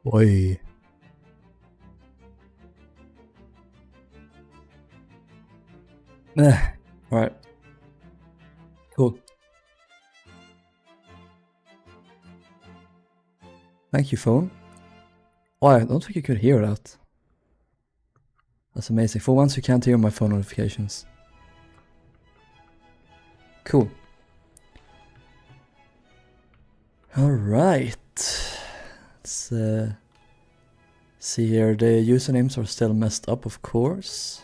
Oi. Alright. Cool. Thank you, phone. Oh, I don't think you could hear that. That's amazing. For once you can't hear my phone notifications. Cool. Alright. Let's see here. The usernames are still messed up, of course.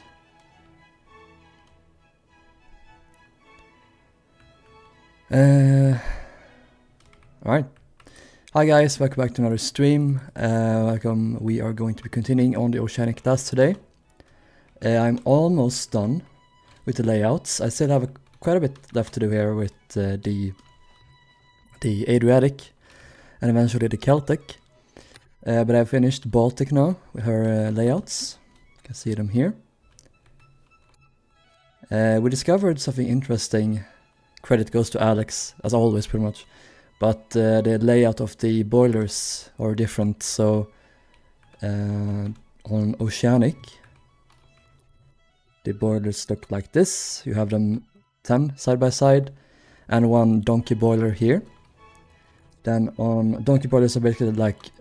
Alright. Hi guys, welcome back to another stream. Welcome. We are going to be continuing on the Oceanic class today. I'm almost done with the layouts. I still have quite a bit left to do here with the Adriatic and eventually the Celtic. But I've finished Baltic now with her layouts. You can see them here. We discovered something interesting. Credit goes to Alex, as always pretty much. But the layout of the boilers are different, so on Oceanic the boilers look like this. You have them 10 side by side and one donkey boiler here. Then on donkey boilers are basically like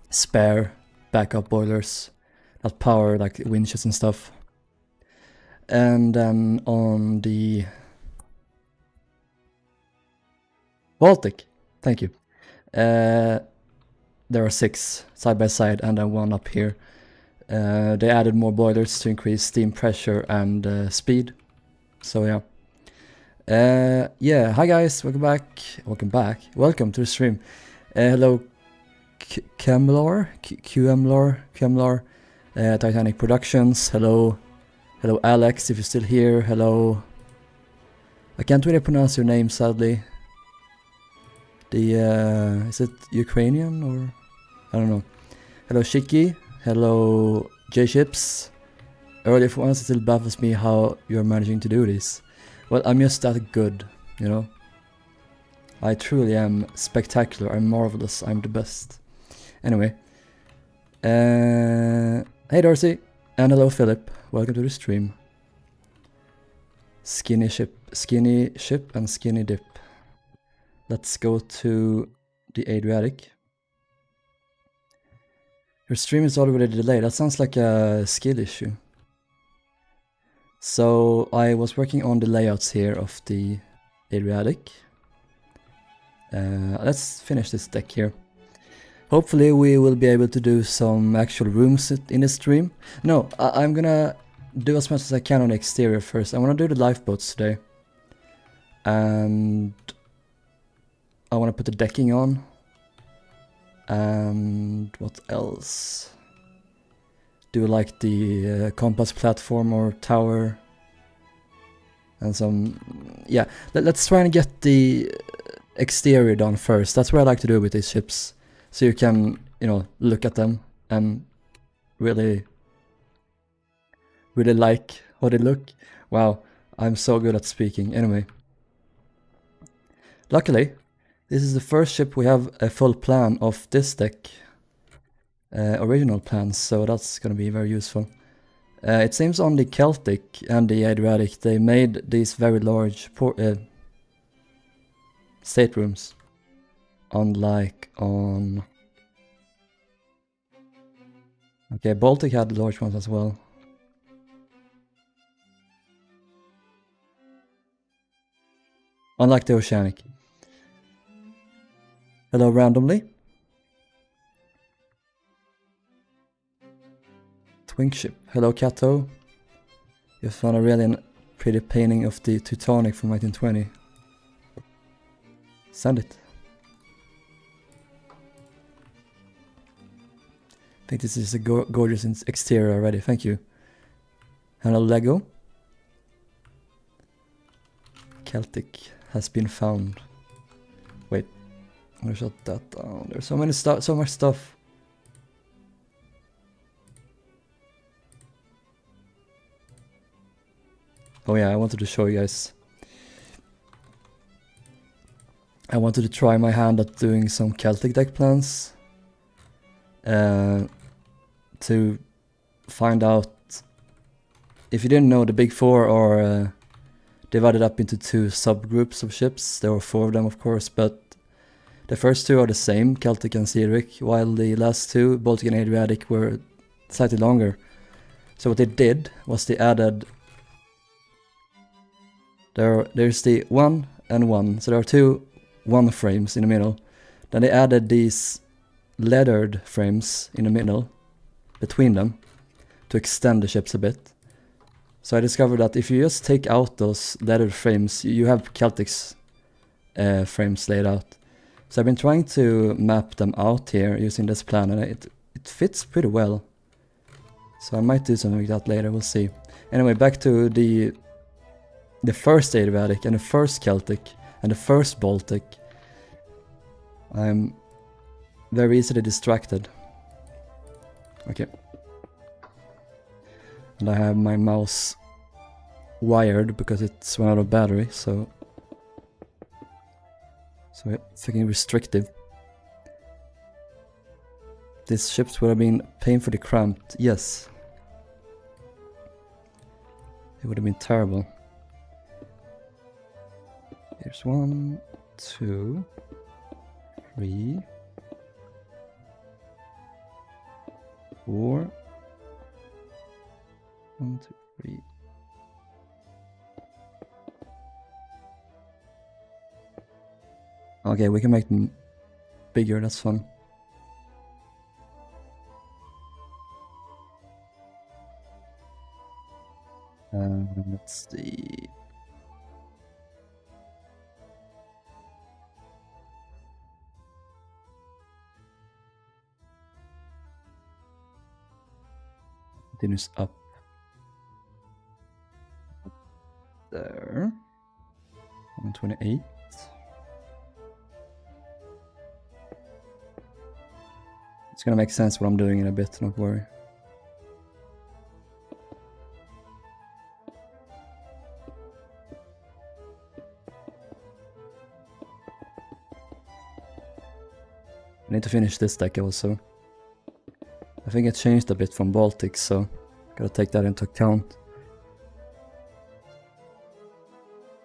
spare backup boilers that power like winches and stuff. And then on the Baltic, thank you. There are 6 side by side and then one up here. They added more boilers to increase steam pressure and speed. So yeah. Yeah, hi guys, welcome back. Welcome to the stream. Hello Kemlar, Kemlar, Titanic Productions. Hello Alex, if you're still here. Hello. I can't really pronounce your name, sadly. Is it Ukrainian or I don't know. Hello Shiki. Hello J-Ships. Earlier for once it still baffles me how you're managing to do this. Well, I'm just that good, you know. I truly am spectacular, I'm marvelous, I'm the best. Anyway. Hey Darcy. And hello Philip. Welcome to the stream. Skinny ship and skinny dip. Let's go to the Adriatic. Your stream is already delayed. That sounds like a skill issue. So I was working on the layouts here of the Adriatic. Let's finish this deck here. Hopefully we will be able to do some actual rooms in the stream. No, I'm gonna do as much as I can on the exterior first. I wanna do the lifeboats today. And I wanna put the decking on. And what else? Do like the compass platform or tower. And some, yeah, let's try and get the exterior done first. That's what I like to do with these ships. So you can, you know, look at them and really like how they look. Wow, I'm so good at speaking. Anyway. Luckily, this is the first ship we have a full plan of this deck. Original plans, so that's gonna be very useful. It seems on the Celtic and the Adriatic they made these very large staterooms. Unlike on... Okay, Baltic had large ones as well. Unlike the Oceanic. Hello randomly. Twink ship. Hello Kato. You found a really pretty painting of the Teutonic from 1920. Send it. I think this is a gorgeous exterior already. Thank you. Hello Lego. Celtic has been found. Wait. I'm gonna shut that down. There's so much stuff. Oh yeah, I wanted to show you guys. I wanted to try my hand at doing some Celtic deck plans. to find out. If you didn't know, the big four are divided up into two subgroups of ships. There were 4 of them, of course, but the first 2 are the same, Celtic and Cedric, while the last 2, Baltic and Adriatic, were slightly longer. So what they did was they added... There's the 1 and 1, so there are 2 1 frames in the middle. Then they added these lettered frames in the middle, between them, to extend the ships a bit. So I discovered that if you just take out those lettered frames, you have Celtic's frames laid out. So I've been trying to map them out here using this plan, and it fits pretty well. So I might do something like that later, we'll see. Anyway, back to the first Adriatic and the first Celtic and the first Baltic. I'm very easily distracted. Okay. And I have my mouse wired because it's run out of battery, so it's fucking restrictive. These ships would have been painfully cramped, yes. It would have been terrible. Here's 1, 2, 3, 4. 1, 2, 3. Okay, we can make them bigger, that's fun. Let's see. Continues up. There. 128. It's gonna make sense what I'm doing in a bit, don't worry. I need to finish this deck also. I think it changed a bit from Baltic, so gotta take that into account.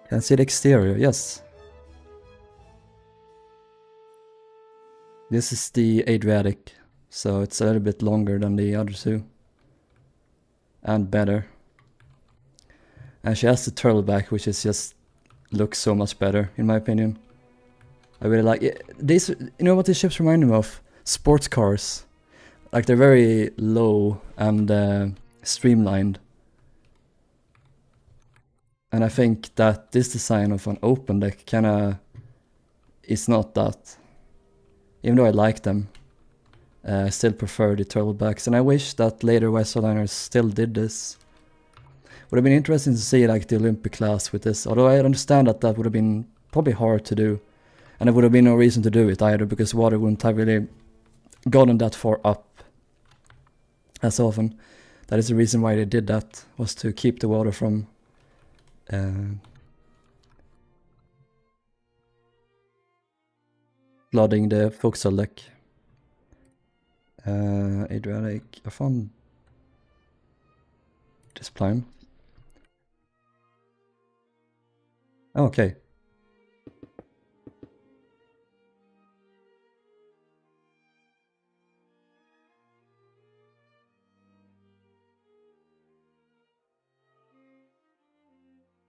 Can I see the exterior? Yes. This is the Adriatic, so it's a little bit longer than the other 2. And better. And she has the turtleback, which is just looks so much better, in my opinion. I really like it. These, you know what these ships remind me of? Sports cars. Like, they're very low and streamlined. And I think that this design of an open deck kinda is not that. Even though I like them, I still prefer the turtlebacks. And I wish that later Westernliners still did this. Would have been interesting to see like the Olympic class with this. Although I understand that that would have been probably hard to do. And there would have been no reason to do it either, because water wouldn't have really gotten that far up as often. That is the reason why they did that, was to keep the water from flooding the forecastle deck. Adriatic, I found this plan. Okay.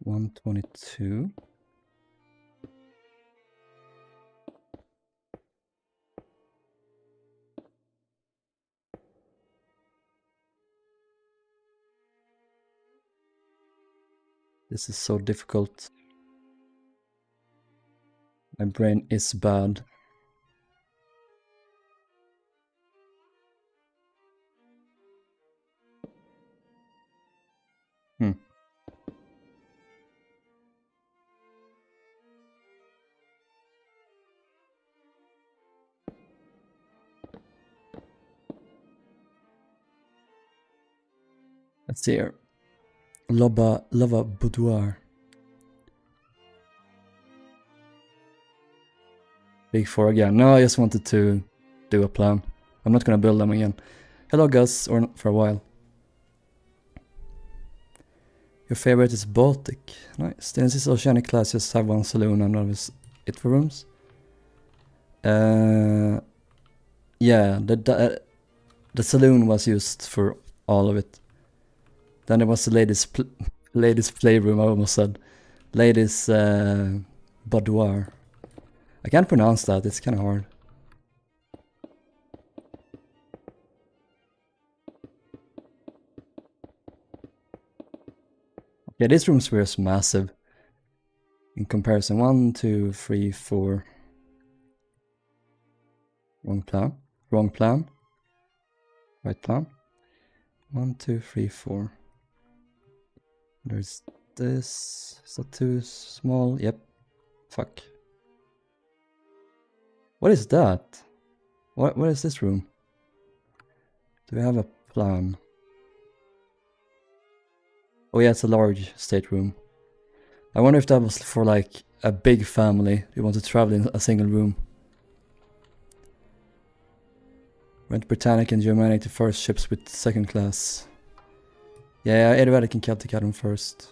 $122. This is so difficult. My brain is bad. Let's see here. Lava Boudoir. Big 4 again. No, I just wanted to do a plan. I'm not gonna build them again. Hello Gus, or for a while. Your favorite is Baltic. Nice. Then this Oceanic class just have one saloon and that was it for rooms. Yeah, the saloon was used for all of it. Then there was the ladies playroom, I almost said. Ladies boudoir. I can't pronounce that, it's kind of hard. Yeah, this room sphere is massive. In comparison, 1, 2, 3, 4. Wrong plan. Wrong plan. Right plan. 1, 2, 3, 4. There's this. Is that too small? Yep. Fuck. What is that? What is this room? Do we have a plan? Oh yeah, it's a large stateroom. I wonder if that was for like a big family. You want to travel in a single room. Went Britannic and Germanic to first ships with second class. Yeah, Edvard can Celtic had them first.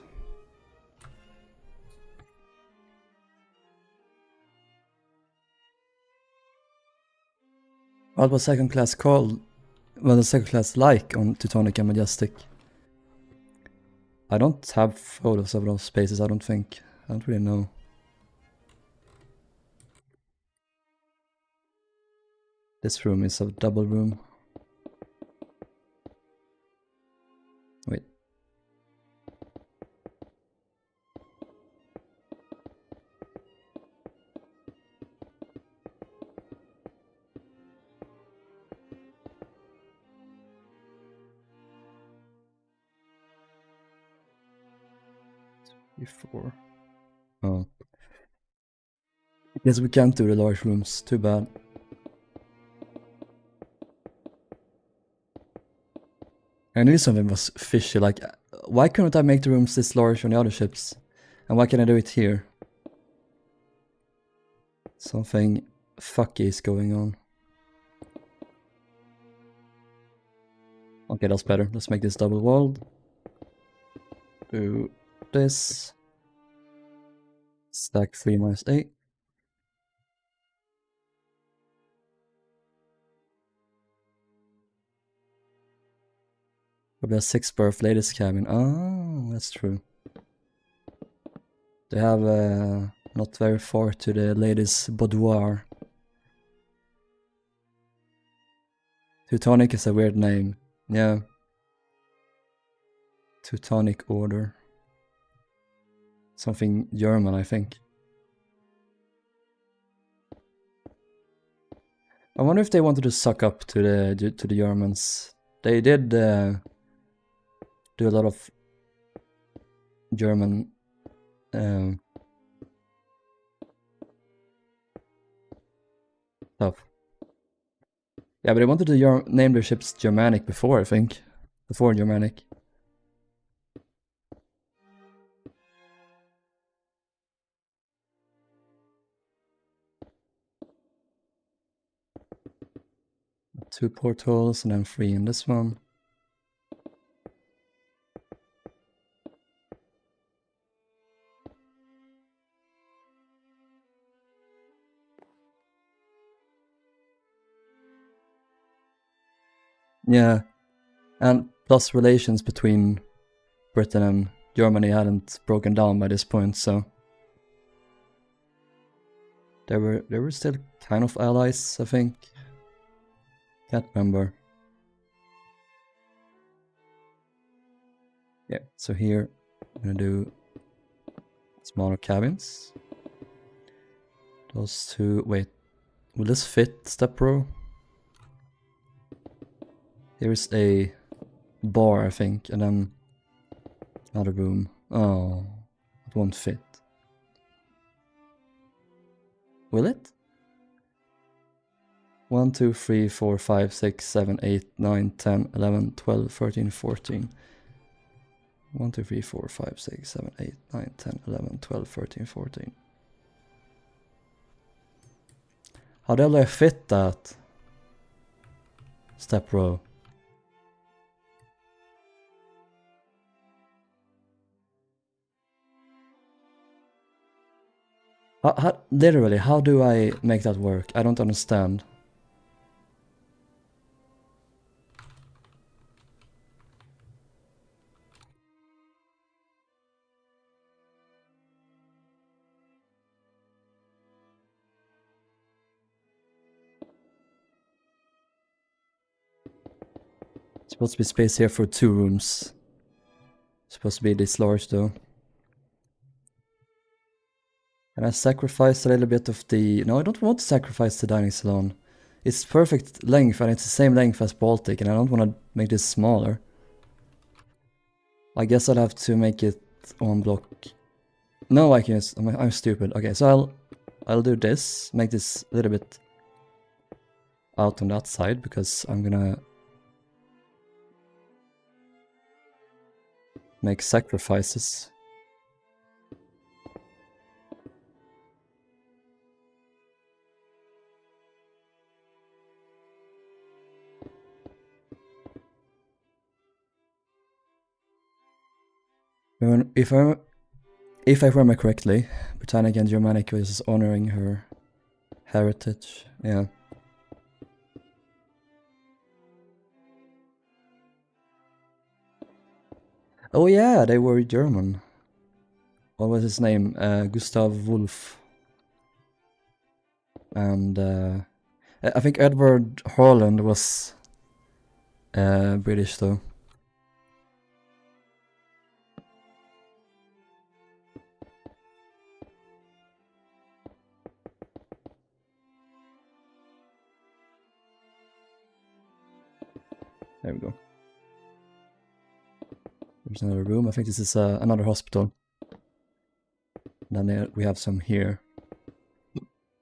What was second class called? Well, the second class like on Teutonic and Majestic. I don't have photos of those spaces, I don't think. I don't really know. This room is a double room. Wait. Before. Oh. Guess we can't do the large rooms, too bad. I knew something was fishy, like, why couldn't I make the rooms this large on the other ships? And why can't I do it here? Something fucky is going on. Okay, that's better. Let's make this double walled. Do this. Stack 3 minus 8. Probably a 6 berth ladies cabin. Oh, that's true. They have not very far to the ladies boudoir. Teutonic is a weird name. Yeah. Teutonic order. Something German, I think. I wonder if they wanted to suck up to the Germans. They did do a lot of German stuff. Yeah, but they wanted to name their ships Germanic before, I think. Before Germanic. Two portholes and then 3 in this one. Yeah, and plus relations between Britain and Germany hadn't broken down by this point, so they were still kind of allies, I think. Can't remember. Yeah, so here I'm gonna do smaller cabins. Those two, wait, will this fit step row? Here's a bar, I think, and then another room. Oh, it won't fit. Will it? 1, 2, 3, 4, 5, 6, 7, 8, 9, 10, 11, 12, 13, 14. 1, 2, 3, 4, 5, 6, 7, 8, 9, 10, 11, 12, 13, 14. How the hell do I fit that? Step row. Literally, how do I make that work? I don't understand. Supposed to be space here for 2 rooms. Supposed to be this large though. And I sacrificed a little bit of the... No, I don't want to sacrifice the dining salon. It's perfect length and it's the same length as Baltic and I don't want to make this smaller. I guess I'll have to make it on block. No, I can. I'm stupid. Okay, so I'll do this. Make this a little bit out on that side because I'm gonna make sacrifices. If I remember correctly, Britannic and Germanic was honoring her heritage. Yeah. Oh yeah, they were German. What was his name? Gustav Wolff. And I think Edward Holland was British though. There we go. There's another room. I think this is another hospital. Then we have some here.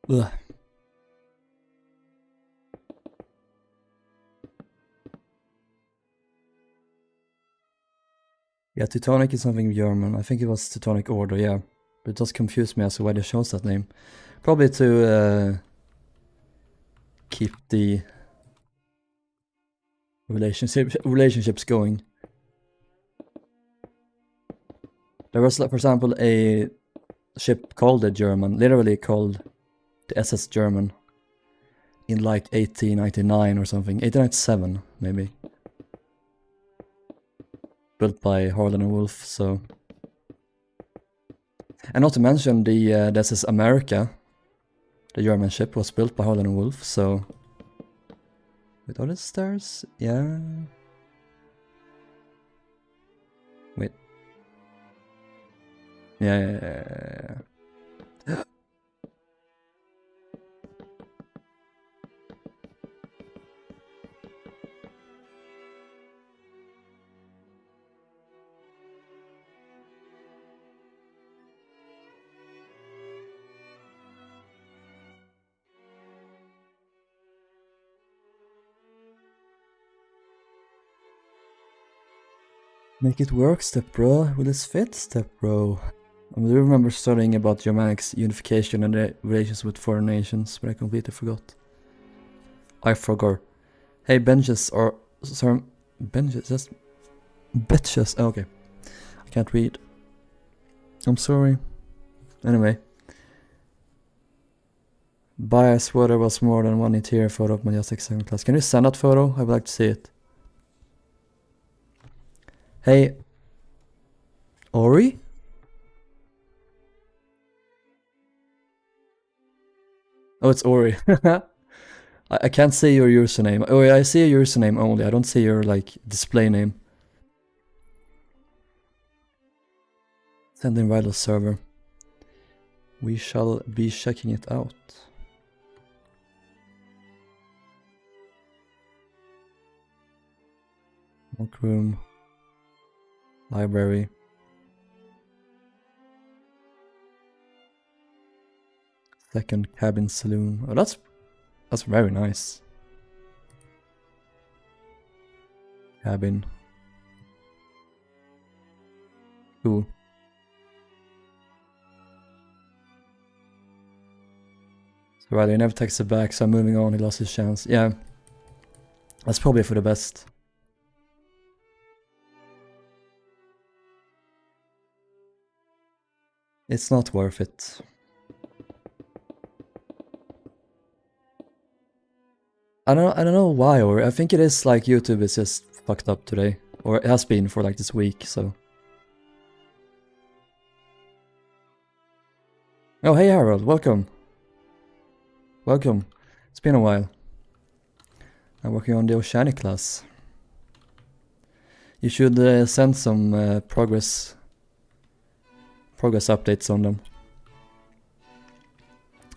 Ugh. Yeah, Teutonic is something German. I think it was Teutonic Order, yeah. But it does confuse me as to why they chose that name. Probably to keep the relationships going. There was, for example, a ship called the German, literally called the SS German, in like 1899 or something, 1897 maybe. Built by Harlan and Wolff, so... And not to mention the SS America, the German ship, was built by Harlan and Wolff, so... Wait, are there stairs? Yeah... Wait. Yeah. Make it work, step bro. Will this fit, step bro? I do remember studying about Germanic's unification and the relations with foreign nations, but I completely forgot. I forgot. Hey, benches are... Sorry, benches? That's... Bitches. Oh, okay. I can't read. I'm sorry. Anyway. Buy a sweater was more than one interior photo of Majestic 2nd class. Can you send that photo? I would like to see it. Hey. Ori? Oh, it's Ori. I can't see your username. Oh, yeah, I see your username only. I don't see your, like, display name. Send in Rilhon server. We shall be checking it out. Workroom. Library. Second cabin saloon. Oh, that's very nice. Cabin. Cool. So Riley never texted back, so I'm moving on. He lost his chance. Yeah. That's probably for the best. It's not worth it. I don't know why, or I think it is like YouTube is just fucked up today. Or it has been for like this week, so. Oh, hey Harold, welcome. Welcome. It's been a while. I'm working on the Oceanic class. You should send some progress updates on them.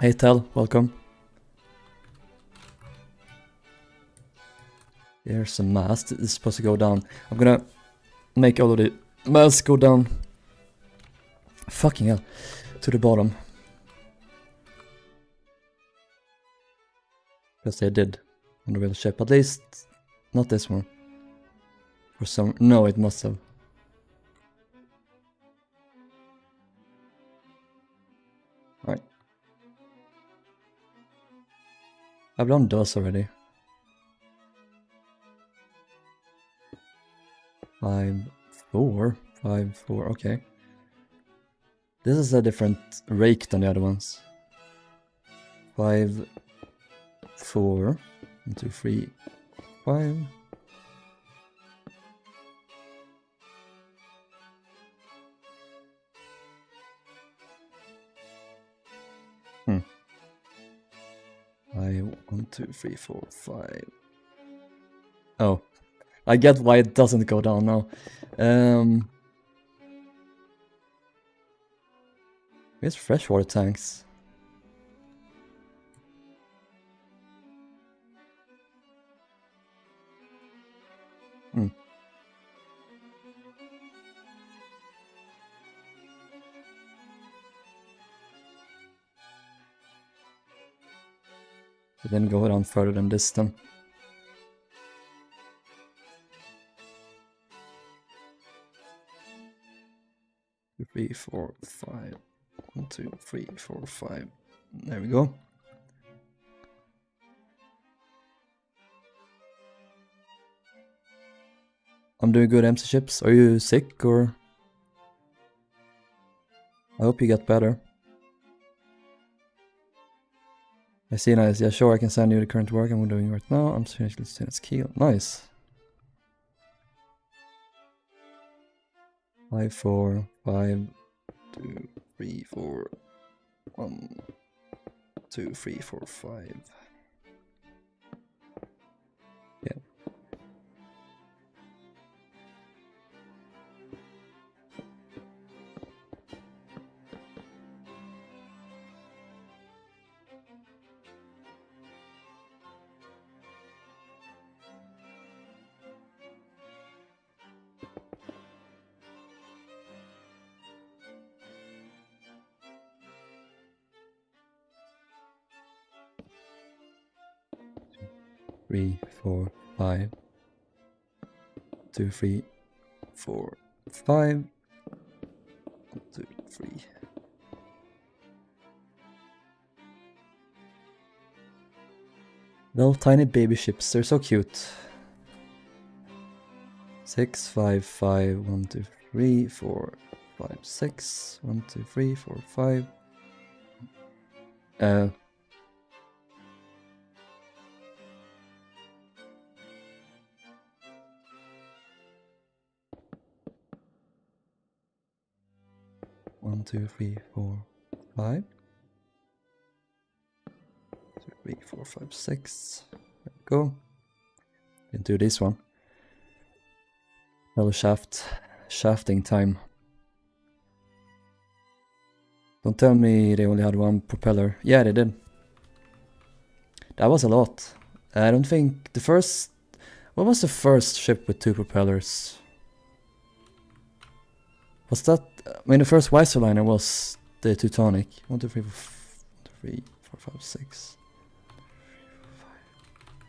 Hey Tel, welcome. Here's a mast. It's supposed to go down. I'm gonna make all of the masts go down. Fucking hell. To the bottom. Because they did on the real ship. At least not this one. For some... No, it must have. Alright. I've done those already. 5, 4, 5, 4, okay. This is a different rake than the other ones. 5, 4, 1, 2, 3, 5. I 1, 2, 3, 4, 5. Oh, I get why it doesn't go down now. Where's freshwater tanks? It didn't go down further than this then. Three, 4, 5. 1, 2, 3, 4, 5. There we go. I'm doing good, MC Chips. Are you sick or? I hope you get better. I see, nice. Yeah, sure, I can send you the current work I'm doing right now. I'm seriously staying at Keel. Nice. 5, 4, 5, 2, 3, 4, 1, 2, 3, 4, 5. Yeah. Three, 4, 5. 2, 3, 4, 5. 1, 2, 3. Little tiny baby ships, they're so cute. 6, 5, 5, 1, 2, 3, 4, 5, 6. 1, 2, 3, 4, 5. 1, 2, 3, 4, 5. 2, 3, 4, 5, 6. There we go. Didn't do this one. Another shafting time. Don't tell me they only had one propeller. Yeah, they did. That was a lot. I don't think the first... What was the first ship with 2 propellers? Was that... I mean, the first Weiserliner was the Teutonic. 1, 2, 3, 4, 3, 4, 5, 6.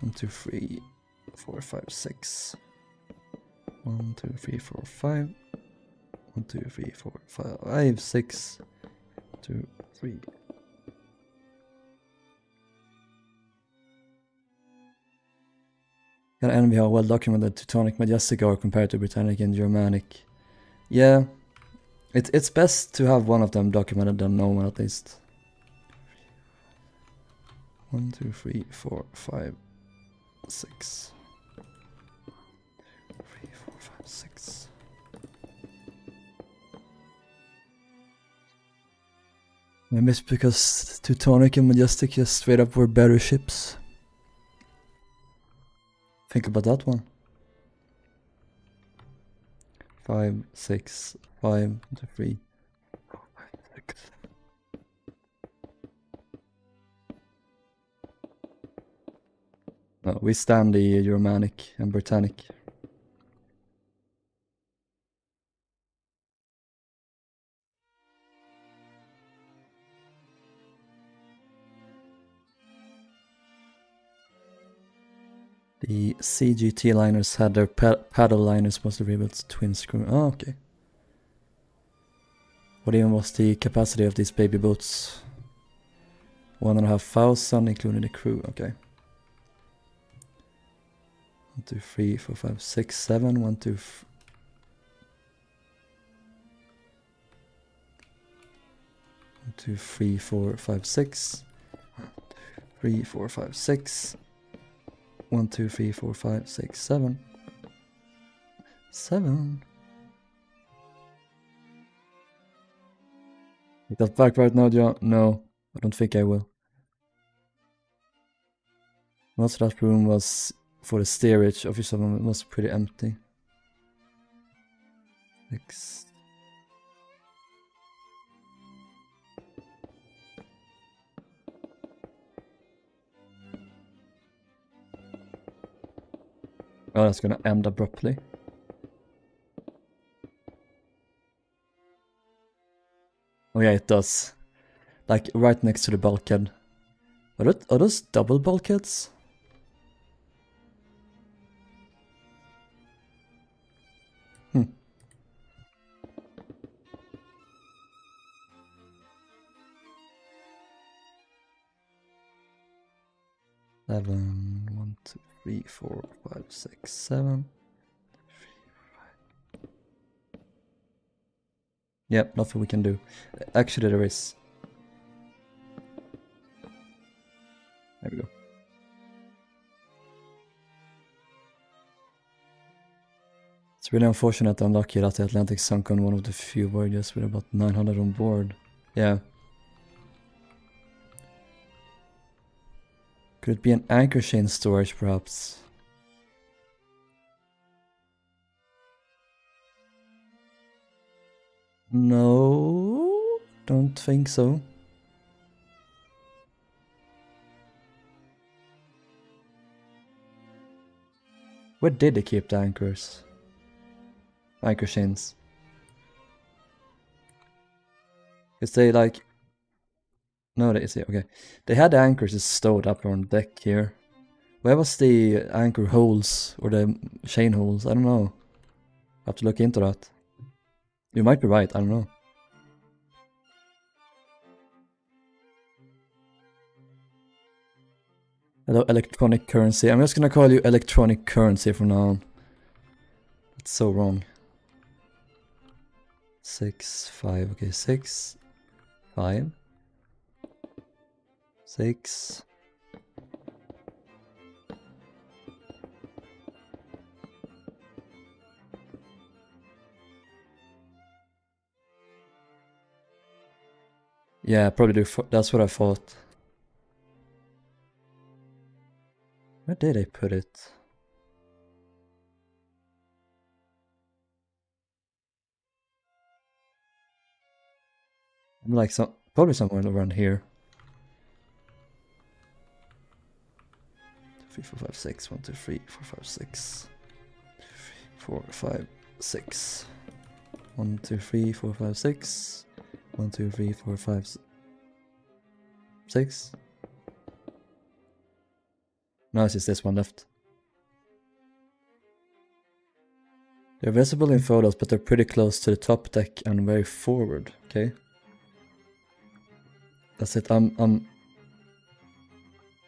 1, 2, 3, 4, 5, 6. 1, 2, 3, 4, 5. 1, 2, 3, 4, 5, 6. 2, 3. Gotta envy how well documented Teutonic Majestic are compared to Britannic and Germanic. Yeah, it's best to have one of them documented than no one at least. 1, 2, 3, 4, 5, 6. 3, 4, 5, 6. Maybe it's because Teutonic and Majestic just straight up were better ships. Think about that one. 5, 6, 5, 3, 4, 5, 6. No, we stand the Germanic and Britannic. The CGT liners had their paddle liners mostly rebuilt twin screw. Oh, okay. What even was the capacity of these baby boats? 1,500 including the crew. Okay. 1, 2, 3, 4, 5, 6, 7. 1, 2, 3, 4, 5, 6. 3, 4, 5, 6. 1, 2, 3, 4, 5, 6, 7. 7. Take that back right now, John. No, I don't think I will. Most of that room was for the steerage. Obviously, it was pretty empty. 6. Oh, that's gonna end abruptly. Oh yeah, it does. Like right next to the bulkhead. Are those double bulkheads? Hmm. Seven, 1, 2, 3, 4, 5, 6, 7. 3, 5. Yep, nothing we can do. Actually, there is. There we go. It's really unfortunate and unlucky that the Atlantic sunk on one of the few voyages with about 900 on board. Yeah. Could it be an anchor chain storage, perhaps? No, don't think so. Where did they keep the anchors? Anchor chains. Because they like... No, they see, okay. They had the anchors just stowed up on deck here. Where was the anchor holes or the chain holes? I don't know. I have to look into that. You might be right, I don't know. Hello, electronic currency. I'm just gonna call you electronic currency from now on. It's so wrong. 6, 5, okay, 6, 5, 6. Yeah, probably do. That's what I thought. Where did I put it? I'm like probably somewhere around here. 3, 4, 5, 6. 1, 2, 3, 4, 5, 6. 4, 5, 6. 1, 2, 3, 4, 5, 6. 1, 2, 3, 4, 5, 6. No, it's just this one left. They're visible in photos, but they're pretty close to the top deck and very forward. Okay. That's it. I'm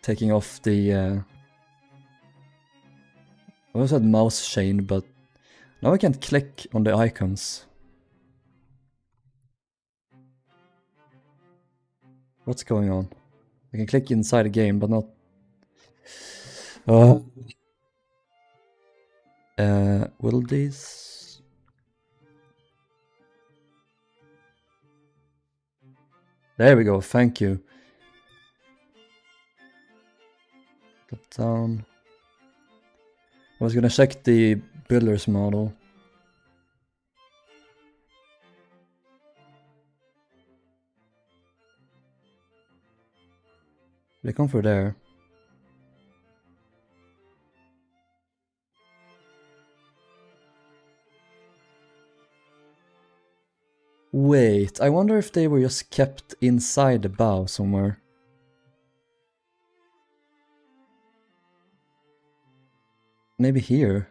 taking off the I also had mouse chain, but now I can't click on the icons. What's going on? I can click inside the game, but not... will these... There we go, thank you. Put down... I was gonna check the builder's model. They come through there. Wait, I wonder if they were just kept inside the bow somewhere. Maybe here.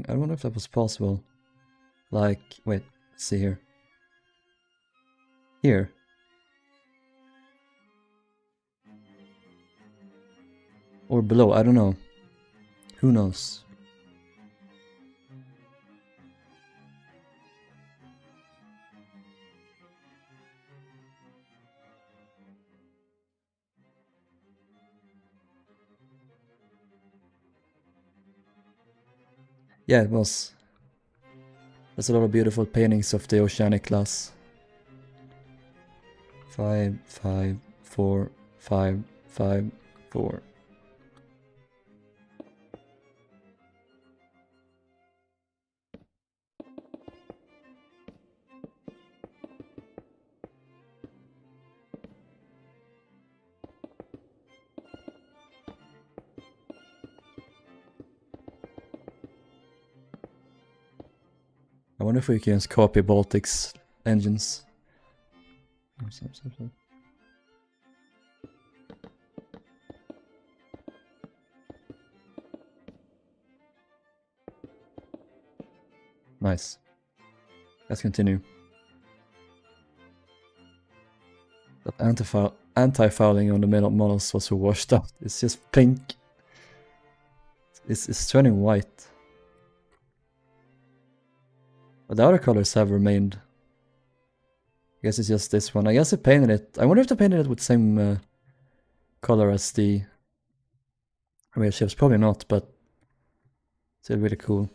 I wonder if that was possible. Like, wait, let's see here. Here. Or below, I don't know. Who knows? Yeah, it was. There's a lot of beautiful paintings of the Oceanic class. 5, 5, 4, 5, 5, 4. I wonder if we can just copy Baltic's engines. Nice. Let's continue. That anti-fouling on the models was so washed out. It's just pink. It's turning white. But the other colors have remained. I guess it's just this one. I guess they painted it. I wonder if they painted it with the same color as the real ships. Probably not, but still really cool.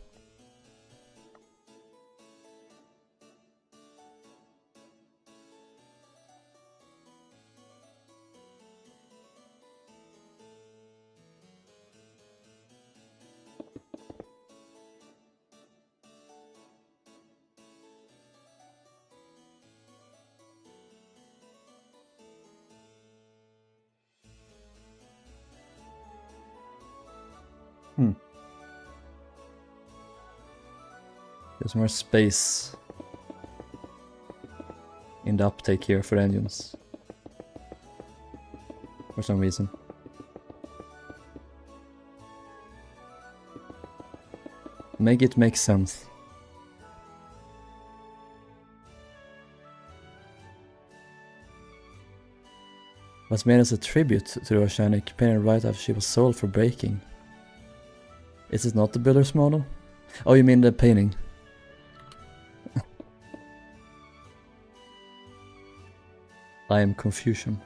There's more space in the uptake here for engines. For some reason. Make it make sense. Was made as a tribute to the Oceanic, painted right after she was sold for breaking. Is it not the builder's model? Oh, you mean the painting? I am confusion.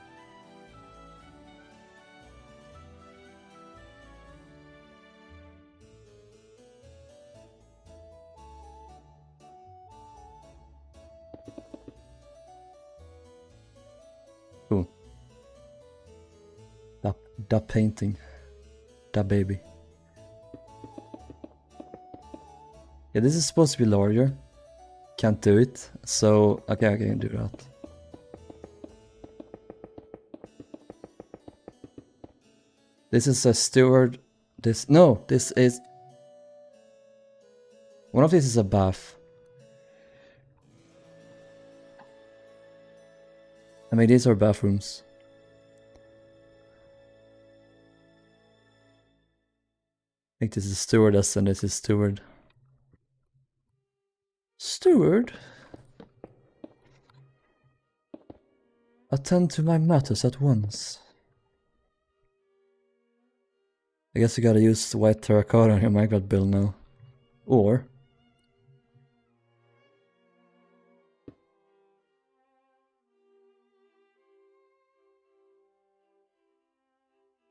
Cool. That painting. That baby. Yeah, this is supposed to be larger. Can't do it. So, okay, I can do that. This is a steward. This is... One of these is a bath. I mean, these are bathrooms. I think this is stewardess and this is steward. Steward? Attend to my matters at once. I guess you gotta use white terracotta on your Minecraft build now. Or...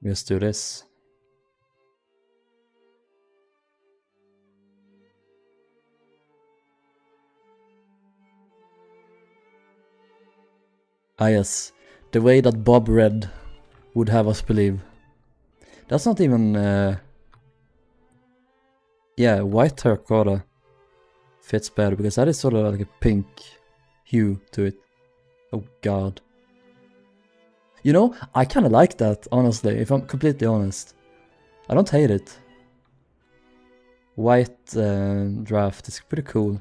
let's do this. Ah yes, the way that Bob Red would have us believe. That's not even... yeah, white terracotta fits better because that is sort of like a pink hue to it. Oh god. You know, I kinda like that, honestly, if I'm completely honest. I don't hate it. White draft is pretty cool.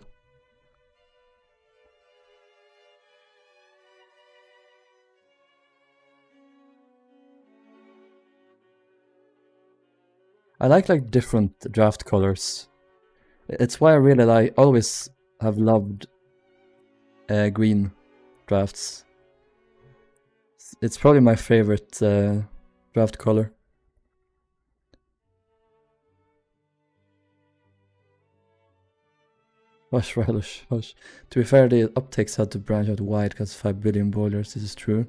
I like different draft colors. It's why I really always have loved green drafts. It's probably my favorite draft color. Hush, Rilhon, hush. To be fair, the uptakes had to branch out wide because 5 billion boilers, this is true.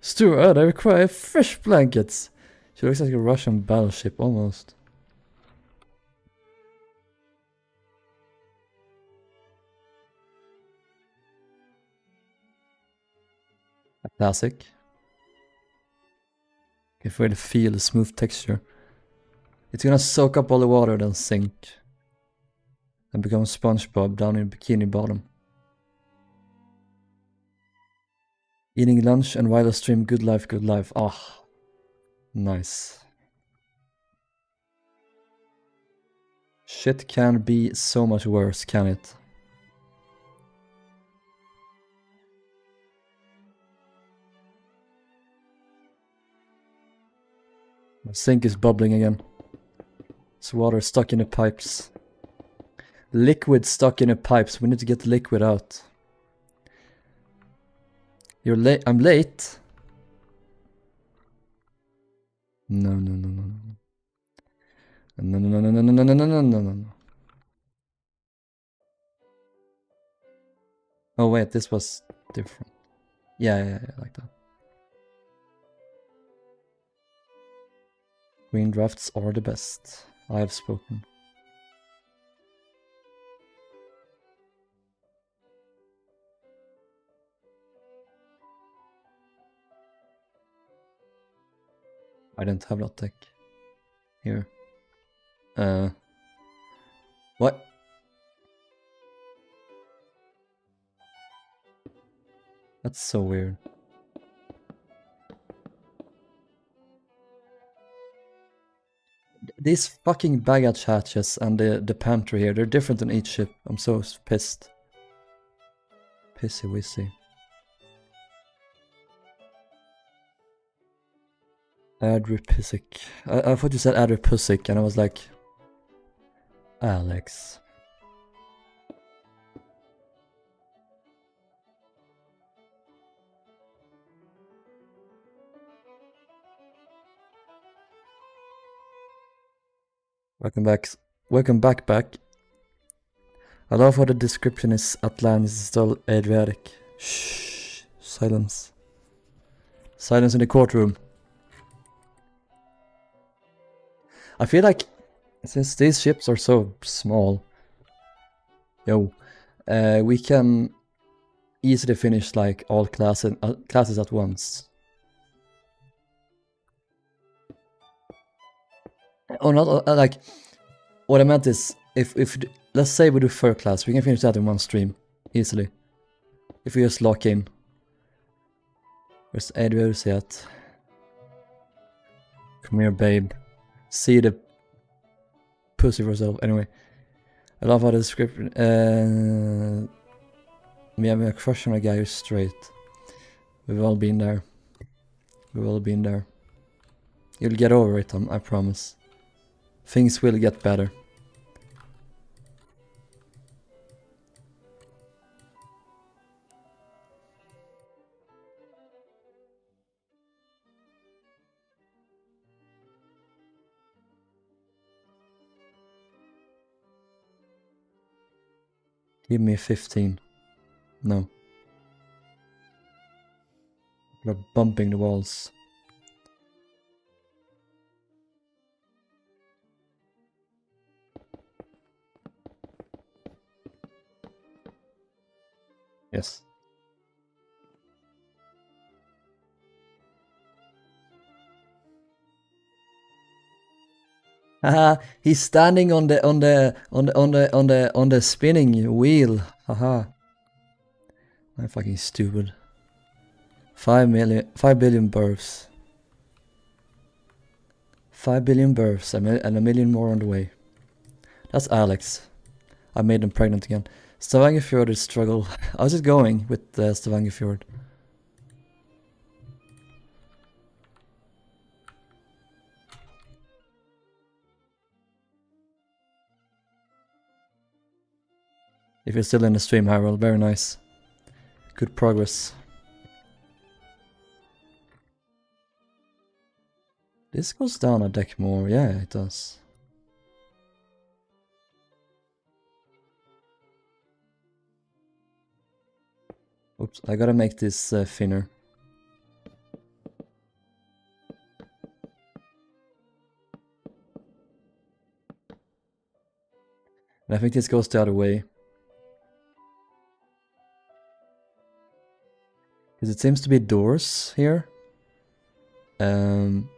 Stuart, I require fresh blankets. She looks like a Russian battleship, almost. A classic. You can really feel the smooth texture. It's gonna soak up all the water, then sink. And become SpongeBob down in Bikini Bottom. Eating lunch and while I stream good life, good life. Ah, nice. Shit can be so much worse, can it? My sink is bubbling again. It's water stuck in the pipes. Liquid stuck in the pipes. We need to get the liquid out. You're late. I'm late. No, no, no, no, no. No, no, no, no, no, no, no, no, no, no, no. Oh wait, this was different. Yeah, like that. Green drafts are the best. I have spoken. I didn't have that deck. Here. What? That's so weird. These fucking baggage hatches and the pantry here, they're different on each ship. I'm so pissed. Pissy wissy. Adripusic. I thought you said Adripusic and I was like... Alex. Welcome back. Welcome back. I love how the description is Atlan is still Adriatic. Shh. Silence. Silence in the courtroom. I feel like since these ships are so small, we can easily finish like all classes at once. Or not like what I meant is if let's say we do third class, we can finish that in one stream easily. If we just lock in. Where's Edwards yet? Come here, babe. See the pussy for yourself. Anyway, I love how the description. Me having a crush on a guy who's straight. We've all been there. We've all been there. You'll get over it, I promise. Things will get better. Give me 15. No. We're bumping the walls. Yes. Haha, he's standing on the spinning wheel. Haha. I'm fucking stupid. 5 billion births. 5 billion births and a million more on the way. That's Alex. I made them pregnant again. Stavangerfjord is struggle. How's it going with Stavangerfjord? If you're still in the stream, Harold, very nice. Good progress. This goes down a deck more, yeah, it does. Oops, I gotta make this thinner. And I think this goes the other way. Because it seems to be doors here. On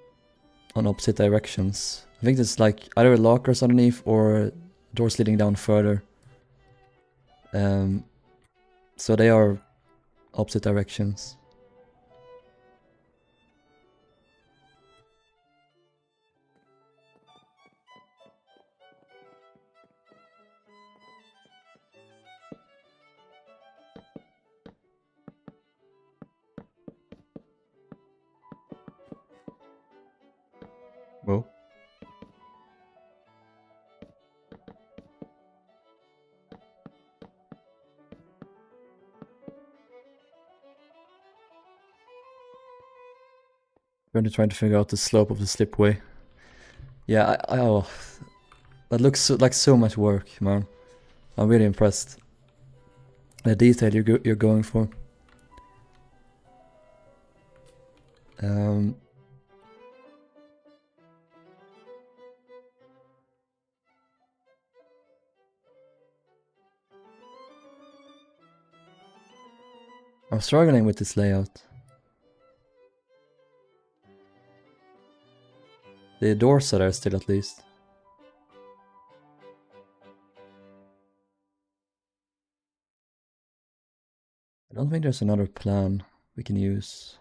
opposite directions. I think there's like either lockers underneath or doors leading down further. So they are opposite directions. Whoa. Currently trying to figure out the slope of the slipway. Yeah, oh, that looks like so much work, man. I'm really impressed. The detail you're going for. I'm struggling with this layout. The doors are there still, at least. I don't think there's another plan we can use.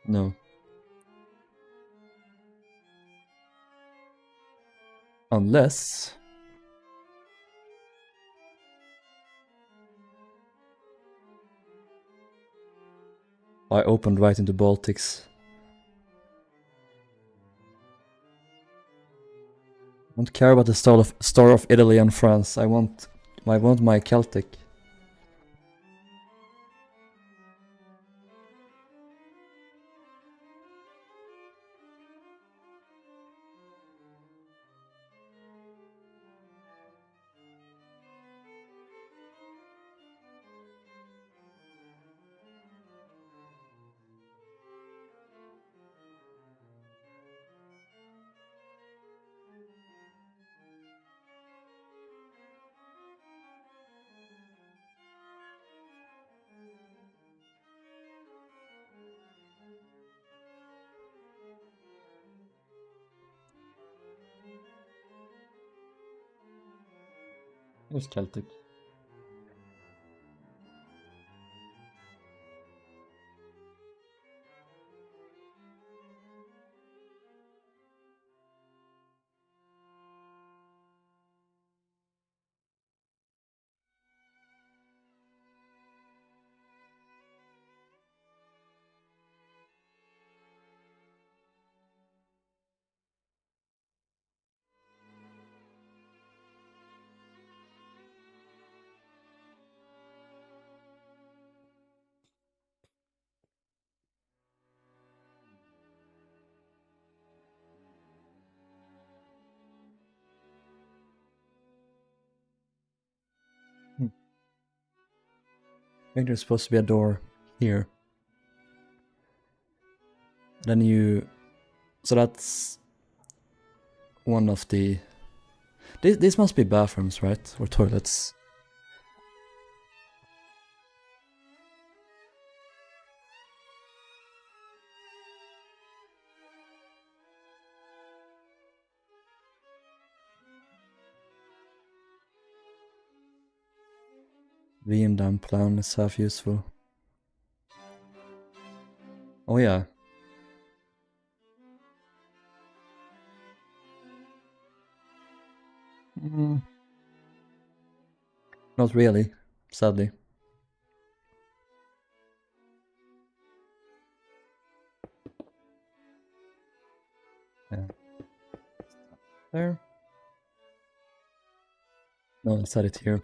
No. Unless... I opened right into Baltics. I don't care about the Star of Italy and France. I want my Celtic. Here's Celtic. I think there's supposed to be a door here. Then you... So that's one of the... These must be bathrooms, right? Or toilets. Vietnam plan is half useful. Oh yeah. Not really, sadly. Yeah. There. No, I set it here.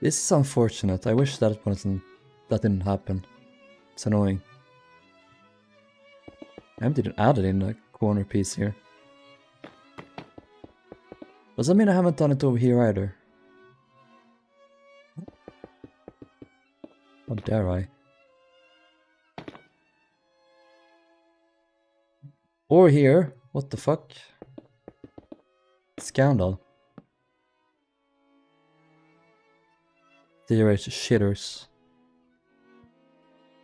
This is unfortunate. I wish that didn't happen. It's annoying. I didn't add it in the corner piece here. Does that mean I haven't done it over here either? How dare I? Or here? What the fuck? Scandal. Theories shitters.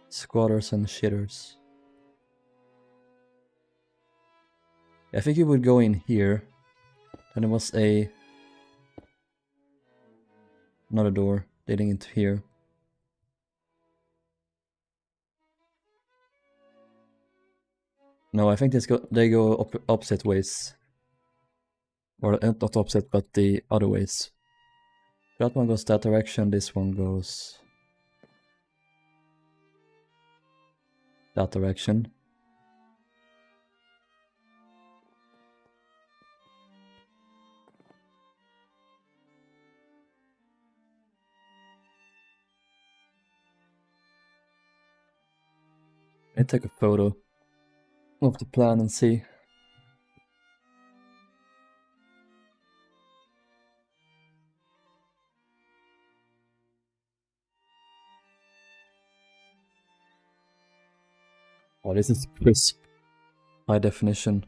Squatters and shitters. I think you would go in here. And there was another door leading into here. No, I think they go opposite ways. Or not opposite, but the other ways. That one goes that direction, this one goes that direction. I take a photo of the plan and see. Oh, this is crisp. High definition.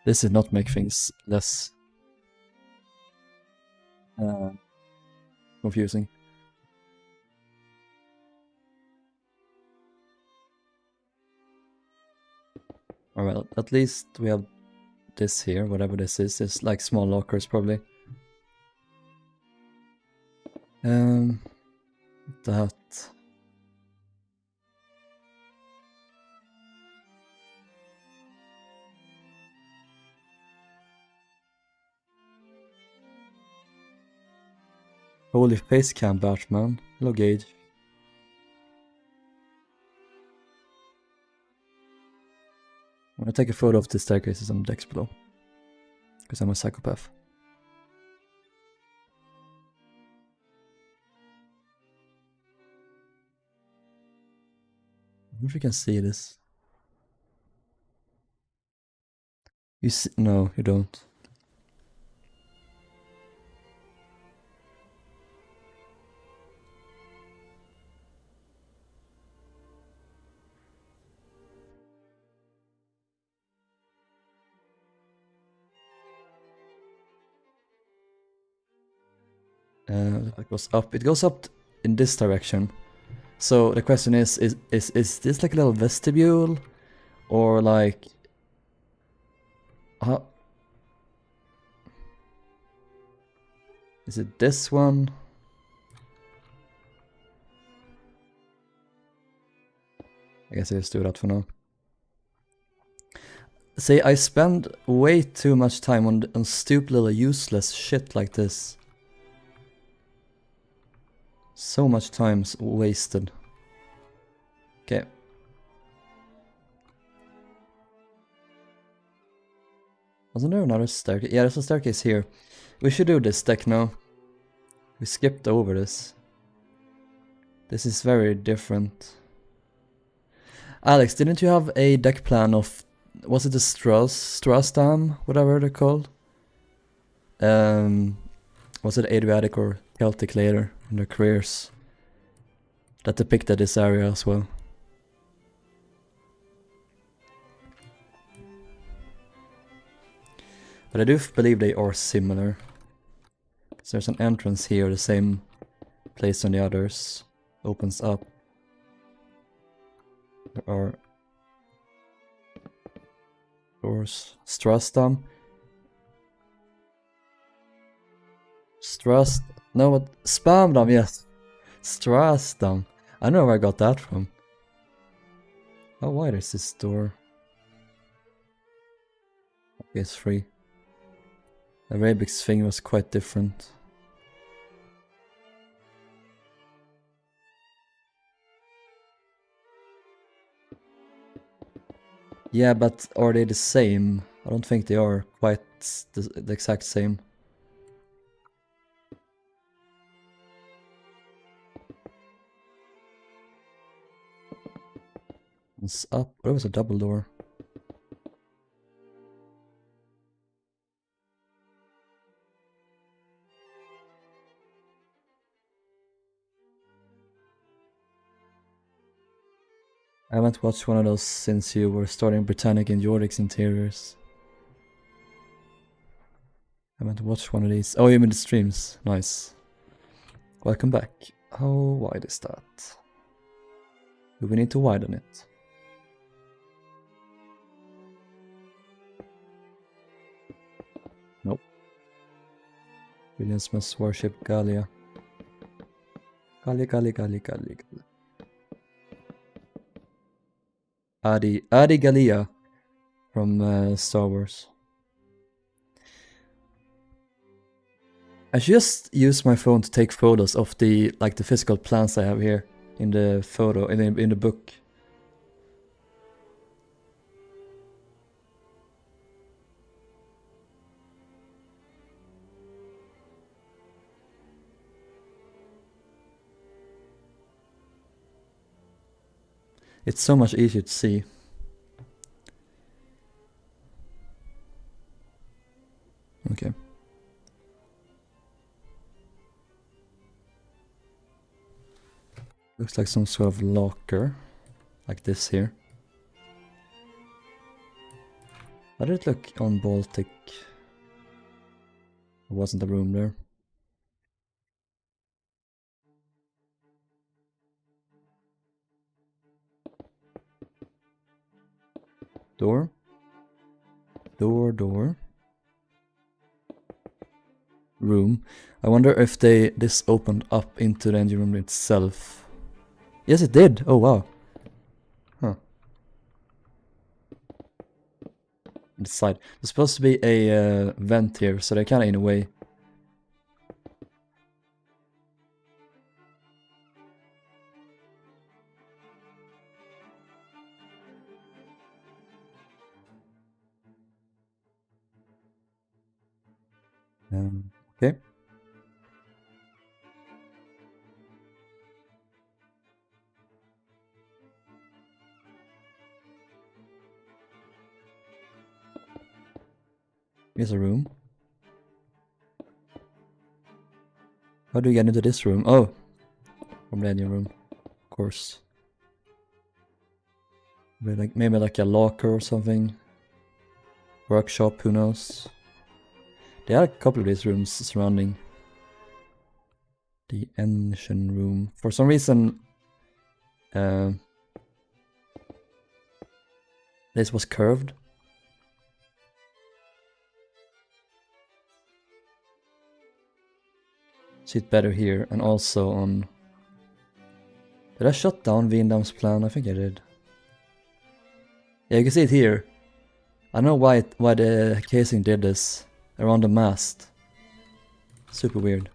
This did not make things less confusing. Alright, at least we have this here, whatever this is. It's like small lockers probably. That. Holy face cam, Batman. Hello, Gage. I'm gonna take a photo of the staircases on the decks below. Because I'm a psychopath. I wonder if you can see this. You see? No, you don't. It goes up. It goes up in this direction. So the question is this like a little vestibule? Or like... Is it this one? I guess I just do that for now. See, I spend way too much time on stupid little useless shit like this. So much time's wasted. Okay. Wasn't there another staircase? Yeah, there's a staircase here. We should do this deck now. We skipped over this. This is very different. Alex, didn't you have a deck plan of... Was it the Strasdam? Whatever they're called? Was it Adriatic or Celtic later in their careers? That depicted this area as well. But I do believe they are similar. So there's an entrance here, the same place on the others. Opens up. There are doors. Strasdam. No, what? Spamdam, yes. Strasdam. I don't know where I got that from. How wide is this door? Okay, it's free. Arabic's thing was quite different. Yeah, but are they the same? I don't think they are quite the exact same. It's up. There was a double door. I haven't watched one of those since you were starting Britannic and Yordic's interiors. I haven't watched one of these. Oh, you mean the streams. Nice. Welcome back. How wide is that? Do we need to widen it? Nope. Williams must worship Gallia. Gallia. Adi Gallia from Star Wars. I just use my phone to take photos of the physical plants I have here in the photo in the book. It's so much easier to see. Okay. Looks like some sort of locker, like this here. How did it look on Baltic? There wasn't a room there. Door. Room. I wonder if this opened up into the engine room itself. Yes, it did. Oh, wow. Huh. On the side. There's supposed to be a vent here, so they're kind of in a way. Okay. Here's a room. How do we get into this room? Oh, from the engine room, of course. Maybe like a locker or something. Workshop, who knows? There are a couple of these rooms surrounding the engine room. For some reason, this was curved. See it better here, and also on... Did I shut down Vindam's plan? I think I did. Yeah, you can see it here. I don't know why the casing did this around the mast. Super weird.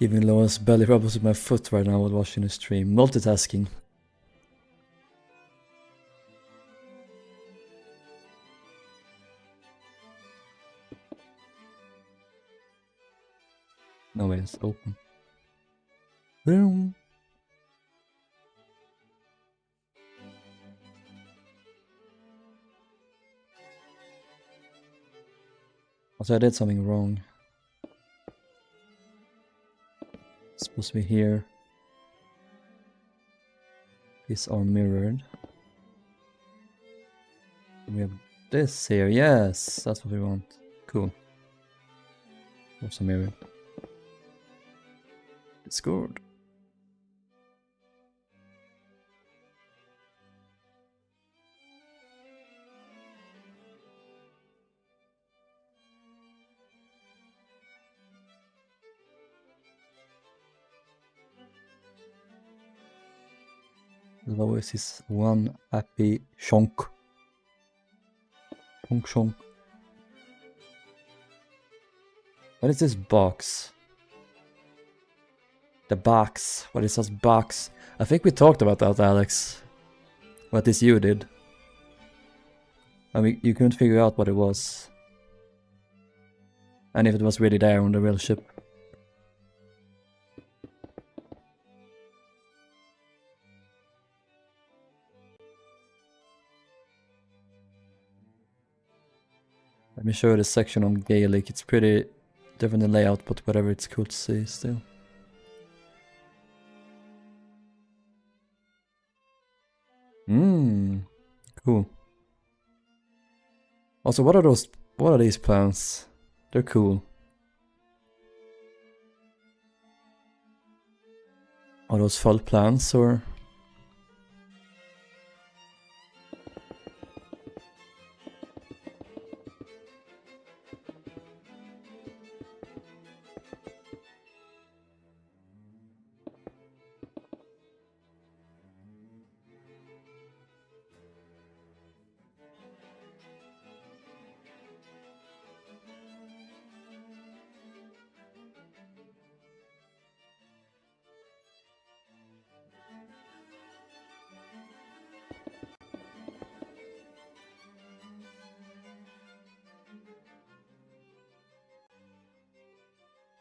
Giving Lois belly rubs with my foot right now while watching the stream. Multitasking. No way, it's open. Boom. Also, I did something wrong. It's supposed to be here. These are mirrored. We have this here. Yes, that's what we want. Cool. Also mirrored. Discord. Lois is one happy shonk. Shonk shonk. What is this box? The box. What is this box? I think we talked about that, Alex. What this you did. I mean, you couldn't figure out what it was. And if it was really there on the real ship. Let me show you the section on Gaelic. It's pretty different in layout, but whatever, it's cool to see still. Cool. Also, what are these plants? They're cool. Are those fall plants or?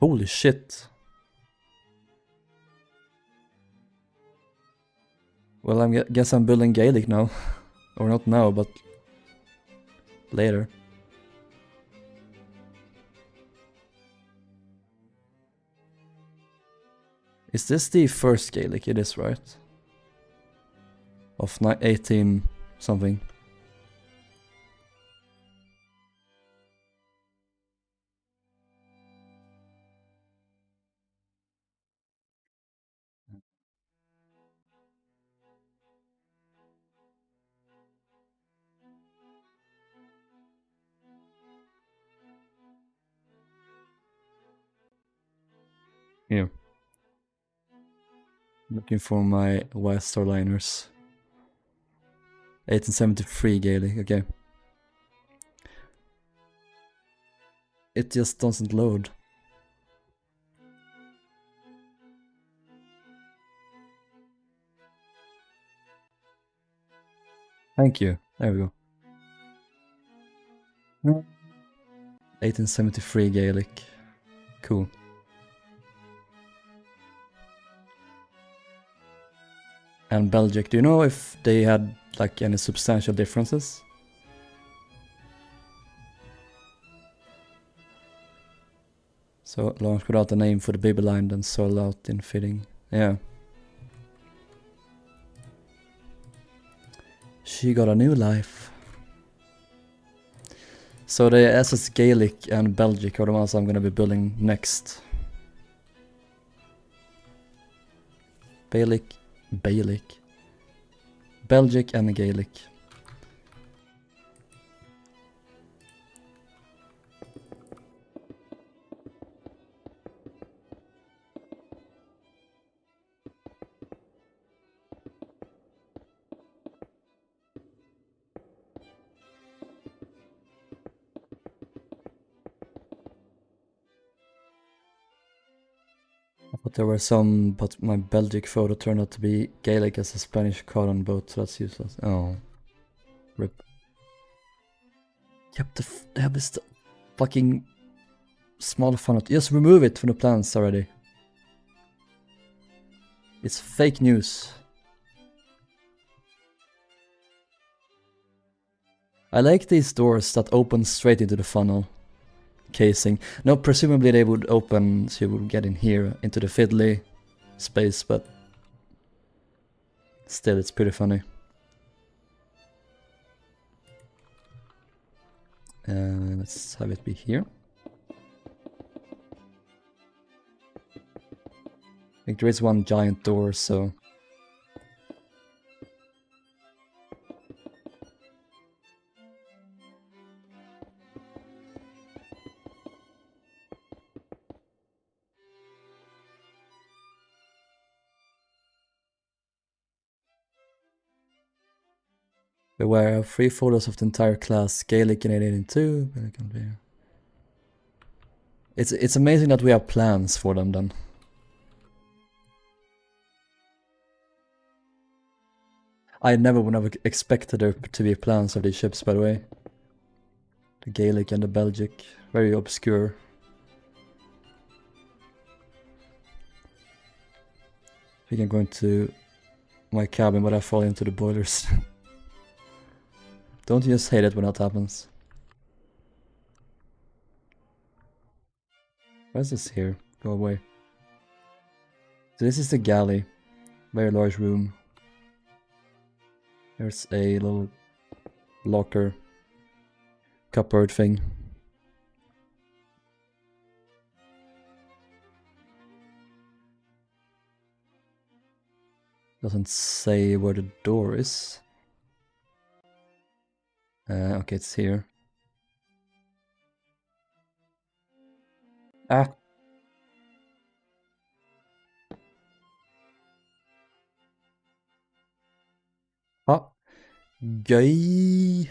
Holy shit. Well, I guess I'm building Gaelic now. Or not now, but later. Is this the first Gaelic? It is, right? Of 18 something. Here. Looking for my West Star Liners. 1873 Gaelic, okay. It just doesn't load. Thank you. There we go. 1873 Gaelic. Cool. And Belgic, do you know if they had like any substantial differences? So launch without a name for the baby line, then sold out in fitting. Yeah. She got a new life. So the SS Gaelic and Belgic are the ones I'm gonna be building next. Belgic and Gaelic. But there were some, but my Belgic photo turned out to be Gaelic as a Spanish cotton boat, so that's useless. Oh. Rip. Yep, they have this fucking small font. Just remove it from the plans already. It's fake news. I like these doors that open straight into the funnel casing. No, presumably they would open so you would get in here into the fiddly space, but still it's pretty funny. Let's have it be here. I think there is one giant door, so... Beware of 3 photos of the entire class, Gaelic in 1882, but it can be... It's amazing that we have plans for them then. I never would have expected there to be plans of these ships, by the way. The Gaelic and the Belgic, very obscure. I think I'm going to my cabin, but I fall into the boilers. Don't you just hate it when that happens? Why is this here? Go away. So this is the galley. Very large room. There's a little locker. Cupboard thing. Doesn't say where the door is. Okay, it's here. Ah! Ah! Gaelic.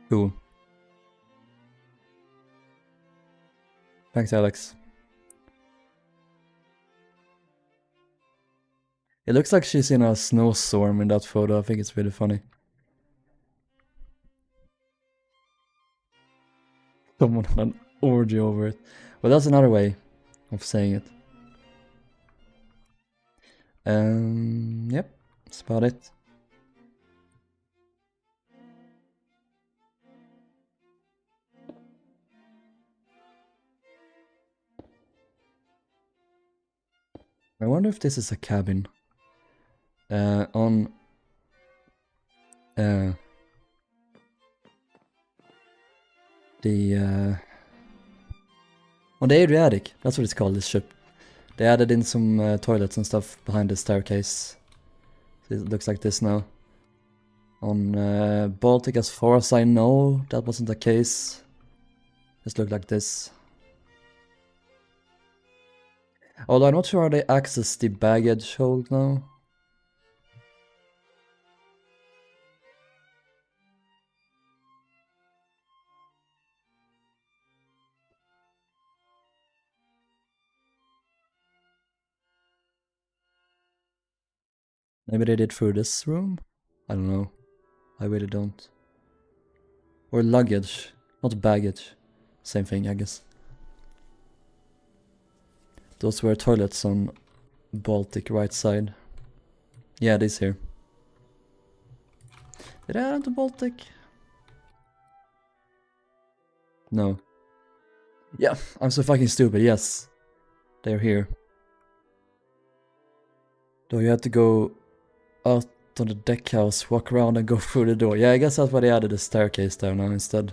Cool. Thanks, Alex. It looks like she's in a snowstorm in that photo. I think it's really funny. Someone had an orgy over it. Well, that's another way of saying it. Yep, that's about it. I wonder if this is a cabin. On the Adriatic, that's what it's called, this ship. They added in some toilets and stuff behind the staircase. So it looks like this now. On Baltic, as far as I know, that wasn't the case. Just looked like this. Although I'm not sure how they access the baggage hold now. Maybe they did through this room? I don't know. I really don't. Or luggage, not baggage. Same thing, I guess. Those were toilets on Baltic right side. Yeah, this here. Did I add on to Baltic? No. Yeah, I'm so fucking stupid, yes. They're here. Though you have to go out on the deck house, walk around and go through the door. Yeah, I guess that's why they added a staircase there now instead.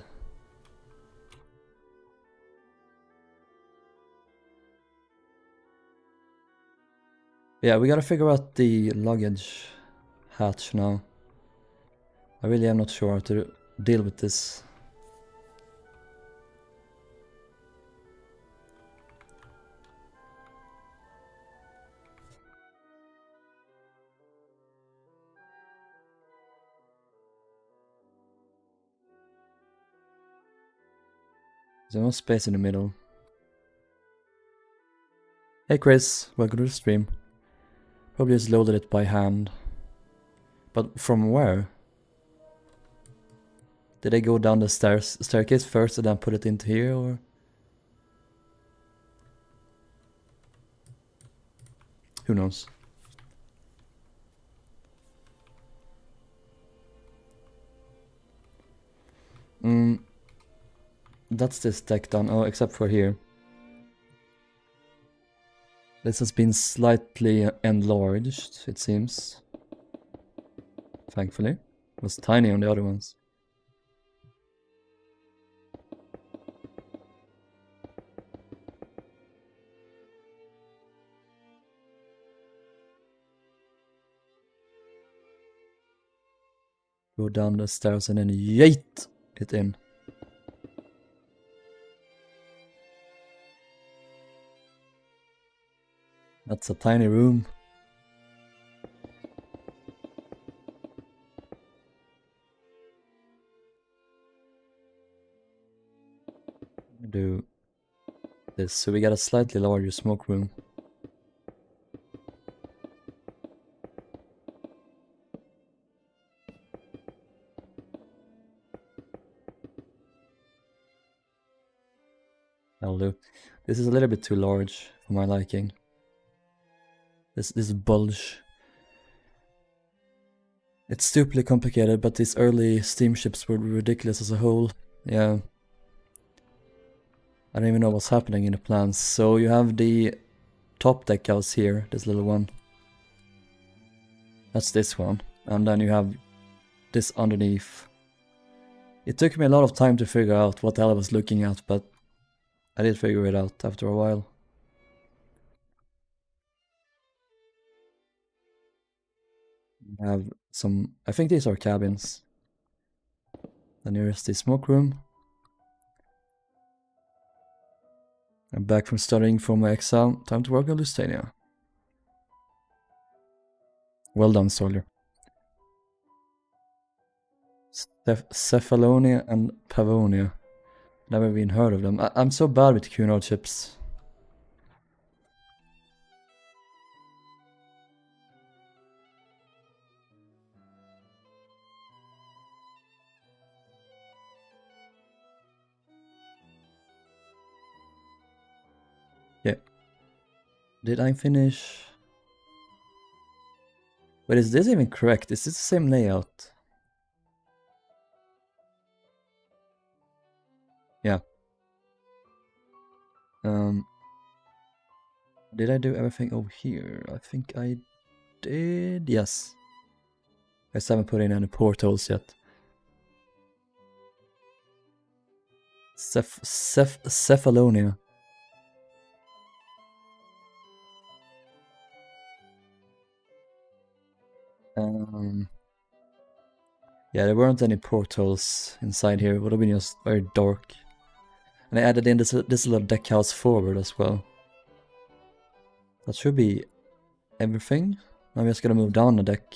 Yeah, we gotta figure out the luggage hatch now. I really am not sure how to deal with this. There's no space in the middle. Hey Chris, welcome to the stream. Probably just loaded it by hand. But from where? Did I go down the staircase first and then put it into here, or? Who knows? That's this deck done. Oh, except for here. This has been slightly enlarged, it seems. Thankfully. It was tiny on the other ones. Go down the stairs and then yeet it in. That's a tiny room. Do this, so we got a slightly larger smoke room. That'll do. This is a little bit too large for my liking. This bulge. It's stupidly complicated, but these early steamships were ridiculous as a whole. Yeah. I don't even know what's happening in the plans. So you have the top deck house here, this little one. That's this one. And then you have this underneath. It took me a lot of time to figure out what the hell I was looking at, but I did figure it out after a while. I have some, I think these are cabins. Then here's the smoke room. I'm back from studying for my exam. Time to work on Lusitania. Well done, soldier. Cephalonia and Pavonia. Never even heard of them. I'm so bad with Cunard chips. Yeah. Did I finish? But is this even correct? Is this the same layout? Yeah. Did I do everything over here? I think I did. Yes. I just haven't put in any portals yet. Cephalonia. Yeah, there weren't any portals inside here. It would have been just very dark. And I added in this little deck house forward as well. That should be everything. I'm just gonna move down the deck.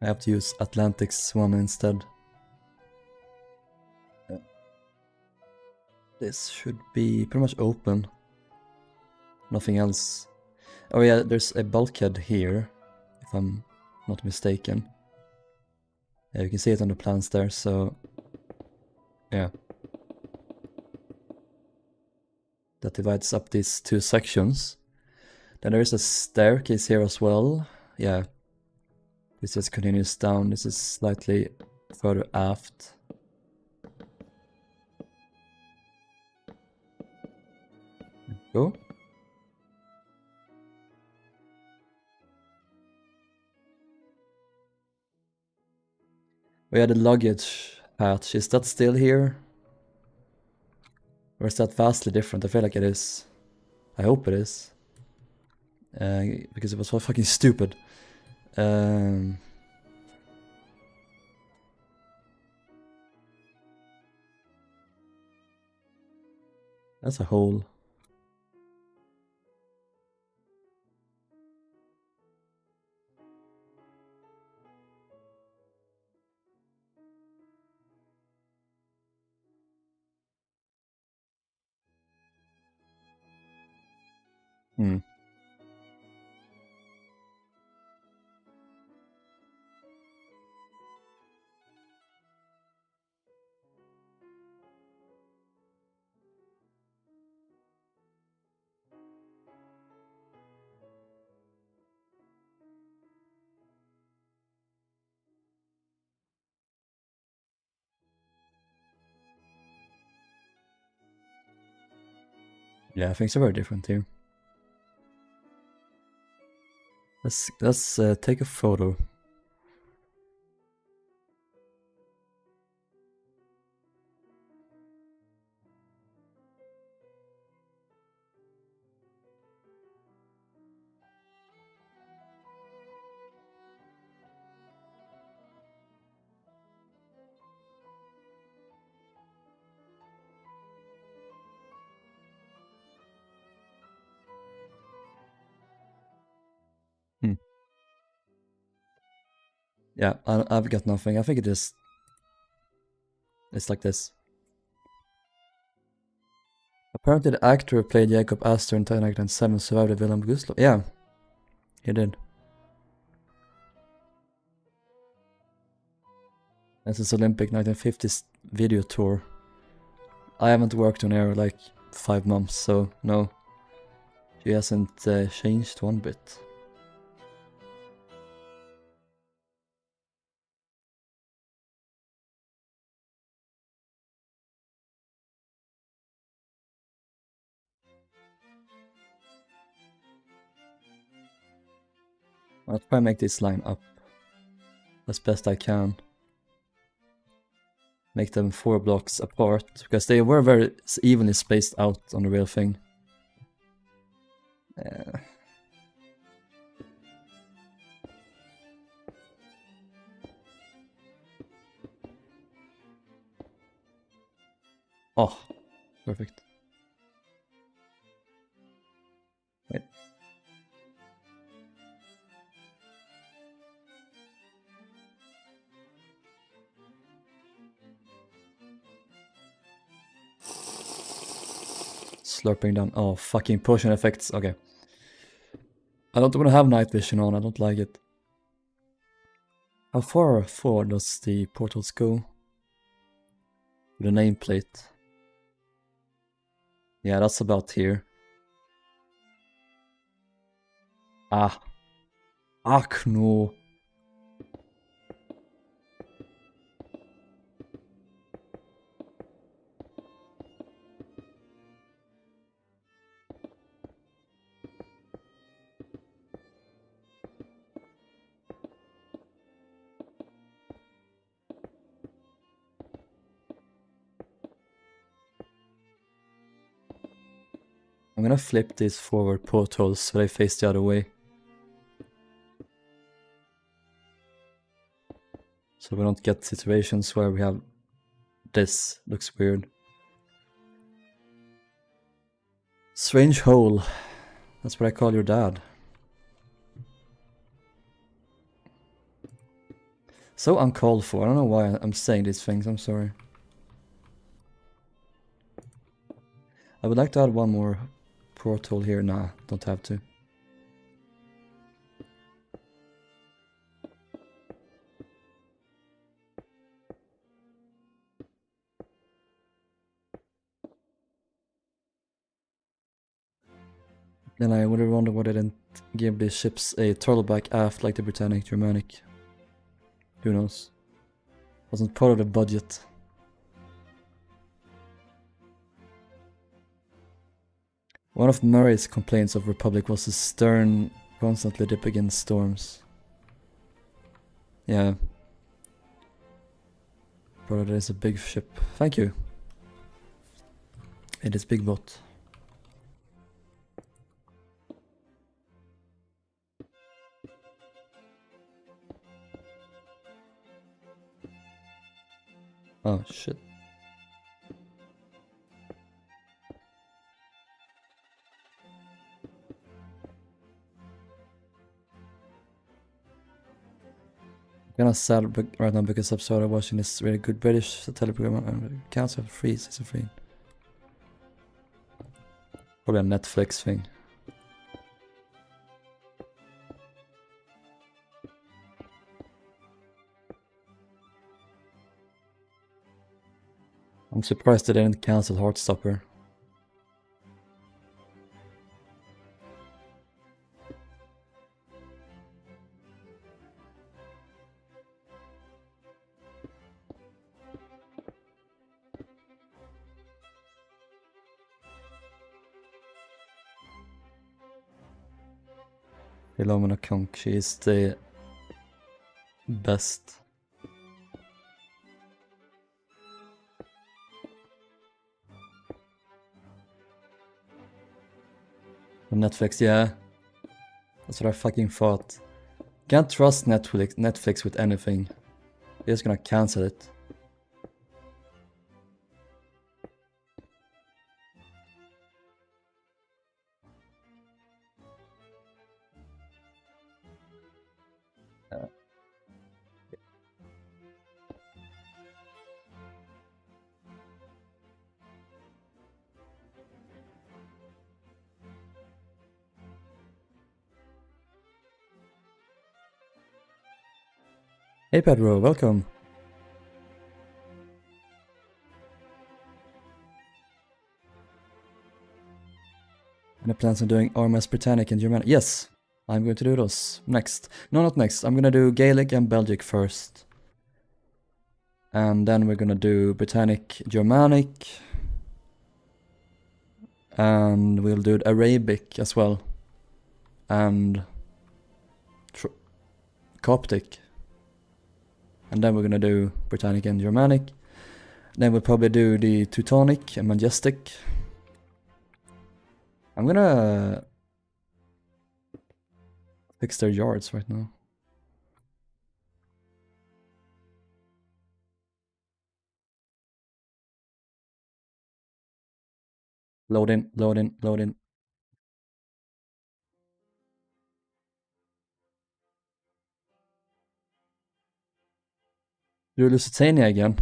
I have to use Atlantic's one instead. This should be pretty much open. Nothing else. Oh yeah, there's a bulkhead here, if I'm not mistaken. Yeah, you can see it on the plans there, so yeah. That divides up these two sections. Then there is a staircase here as well. Yeah. This just continues down. This is slightly further aft. Go. We had the luggage hatch. Is that still here? Or is that vastly different? I feel like it is. I hope it is. Because it was so fucking stupid. Um, that's a hole. Hmm. Yeah, things are very different here. Let's take a photo. Hmm. Yeah, I've got nothing. I think it's like this. Apparently the actor who played Jacob Astor in Titanic and 7 survived the Willem Gustloff. Yeah, he did. This is Olympic 1950s video tour. I haven't worked on air like 5 months, so no. She hasn't changed one bit. I'll try and make this line up as best I can. Make them 4 blocks apart, because they were very evenly spaced out on the real thing. Oh, perfect. Wait. Slurping down. Oh, fucking potion effects. Okay. I don't want to have night vision on. I don't like it. How far forward does the portals go? The nameplate. Yeah, that's about here. Ah. Ach no. I'm gonna flip these forward portals so they face the other way. So we don't get situations where we have this. Looks weird. Strange hole. That's what I call your dad. So uncalled for. I don't know why I'm saying these things. I'm sorry. I would like to add one more portal here. Nah, don't have to. Then I would wonder why they didn't give these ships a turtleback aft like the Britannic Germanic. Who knows? Wasn't part of the budget. One of Murray's complaints of Republic was his stern constantly dip against storms. Yeah. Brother, that is a big ship. Thank you. It is big boat. Oh shit. I'm kinda sad right now because I've started watching this really good British teleprogram and cancel freeze, it's a free. Probably a Netflix thing. I'm surprised they didn't cancel Heartstopper. Philomena Konk, she is the best. On Netflix, yeah. That's what I fucking thought. Can't trust Netflix with anything. They're just gonna cancel it. Hey Pedro, welcome. Any plans on doing RMS Britannic and Germanic? Yes, I'm going to do those next. No, not next. I'm gonna do Gaelic and Belgic first. And then we're gonna do Britannic, Germanic. And we'll do Arabic as well. And Coptic. And then we're gonna do Britannic and Germanic. Then we'll probably do the Teutonic and Majestic. I'm gonna fix their yards right now. Load in, load in, load in. Do Lusitania again.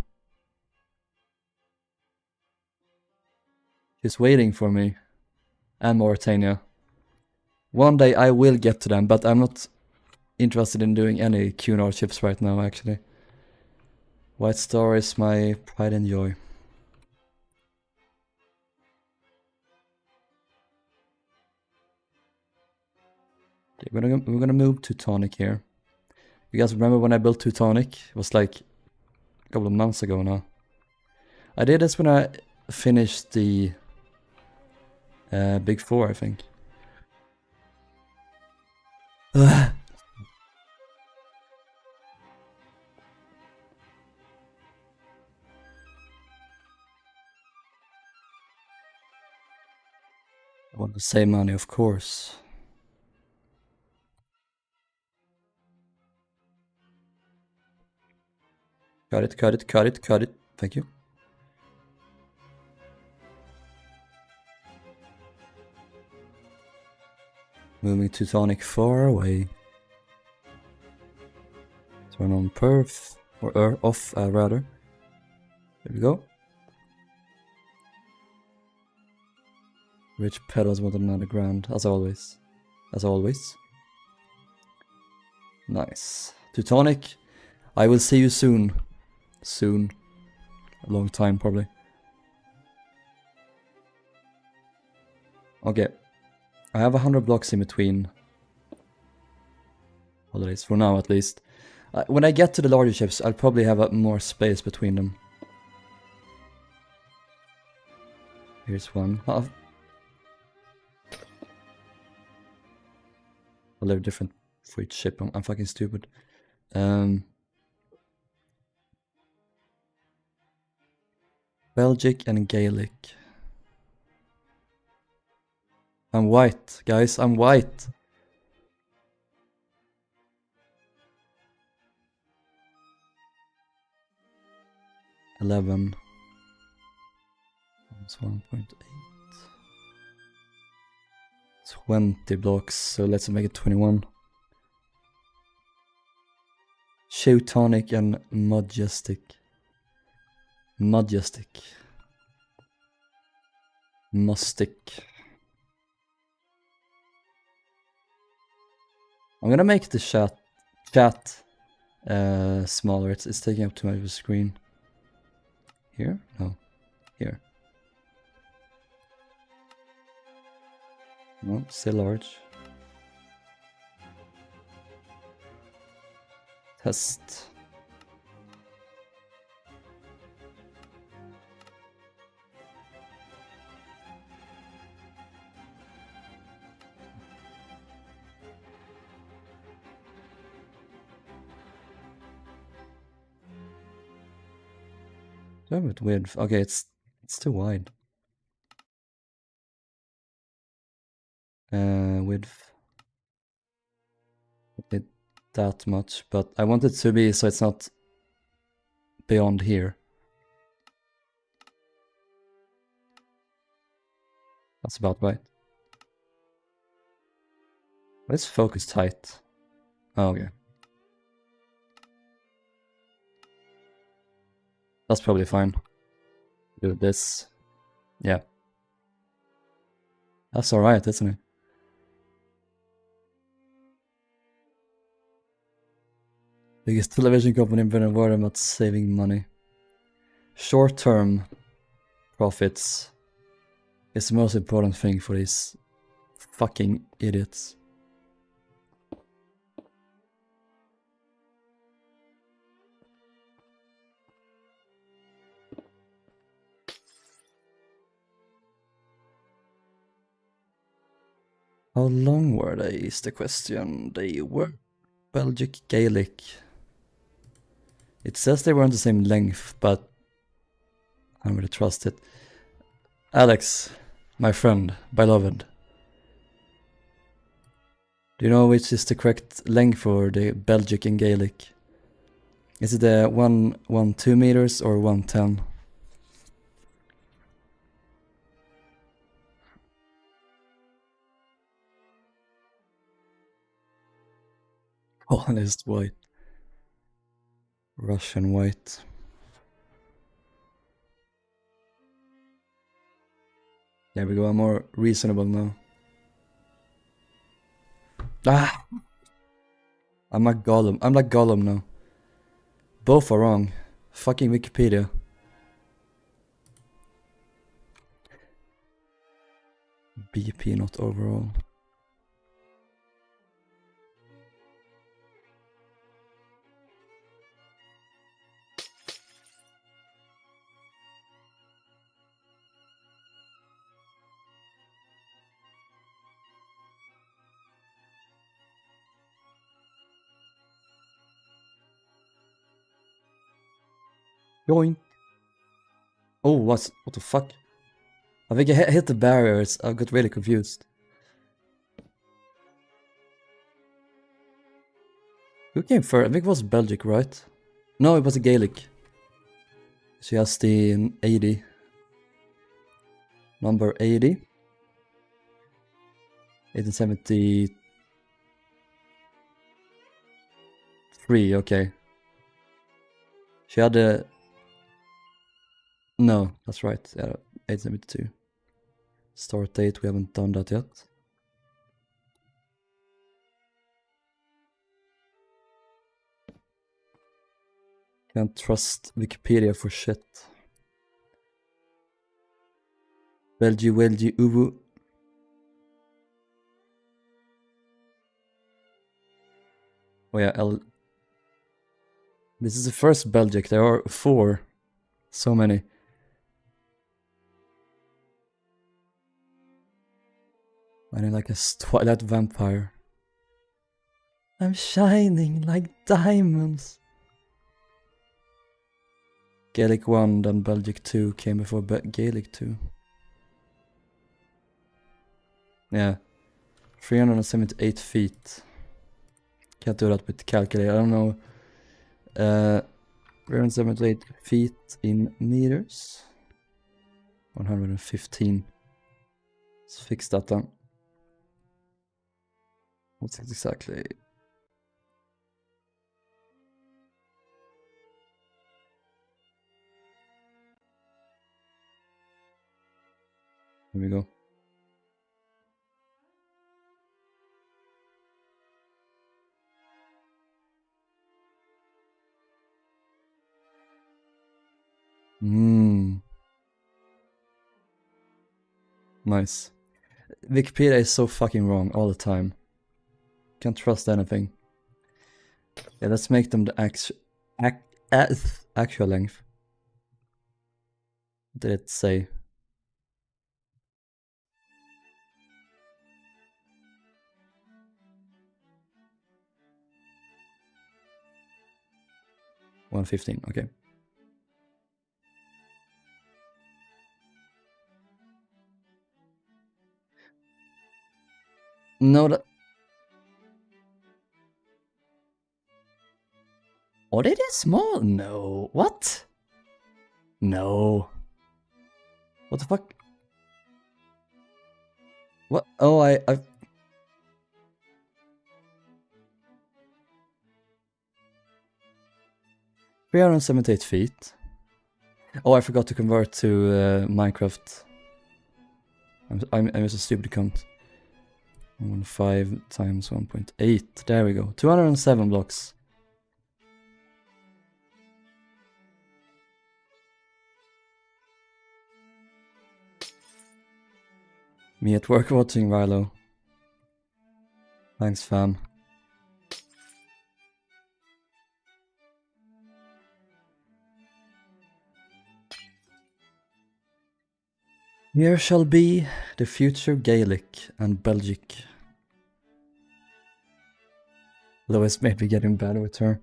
She's waiting for me. And Mauritania. One day I will get to them, but I'm not interested in doing any Cunard ships right now, actually. White Star is my pride and joy. Okay, we're gonna move Teutonic here. You guys remember when I built Teutonic? It was like a couple of months ago now. I did this when I finished the Big Four, I think. I want to save money, of course. Cut it, cut it, cut it, cut it. Thank you. Moving Teutonic far away. Turn on perf, or off rather. There we go. Rich pedals wanted another grand, as always. As always. Nice. Teutonic, I will see you soon. Soon. A long time, probably. Okay. I have 100 blocks in between holidays, for now at least. When I get to the larger ships, I'll probably have more space between them. Here's one. Well, they're different for each ship. I'm fucking stupid. Belgic and Gaelic. I'm white, guys. I'm white. 11. It's 1.8. 20 blocks, so let's make it 21. Oceanic and Majestic. Majestic. Mustic. I'm gonna make the chat smaller. It's taking up too much of the screen. Here? No. Here. No, still large. Test. Damn it, width. Okay, it's too wide. Width. Not that much, but I want it to be so it's not beyond here. That's about right. Let's focus tight. Oh, okay. That's probably fine. Do this. Yeah. That's alright, isn't it? Biggest television company in the world about saving money. Short-term profits is the most important thing for these fucking idiots. How long were they is the question. They were Belgic Gaelic. It says they weren't the same length, but I don't really trust it. Alex, my friend, beloved. Do you know which is the correct length for the Belgic and Gaelic? Is it the 112 meters or 110? Honest white. Russian white. There we go, I'm more reasonable now. Ah! I'm like Gollum now. Both are wrong. Fucking Wikipedia. BP not overall. Yoink. Oh, what the fuck? I think I hit the barriers. I got really confused. Who came first? I think it was Belgic, right? No, it was a Gaelic. She has the 80. Number 80. 1873, okay. She had a... No, that's right. Yeah, 1872. Start date, we haven't done that yet. Can't trust Wikipedia for shit. Welgi uvu. Oh yeah, This is the first Belgic. There are 4. So many. I need like a Twilight vampire. I'm shining like diamonds. Gaelic 1, then Belgic 2 came before Gaelic 2. Yeah. 378 feet. Can't do that with calculator. I don't know. 378 feet in meters. 115. Let's fix that then. What's it exactly? Here we go. Nice. Wikipedia is so fucking wrong all the time. Can't trust anything. Yeah, let's make them the actual length. What did it say? $115, okay. No, that... Oh, it is small? No. What? No. What the fuck? What? Oh, I 378 feet. Oh, I forgot to convert to Minecraft. I'm just a stupid cunt. 1.5 times 1.8. There we go. 207 blocks. Me at work watching Rilhon. Thanks, fam. Here shall be the future Gaelic and Belgic. Lois may be getting better with her.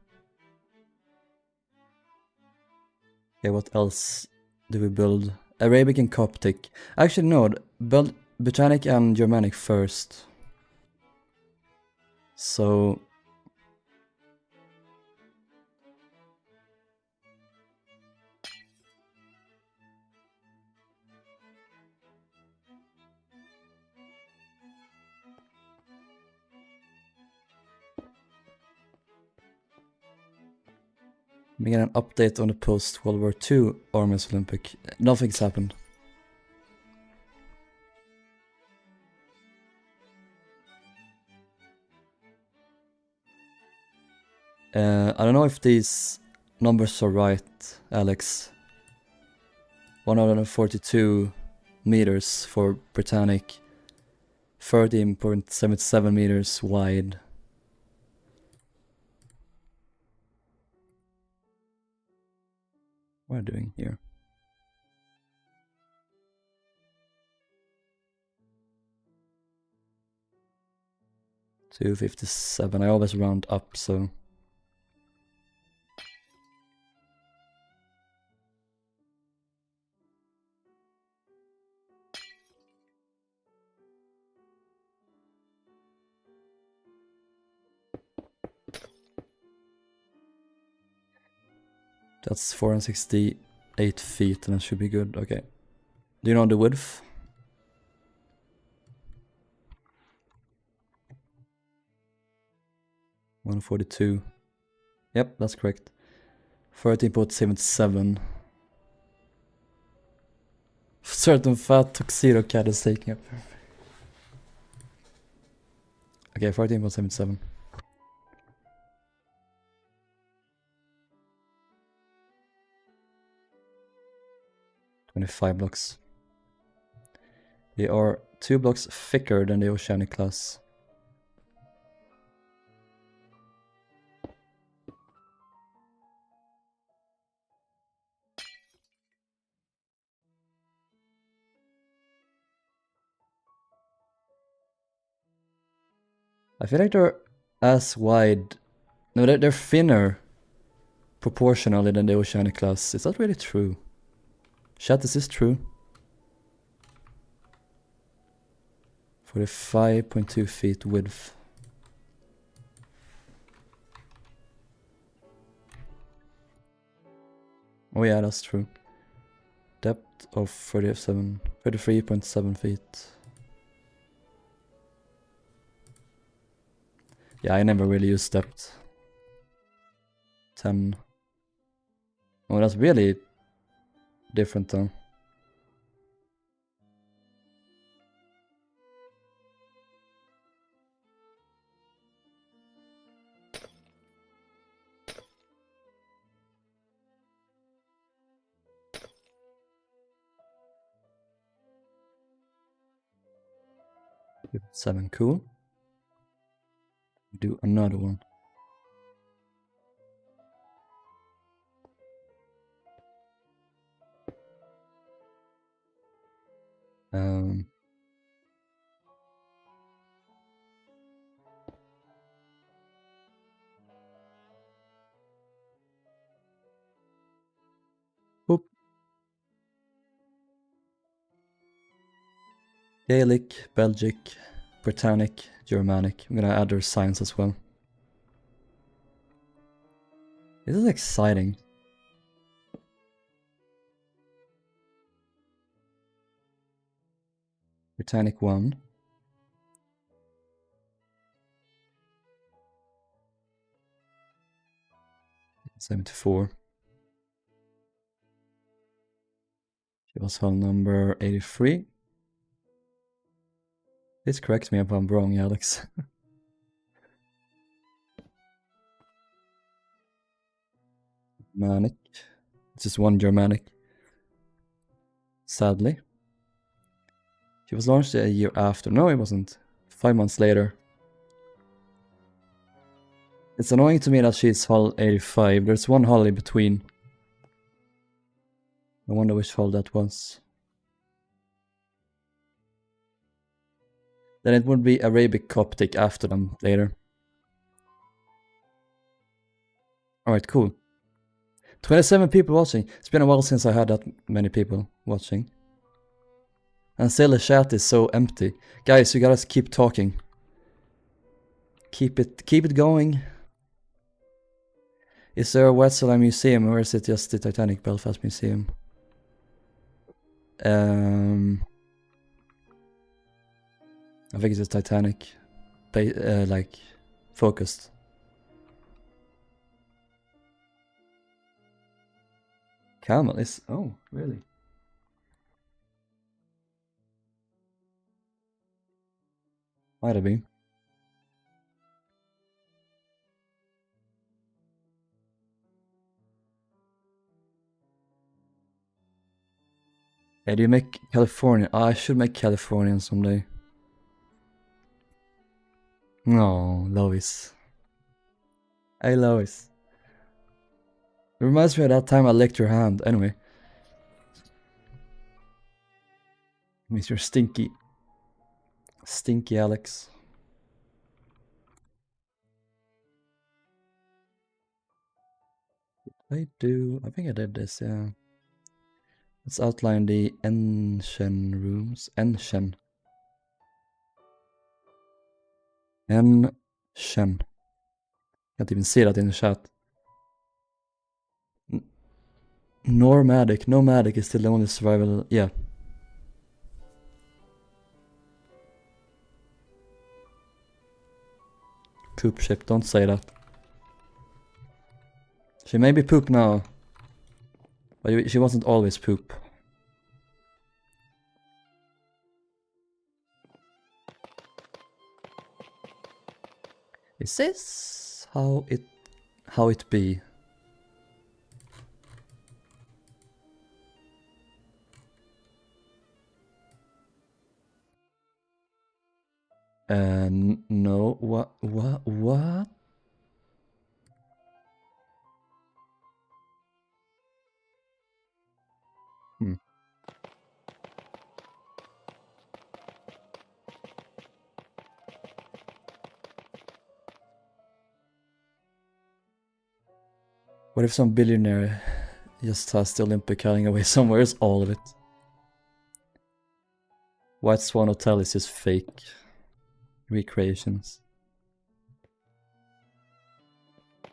Okay, what else do we build? Arabic and Coptic. Actually, no, build Botanic and Germanic first. So... we get an update on the post-World War II Armies Olympic. Nothing's happened. I don't know if these numbers are right, Alex. 142 meters for Britannic. 13.77 meters wide. What are we doing here? $257. I always round up, so... That's 468 feet, and that should be good. Okay. Do you know the width? $142. Yep, that's correct. 13.77. Certain fat tuxedo cat is taking up. Okay, 14.77. $25 blocks. They are 2 blocks thicker than the Oceanic class. I feel like they're as wide. No, they're thinner proportionally than the Oceanic class. Is that really true? Chat, is this true? 45.2 feet width. Oh yeah, that's true. Depth of 33.7 feet. Yeah, I never really used depth. 10. Oh, that's really different though. Seven, cool. Do another one. Boop. Gaelic, Belgic, Britannic, Germanic. I'm gonna add their signs as well. This is exciting. Britannic 1. '74. She was hull number 83. This corrects me if I'm wrong, Alex. Germanic. Just one Germanic. Sadly. She was launched a year after. No, it wasn't. 5 months later. It's annoying to me that she's hull 85. There's one hull in between. I wonder which hull that was. Then it would be Arabic Coptic after them later. Alright, cool. 27 people watching. It's been a while since I had that many people watching. And still the chat is so empty. Guys, you gotta keep talking. Keep it going. Is there a Wetzel museum or is it just the Titanic Belfast Museum? I think it's a Titanic, like focused. Camel is, oh really? Might have been. Hey, do you make California? Oh, I should make Californian someday. No, Lois. Hey, Lois. It reminds me of that time I licked your hand. Anyway. Mr. Stinky. Stinky Alex. I think I did this, yeah. Let's outline the Enshen rooms. Enshen. Enshen. Can't even see that in the chat. Nomadic is still the only survival. Yeah. Poop ship, don't say that. She may be poop now. But she wasn't always poop. Is this how it be? No, what? What if some billionaire just has the Olympic hiding away somewhere? Is all of it? White Swan Hotel is just fake recreations.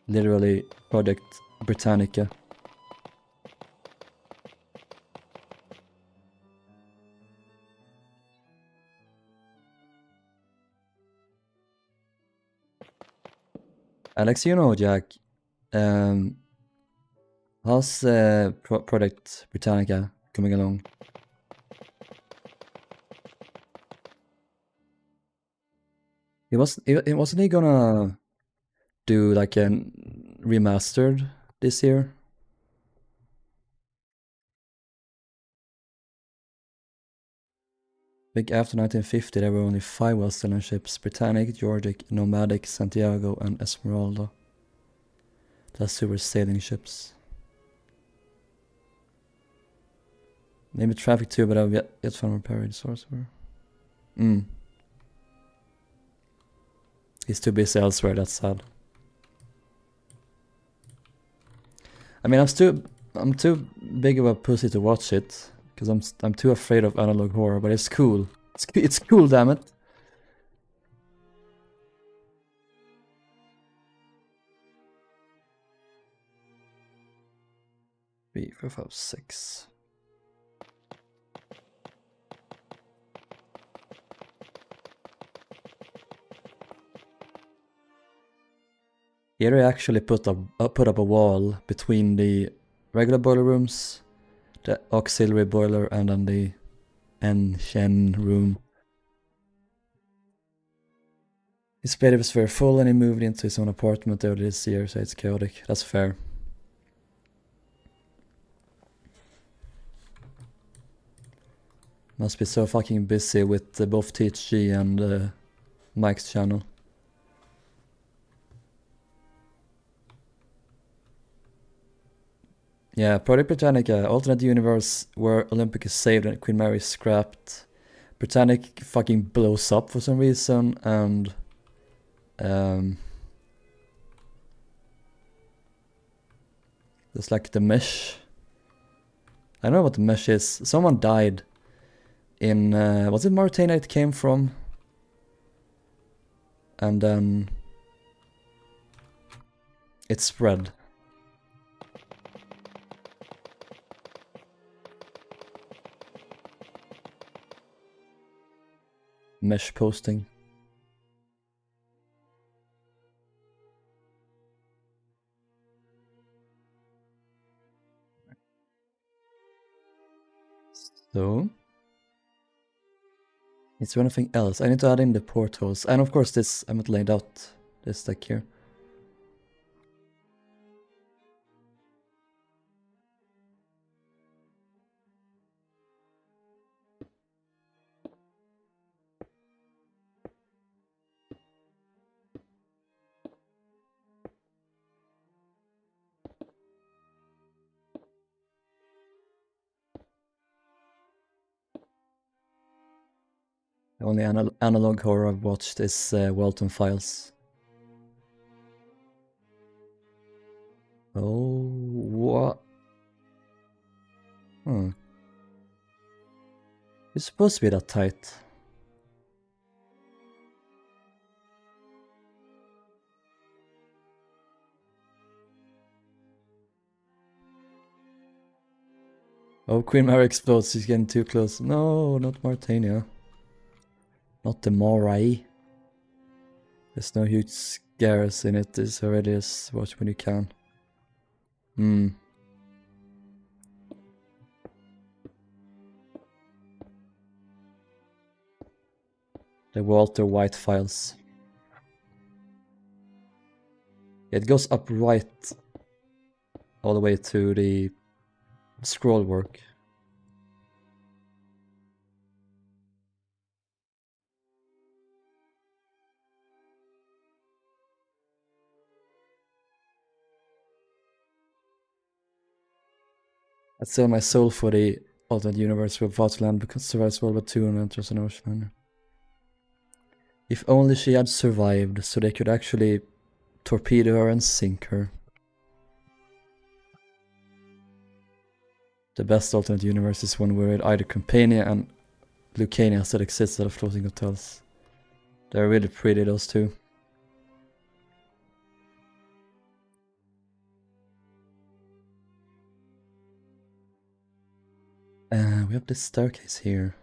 Literally Project Britannica. Alex, you know, Jack, how's Project Britannica coming along? Wasn't he gonna do like a remastered this year? I think after 1950 there were only 5 Western ships: Britannic, Georgic, Nomadic, Santiago, and Esmeralda. That's 2 were sailing ships. Maybe traffic too, but I've yet found repairing sorcerer. He's too busy elsewhere, that's sad. I mean, I'm too big of a pussy to watch it, because I'm too afraid of analog horror, but it's cool. It's cool, damn it. Three, four, five, six. Here I actually put up a wall between the regular boiler rooms, the auxiliary boiler, and then the engine room. His bed was very full and he moved into his own apartment earlier this year, so it's chaotic. That's fair. Must be so fucking busy with both THG and Mike's channel. Yeah, Project Britannica, alternate universe where Olympic is saved and Queen Mary is scrapped. Britannic fucking blows up for some reason, and there's like the mesh. I don't know what the mesh is. Someone died in, was it Mauritania it came from? And then it spread. Mesh posting. So, is there anything else? I need to add in the portholes. And of course this, I haven't laid out this deck here. The only analog horror I've watched is Walton Files. Oh, what? It's supposed to be that tight. Oh, Queen Mary explodes, she's getting too close. No, not Mauritania. Not the Moray. There's no huge scares in it, it's already as watch when you can. The Walter White Files. It goes up right all the way to the scroll work. I'd sell my soul for the alternate universe where Vautland survives World War II and enters an ocean. If only she had survived, so they could actually torpedo her and sink her. The best alternate universe is one where either Campania and Lucania still exist at floating hotels. They're really pretty, those two. We have this staircase here.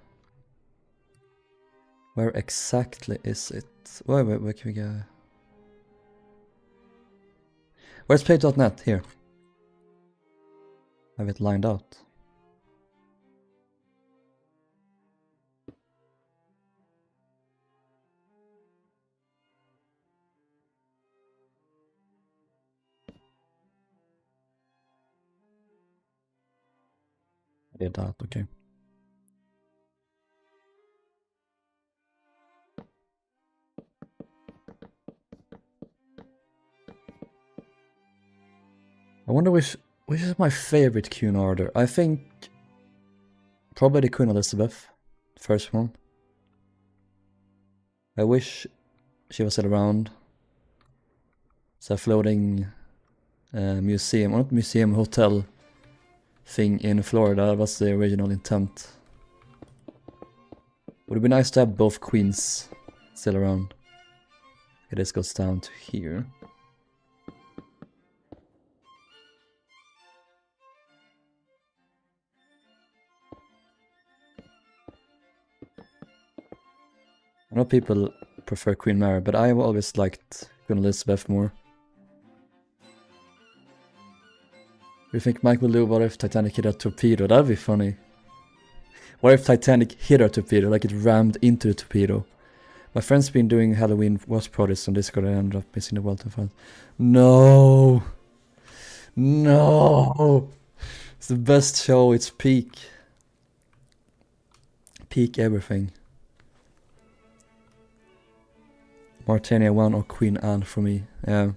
Where exactly is it? Where can we go? Where's plate.net? Here. I have it lined out. I did that, okay. I wonder which is my favorite queen order. I think probably the Queen Elizabeth, first one. I wish she was still around. It's a floating museum, or not museum, hotel thing in Florida. That was the original intent. Would it be nice to have both queens still around? Okay, this goes down to here. I know people prefer Queen Mary, but I always liked Queen Elizabeth more. You think Mike will do what if Titanic hit a torpedo? That'd be funny. What if Titanic hit a torpedo, like it rammed into the torpedo? My friend's been doing Halloween watch parties on Discord and I ended up missing the Welton fans. No! No! It's the best show, it's peak. Peak everything. Martenia 1 or Queen Anne for me, yeah.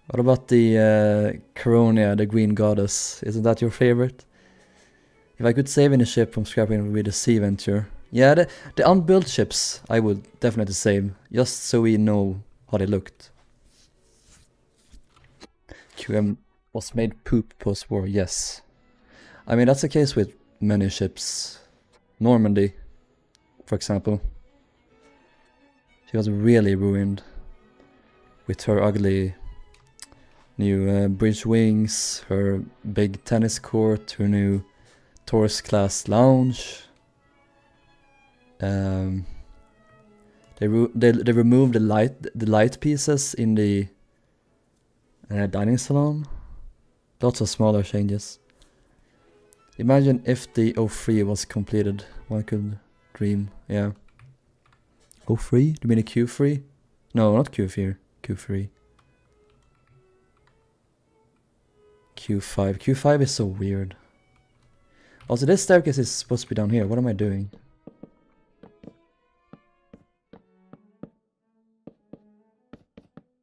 What about the Coronia, the Green Goddess? Isn't that your favorite? If I could save any ship from scrapping, it would be the Sea Venture. Yeah, the unbuilt ships I would definitely save, just so we know how they looked. QM was made poop post-war, yes. I mean, that's the case with many ships. Normandy, for example. She was really ruined with her ugly new bridge wings, her big tennis court, her new Taurus class lounge. They removed the light pieces in the dining salon. Lots of smaller changes. Imagine if the 03 was completed. One could dream, yeah. 03? Do you mean a Q3? No, not Q3. Q3. Q5. Q5 is so weird. Also, this staircase is supposed to be down here. What am I doing?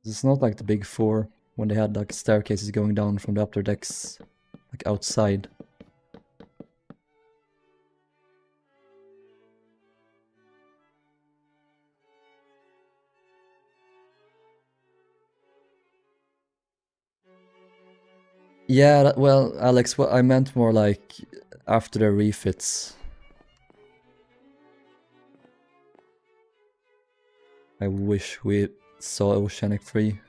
It's not like the big four when they had like staircases going down from the upper decks, like outside. Yeah, well, Alex, what I meant more like after the refits. I wish we saw Oceanic 3.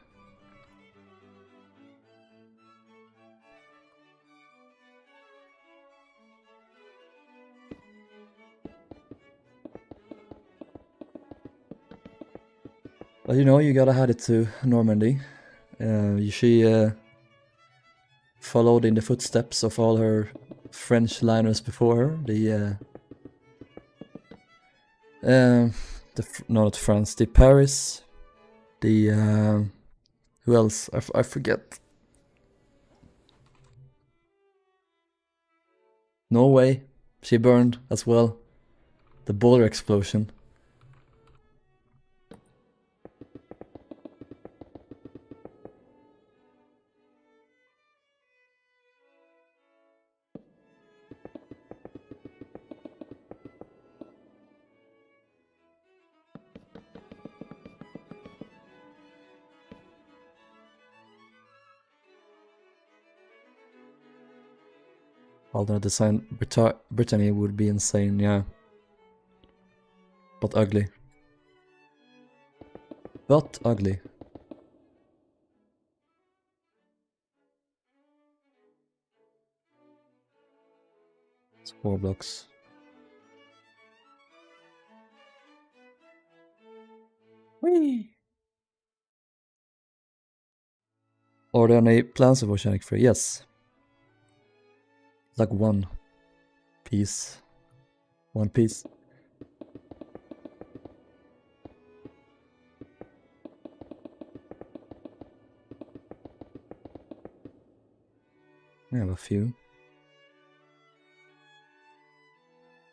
But you know, you gotta hand it to Normandy. She followed in the footsteps of all her French liners before her. No, not France, the Paris, the who else? I forget. Norway, she burned as well. The boiler explosion. Alternate design Brittany would be insane, yeah. But ugly. But ugly. It's 4 blocks. Whee! Are there any plans of Oceanic 3? Yes. Like one piece. One piece. I have a few.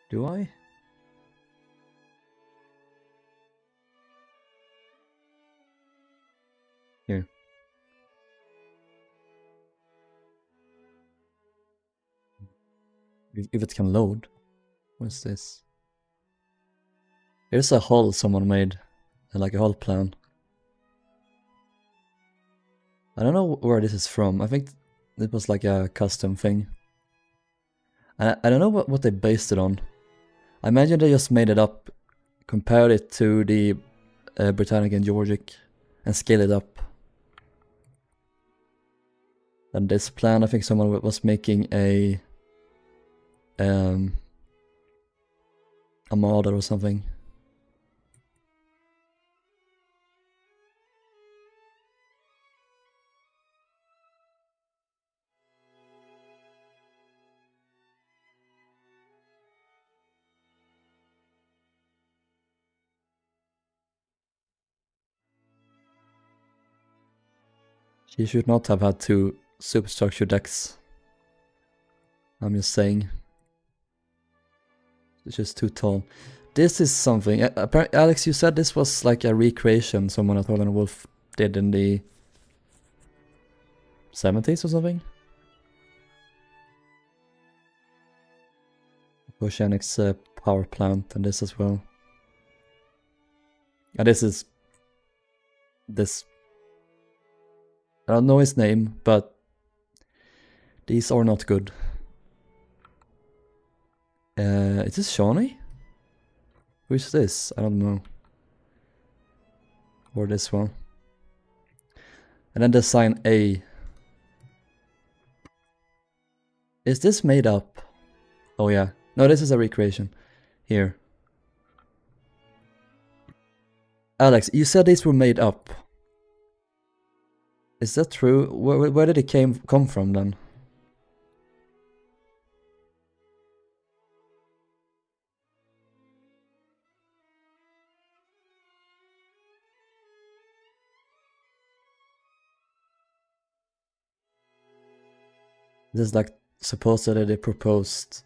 Do I? Here. If it can load. What's this? Here's a hull someone made. Like a hull plan. I don't know where this is from. I think it was like a custom thing. I don't know what they based it on. I imagine they just made it up, compared it to the Britannic and Georgic, and scaled it up. And this plan, I think someone was making a model or something. She should not have had 2 superstructure decks. I'm just saying. It's just too tall. This is something. Apparently, Alex, you said this was like a recreation someone at Holland Wolf did in the 70s or something? Oceanic's power plant, and this as well. And this is... this... I don't know his name, but these are not good. Is this Shawnee? Who is this? I don't know. Or this one. And then design A. Is this made up? Oh yeah. No, this is a recreation. Here. Alex, you said these were made up. Is that true? Where did it come from then? This is like supposedly they proposed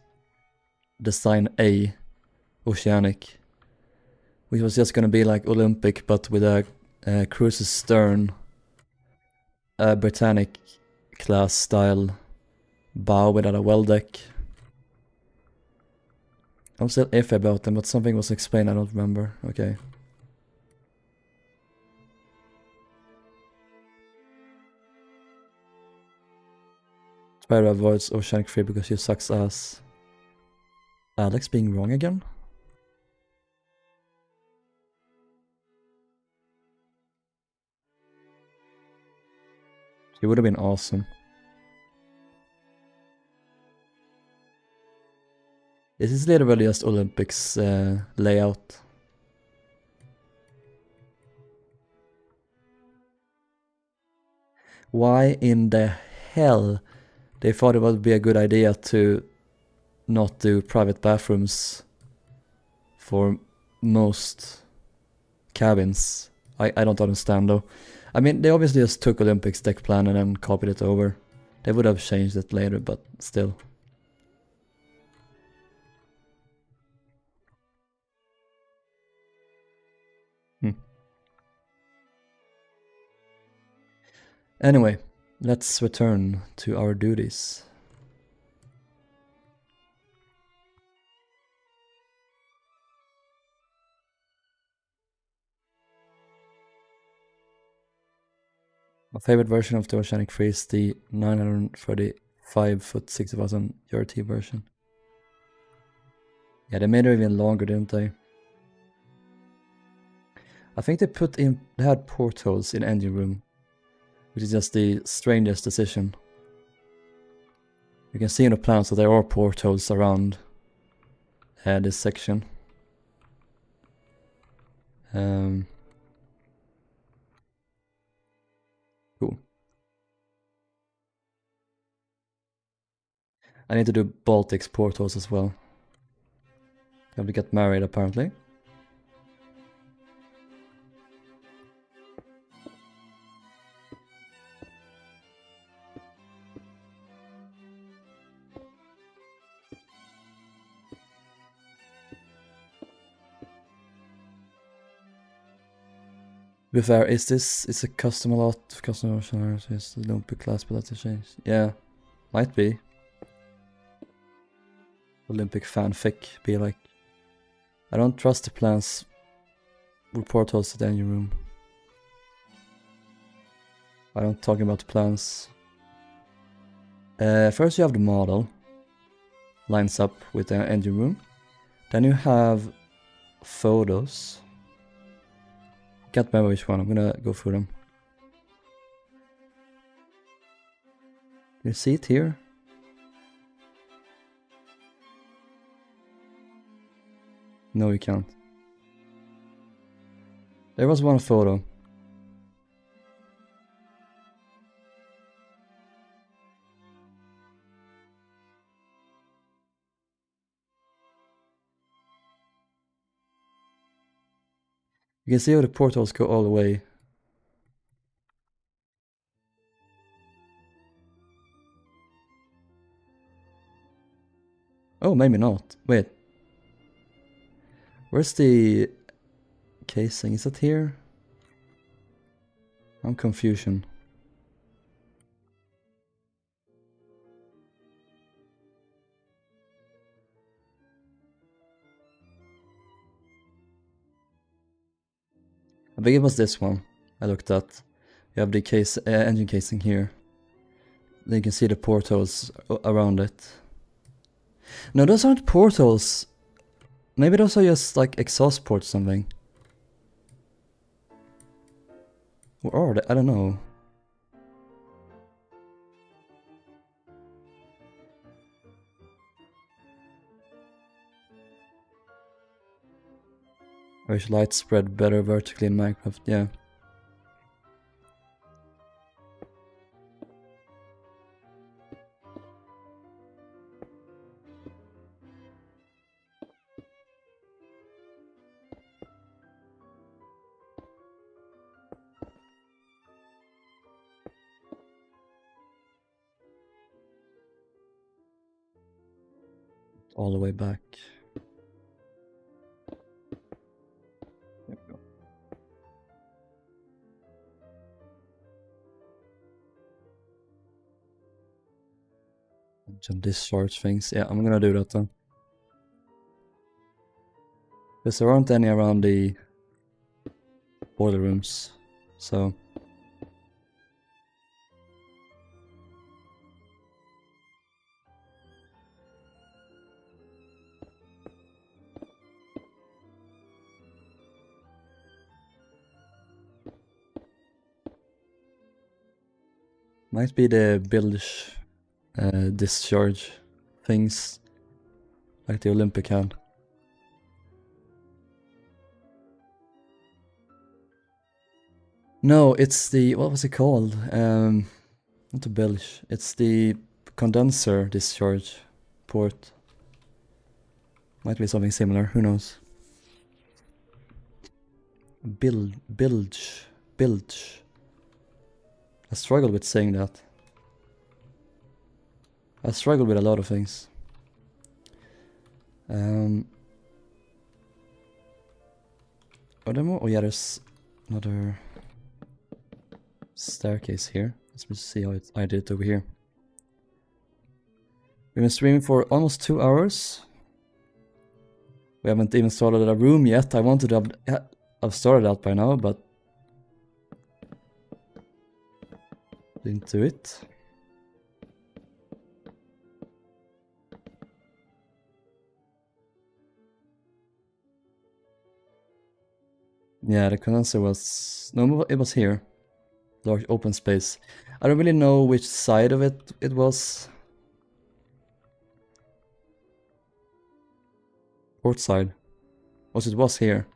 design A, Oceanic, which was just gonna be like Olympic but with a cruiser's stern, a Britannic class style bow without a well deck. I'm still iffy about them, but something was explained, I don't remember. Okay. Try to avoid Oceanic 3 because she sucks ass. Alex being wrong again? She would have been awesome. This is literally just Olympics layout. Why in the hell they thought it would be a good idea to not do private bathrooms for most cabins? I don't understand though. I mean, they obviously just took Olympics deck plan and then copied it over. They would have changed it later, but still. Anyway, let's return to our duties. My favorite version of the Oceanic 3 is the 935 foot 60,000 URT version. Yeah, they made it even longer, didn't they? I think they had portholes in engine room, which is just the strangest decision. You can see in the plans that there are portholes around this section. Cool. I need to do Baltics portals as well. Have to get married apparently. To be fair, is a custom a lot? Custom Oceanic is the Olympic class, but that's a change. Yeah, might be. Olympic fanfic, be like. I don't trust the plans with portals to the engine room. I don't talk about the plans. First you have the model. Lines up with the engine room. Then you have photos. Can't remember which one, I'm gonna go through them. You see it here? No, you can't. There was one photo. You can see how the portals go all the way. Oh, maybe not. Wait. Where's the casing? Is it here? I'm confusion. I think it was this one I looked at. You have the engine casing here. Then you can see the portals around it. No, those aren't portals. Maybe those are just like exhaust ports or something. Or are they? I don't know. I wish light spread better vertically in Minecraft, yeah. All the way back. There we go. Some discharge things. Yeah, I'm gonna do that then. Because there aren't any around the boiler rooms, so. Might be the bilge discharge things like the Olympic had. No, it's the, what was it called? Not the bilge, it's the condenser discharge port. Might be something similar, who knows? Bilge. I struggle with saying that. I struggle with a lot of things. Are there more? Oh yeah, there's another staircase here. Let's see how I did it over here. We've been streaming for almost 2 hours. We haven't even started a room yet. I wanted to have started that by now, but didn't do it. Yeah, the condenser was... No, it was here. Large open space. I don't really know which side of it was. Port side. It was here.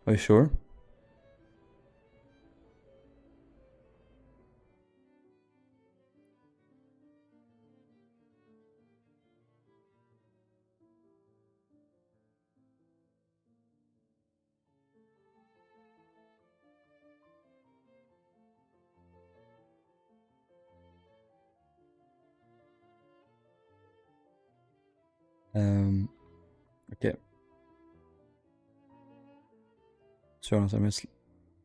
Are you sure? Okay. Sure, I'm just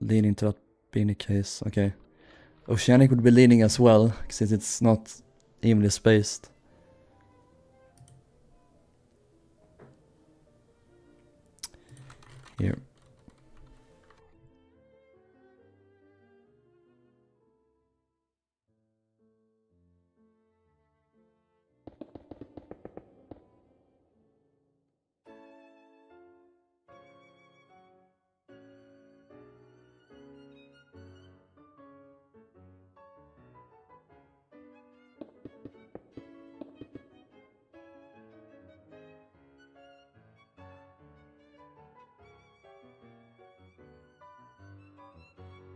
leaning to that being the case. Okay. Oceanic would be leaning as well, since it's not evenly spaced. Here.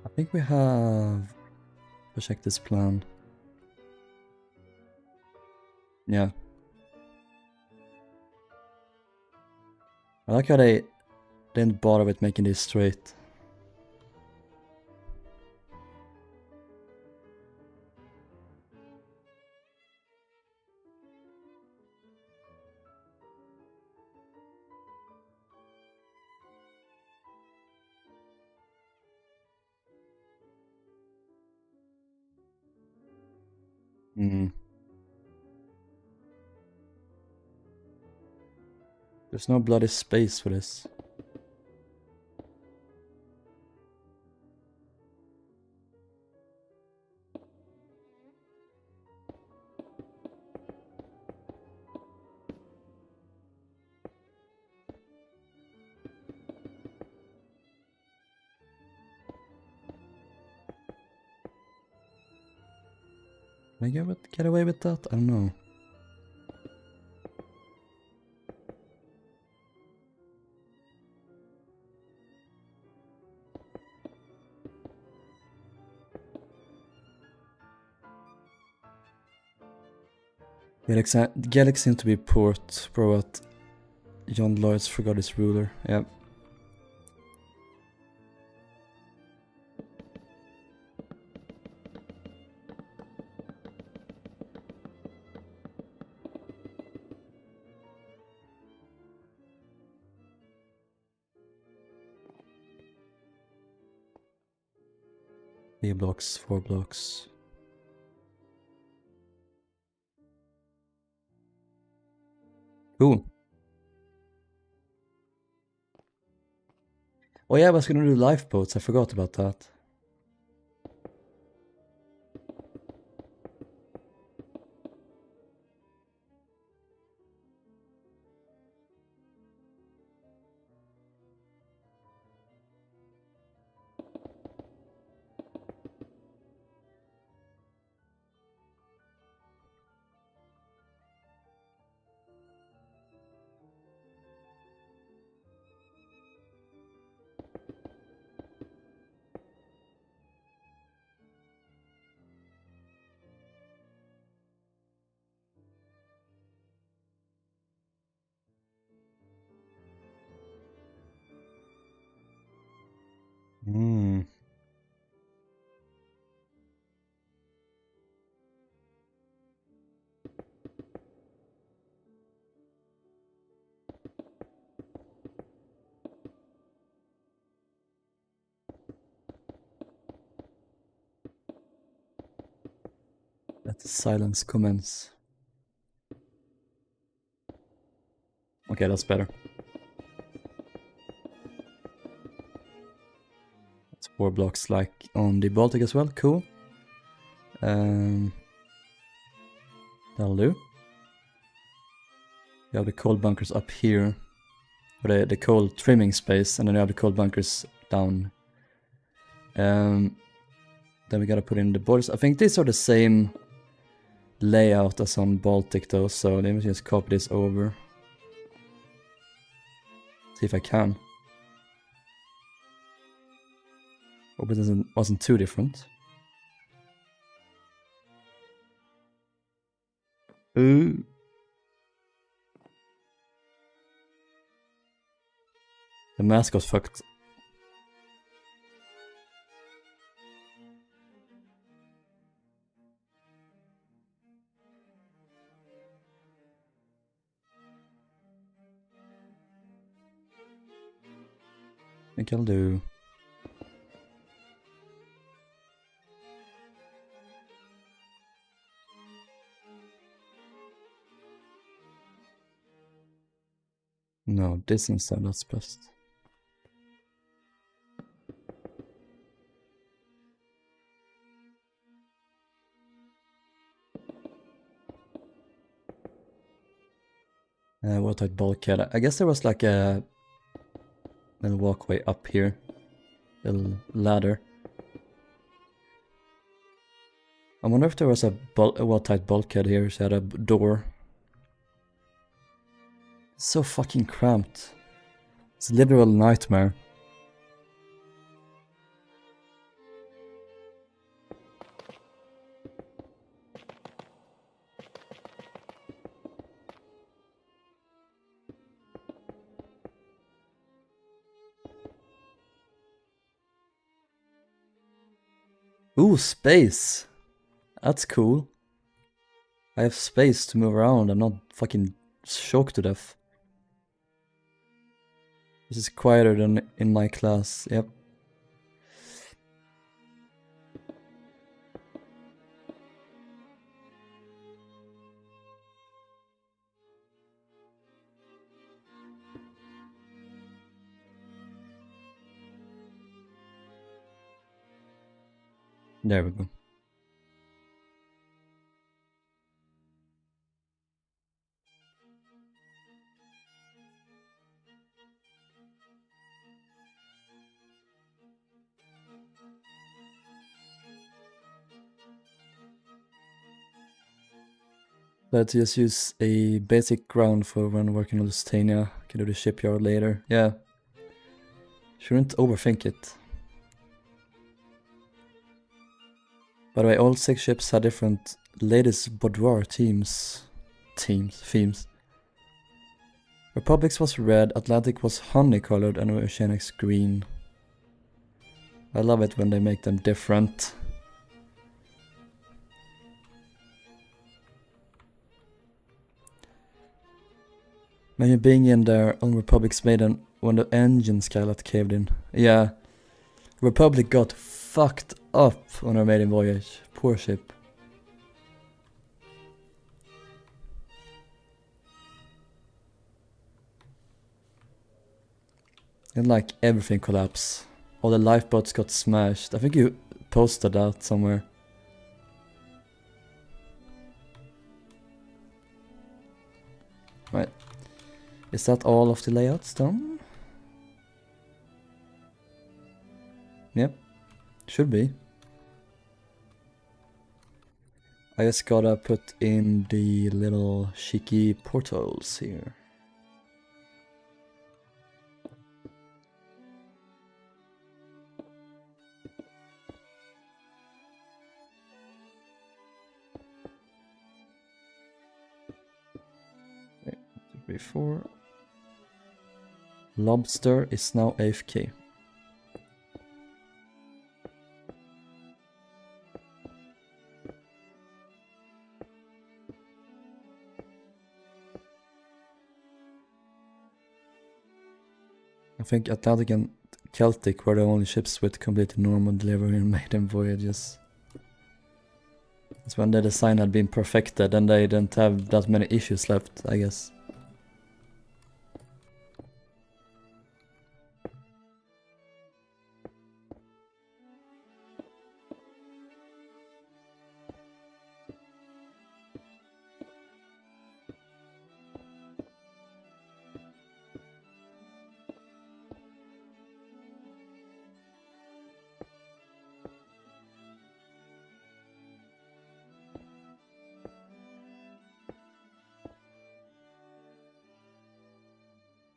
I think we have to check this plan. Yeah. I like how they didn't bother with making this straight. There's no bloody space for this. Can I get away with that? I don't know. Galaxy seemed to be port, but John Lloyd's forgot his ruler. Yep. Three blocks, 4 blocks. Cool. Oh yeah, I was gonna do lifeboats, I forgot about that. Hmm. Let the silence commence. Okay, that's better. That's 4 blocks like on the Baltic as well, cool. That'll do. You have the coal bunkers up here, or the coal trimming space, and then you have the coal bunkers down. Then we gotta put in the borders. I think these are the same layout as on Baltic though, so let me just copy this over. See if I can. Hope it wasn't too different. Ooh. The mask got fucked. think I'll do. No, this instead, that's best. Watertight bulkhead. I guess there was like a little walkway up here. Little ladder. I wonder if there was a watertight bulkhead here, so had a door. It's so fucking cramped. It's a literal nightmare. Ooh, space! That's cool. I have space to move around. I'm not fucking choked to death. This is quieter than in my class, yep. There we go. Let's just use a basic ground for when working on Lusitania. Can do the shipyard later. Yeah. Shouldn't overthink it. By the way, all 6 ships had different latest boudoir themes. Republic's was red, Atlantic was honey colored, and Oceanic's green. I love it when they make them different. Imagine being in there on Republic's Maiden when the engine skylight caved in. Yeah. Republic got fucked up on our maiden voyage. Poor ship. And like everything collapsed. All the lifeboats got smashed. I think you posted that somewhere. Right. Is that all of the layouts done? Yep. Should be. I just gotta put in the little cheeky portals here. Wait, 2, 3, 4. Lobster is now AFK. I think Atlantic and Celtic were the only ships with completely normal delivery and maiden voyages. It's when the design had been perfected and they didn't have that many issues left, I guess.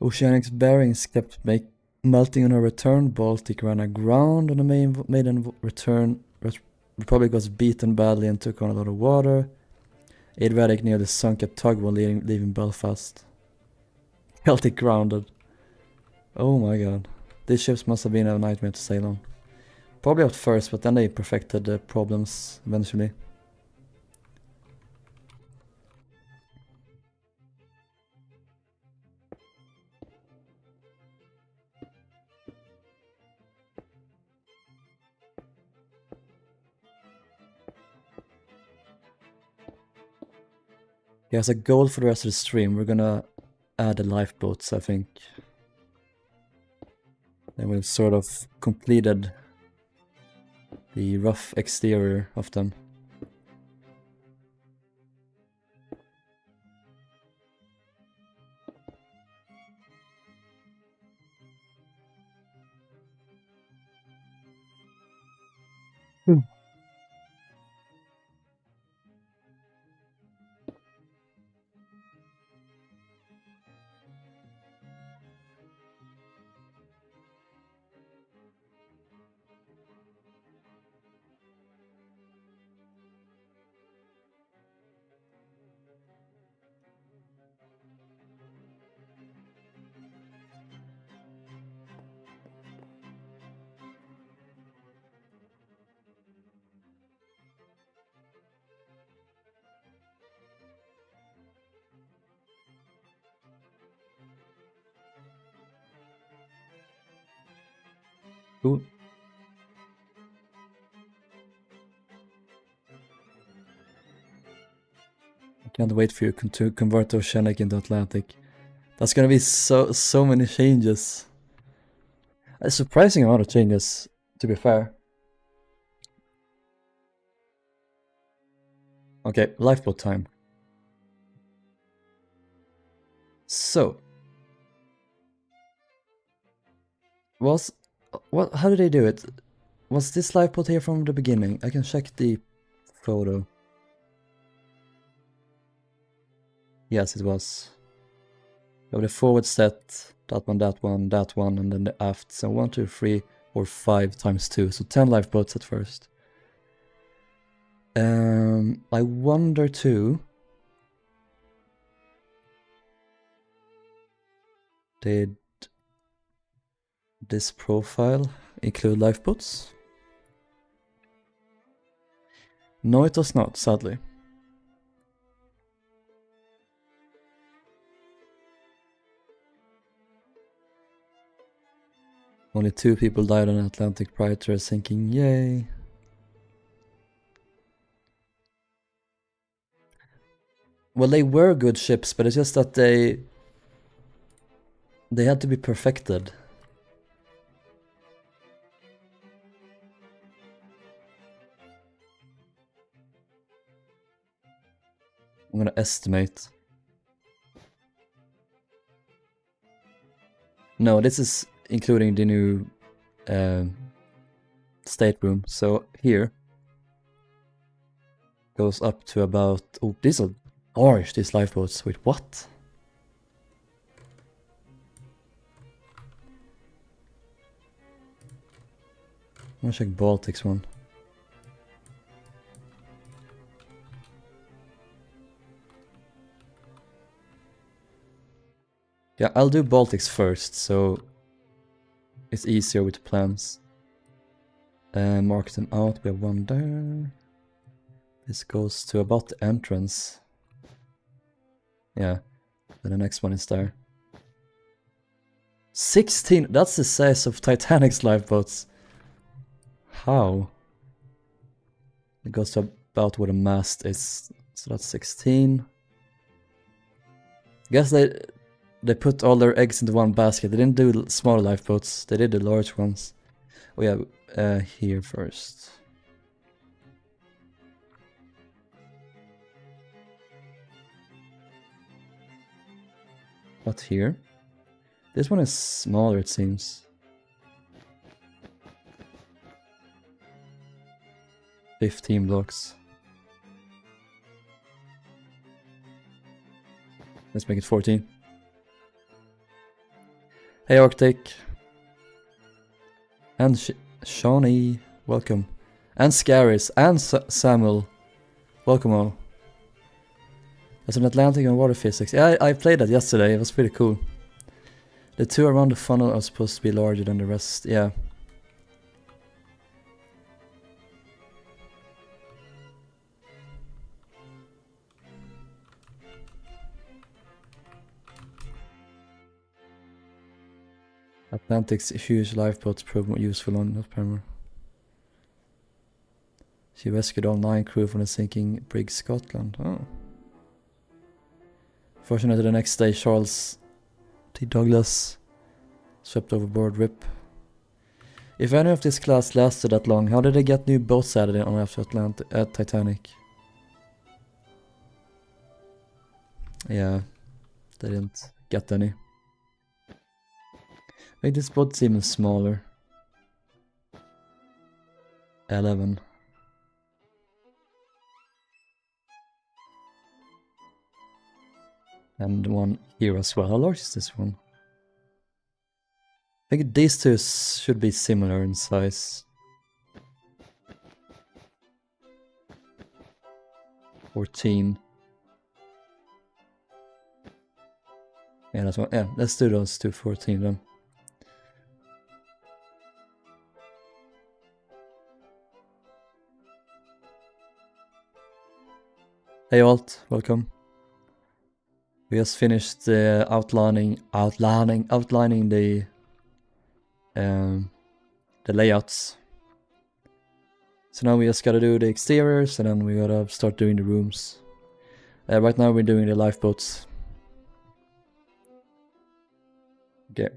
Oceanic's bearings kept melting on her return. Baltic ran aground on the maiden return. Republic was beaten badly and took on a lot of water. Adriatic nearly sunk a tug while leaving Belfast. Celtic grounded. Oh my god. These ships must have been a nightmare to sail on. Probably at first, but then they perfected the problems eventually. Okay, as a goal for the rest of the stream, we're gonna add the lifeboats, I think. Then we've sort of completed the rough exterior of them. Cool. I can't wait for you to convert Oceanic into Atlantic. That's gonna be so many changes. A surprising amount of changes, to be fair. Okay, lifeboat time. So, how did they do it? Was this lifeboat here from the beginning? I can check the photo. Yes, it was. We have the forward set, that one, and then the aft. So 1, 2, 3, or 5 times 2. So 10 lifeboats at first. I wonder too. Did this profile include lifeboats? No, it does not, sadly. Only 2 people died on Atlantic prior to sinking, yay. Well, they were good ships, but it's just that they had to be perfected. I'm gonna estimate. No, this is including the new stateroom. So here goes up to about, oh, these are orange, these lifeboats. Wait, what? I'm gonna check Baltics one. Yeah, I'll do Baltics first, so it's easier with plans. Mark them out, we have one there. This goes to about the entrance. Yeah, then the next one is there. 16, that's the size of Titanic's lifeboats. How? It goes to about where the mast is, so that's 16. Guess they put all their eggs into one basket. They didn't do small lifeboats, they did the large ones. Oh yeah, here first. What here? This one is smaller, it seems. 15 blocks. Let's make it 14. Hey Arctic. And Shawnee, welcome. And Scaris, and Samuel, welcome all. There's an Atlantic and water physics. Yeah, I played that yesterday, it was pretty cool. The 2 around the funnel are supposed to be larger than the rest, yeah. Atlantic's huge lifeboats proved more useful on that primer. She rescued all 9 crew from the sinking brig Scotland. Oh. Fortunately, the next day, Charles T. Douglas swept overboard. RIP. If any of this class lasted that long, how did they get new boats added on after Titanic? Yeah, they didn't get any. I think this boat's even smaller. 11. And one here as well. How large is this one? I think these two should be similar in size. 14. Yeah, that's one. Yeah, let's do those two 14 then. Hey Alt, welcome. We just finished outlining the layouts. So now we just gotta do the exteriors and then we gotta start doing the rooms. Right now we're doing the lifeboats. Okay.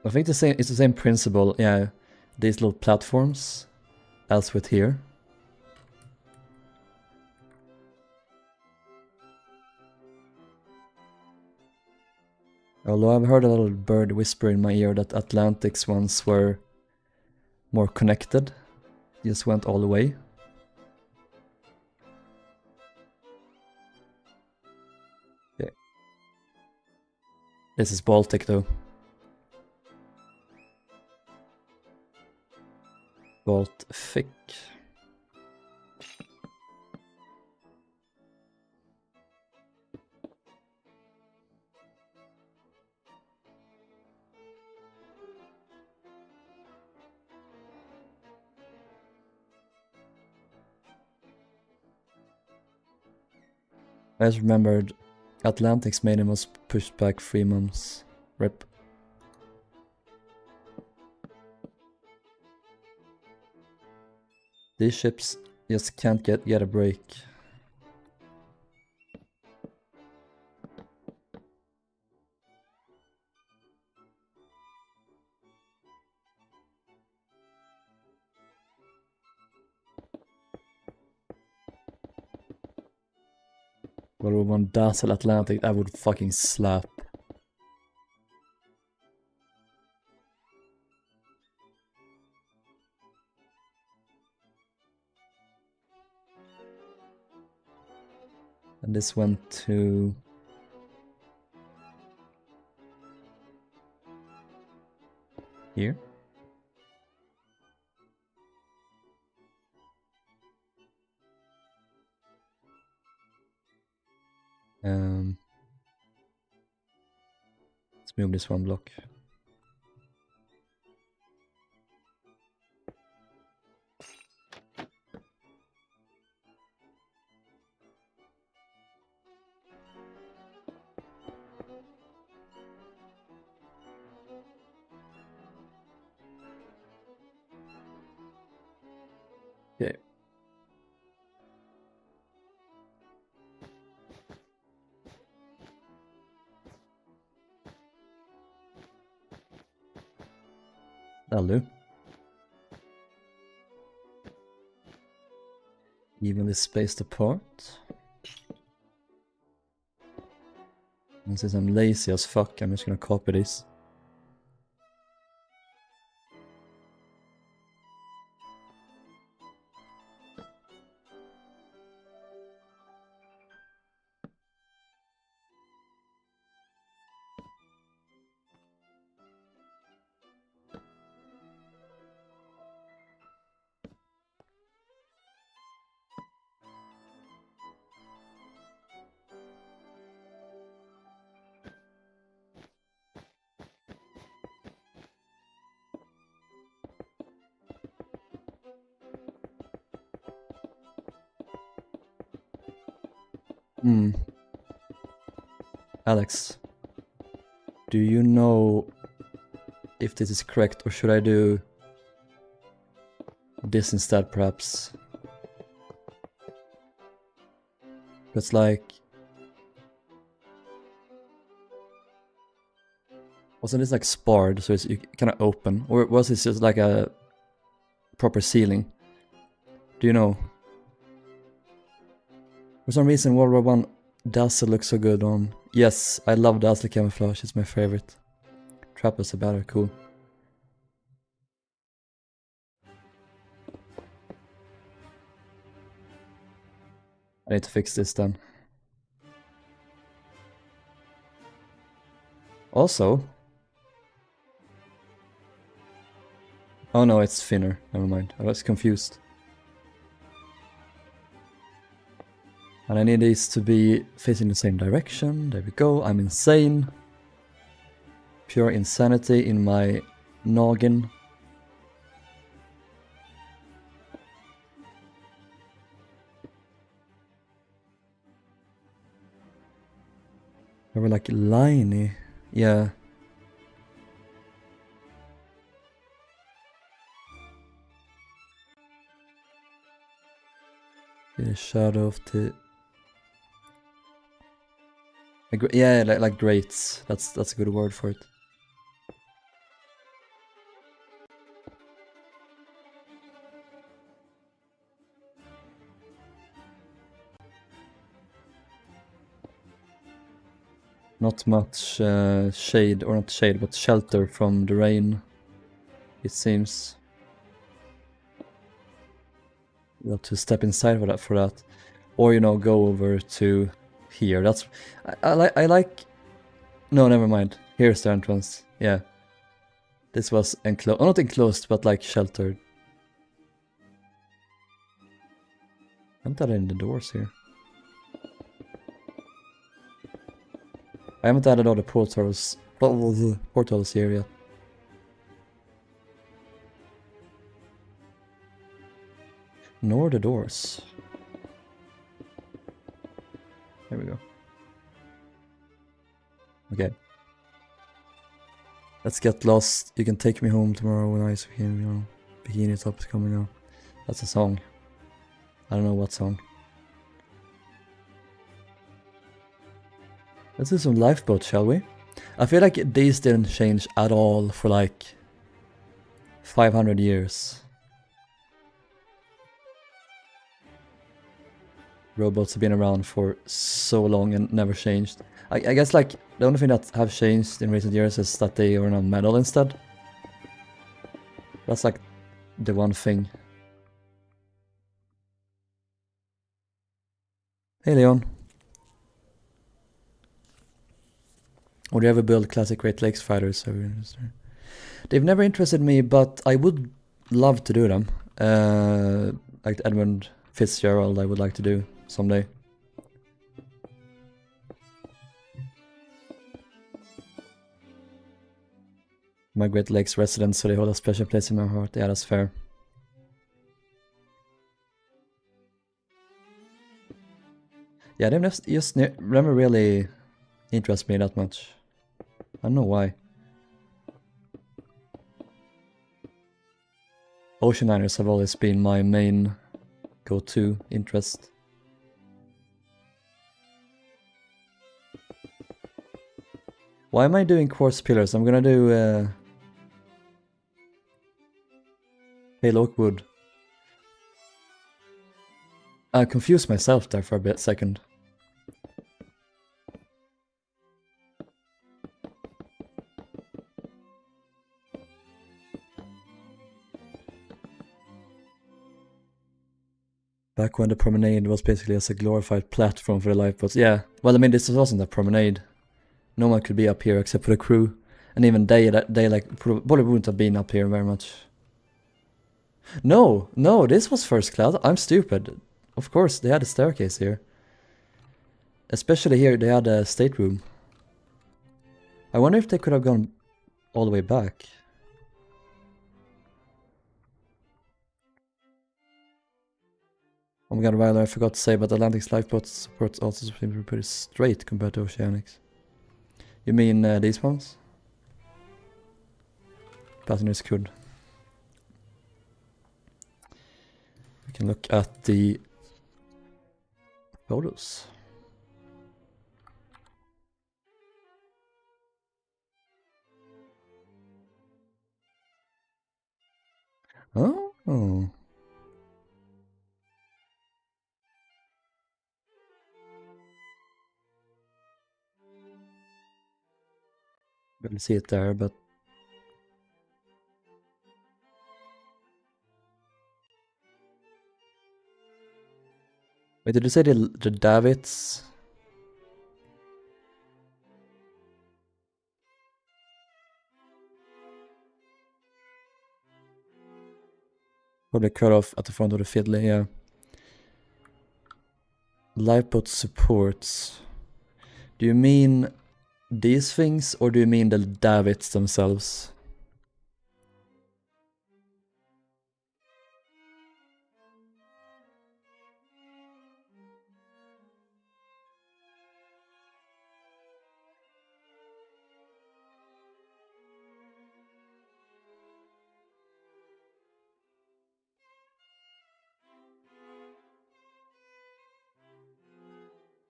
I think it's the same principle, yeah. These little platforms, as with here. Although I've heard a little bird whisper in my ear that Atlantic's ones were more connected. Just went all the way. Okay. This is Baltic though. Baltic. I just remembered Atlantic's maiden was pushed back 3 months. RIP. These ships just can't get a break. Well, with one Dazzle Atlantic, I would fucking slap. And this went to... here? Let's move this one block. Okay. That'll do. Evenly spaced apart. And since I'm lazy as fuck, I'm just gonna copy this. Alex, do you know if this is correct, or should I do this instead, perhaps? It's like, Wasn't this like sparred, so it's kind of open? Or was this just like a proper ceiling? Do you know? For some reason World War I Dazzle looks so good on... Yes, I love Dazzle camouflage, it's my favorite. Trappers are better, cool. I need to fix this then. Also... Oh no, it's thinner, never mind, I was confused. And I need these to be facing the same direction, there we go, I'm insane. Pure insanity in my noggin. They were like liney, yeah. The shadow of the... Yeah, like grates, that's a good word for it. Not much shade, or not shade, but shelter from the rain, it seems. You have to step inside for that. Or, you know, go over to here. That's... I like... No, never mind. Here's the entrance. Yeah. This was enclosed. Oh, not enclosed, but like sheltered. I haven't added in the doors here. I haven't added all the portals here yet. Nor the doors. There we go. Okay. Let's get lost. You can take me home tomorrow when ice bikini, you know, bikini top's coming out. That's a song. I don't know what song. Let's do some lifeboats, shall we? I feel like these didn't change at all for like 500 years. Robots have been around for so long and never changed. I guess like the only thing that have changed in recent years is that they are on metal instead. That's like the one thing. Hey Leon. Would you ever build classic Great Lakes fighters? They've never interested me, but I would love to do them. Like Edmund Fitzgerald, I would like to do someday. My Great Lakes residents, so they hold a special place in my heart. Yeah, that's fair. Yeah, they've just never really interested me that much. I don't know why. Oceaniders have always been my main go-to interest. Why am I doing quartz pillars? I'm gonna do pale oak wood. I confused myself there for a second. Back when the promenade was basically as a glorified platform for the lifeboats. Yeah, well I mean this wasn't a promenade. No one could be up here except for the crew. And even they like probably wouldn't have been up here very much. No, this was first class. I'm stupid. Of course, they had a staircase here. Especially here, they had a stateroom. I wonder if they could have gone all the way back. Oh my god, Rilhon, I forgot to say, but Atlantic's lifeboat supports also seem to be pretty straight compared to Oceanic's. You mean these ones? Passengers could. We can look at the photos. Oh. Barely see it there, but wait, did you say the davits? Probably cut off at the front of the fiddly, yeah. Lifeboat supports. Do you mean these things, or do you mean the davits themselves?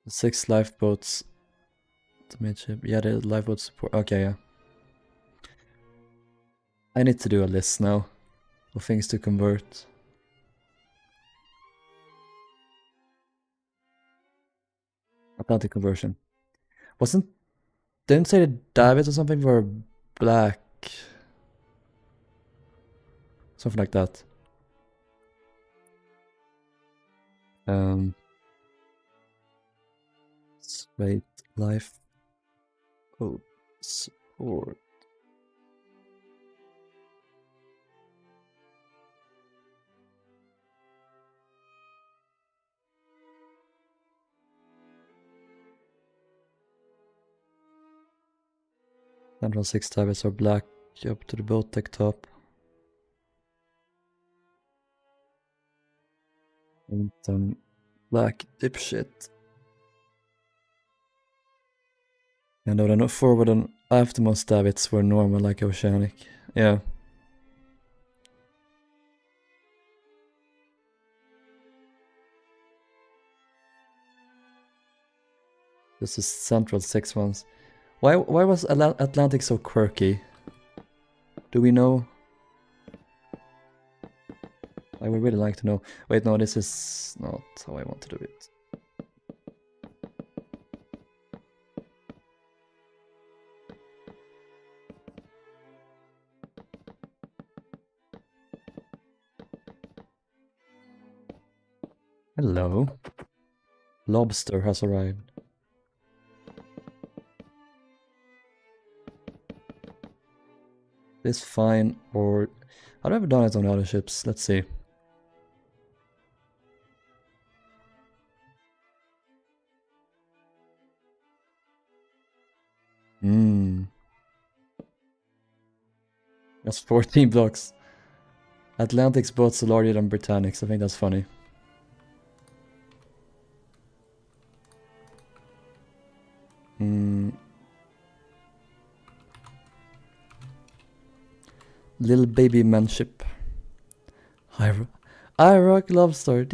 The 6 lifeboats. The midship. Yeah, the lifeboat support. Okay, yeah. I need to do a list now of things to convert. Atlantic conversion. Didn't say the davits or something were black. Something like that. Wait, life boat support. Central 6 davits are black up to the boat deck top. And some black dipshit. And the forward and aftermost davits were normal like Oceanic. Yeah. This is central 6 ones. Why was Atlantic so quirky? Do we know? I would really like to know. Wait, no, this is not how I want to do it. Hello. Lobster has arrived. This fine, or I've never done it on other ships. Let's see. That's 14 blocks. Atlantic's boats are larger than Britannic's. I think that's funny. Little baby manship. I rock lobster.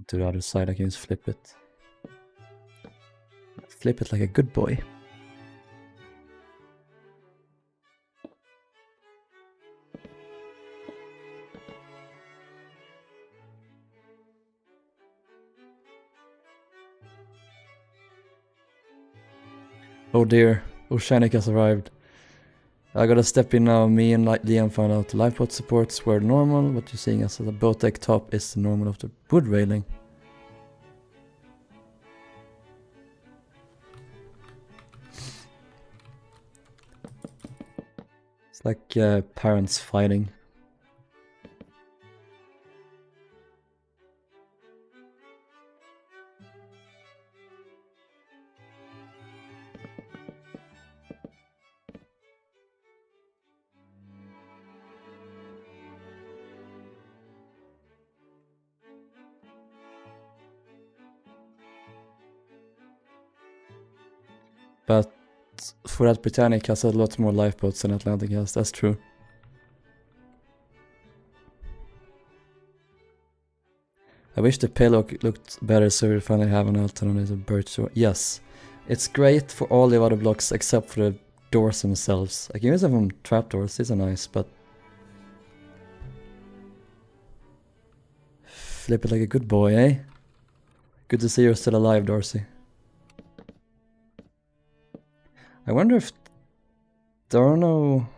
To the other side, I can just flip it. Flip it like a good boy. Oh dear, Oceanic has arrived. I gotta step in now. Me and Liam found out the lifeboat supports were normal. What you're seeing as the boat deck top is the normal of the wood railing. It's like parents fighting. But for that, Britannic has a lot more lifeboats than Atlantic has, that's true. I wish the payload looked better so we finally have an alternative birch door. Yes, it's great for all the other blocks except for the doors themselves. I can use them from trapdoors, these are nice, but... Flip it like a good boy, eh? Good to see you're still alive, Darcy. I wonder if there are no...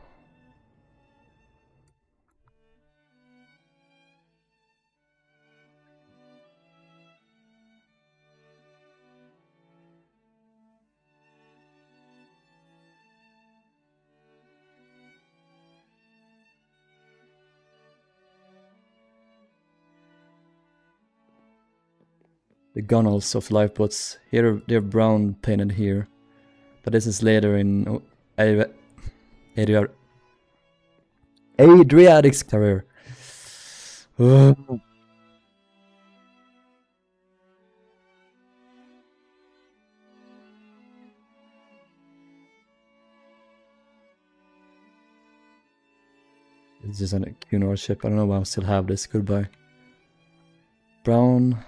The gunnels of lifeboats. Here they're brown painted here. But this is later in Adriatic's career. It's just a Cunard ship. I don't know why I still have this. Goodbye. Brown.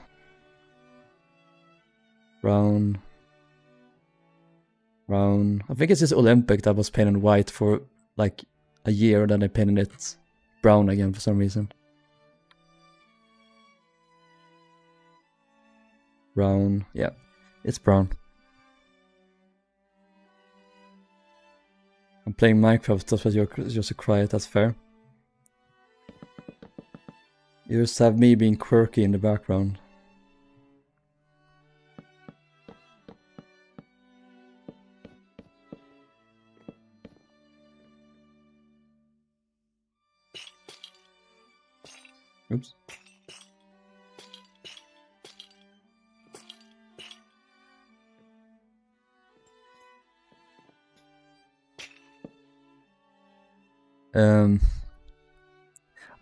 Brown. Brown. I think it's just Olympic that was painted white for like a year, then they painted it brown again for some reason. Brown. Yeah, it's brown. I'm playing Minecraft, that's what you're just a quiet, that's fair. You just have me being quirky in the background. Oops.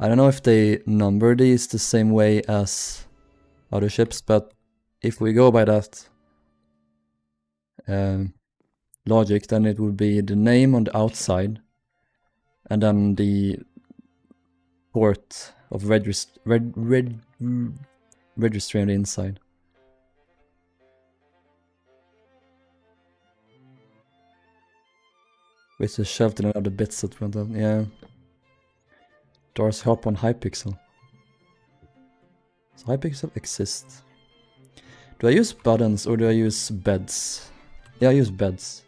I don't know if they number these the same way as other ships, but if we go by that logic, then it would be the name on the outside and then the port of registry on the inside. Which is shoved in other bits that went on, yeah. Doors hop on Hypixel. Does Hypixel exist? Do I use buttons or do I use beds? Yeah, I use beds.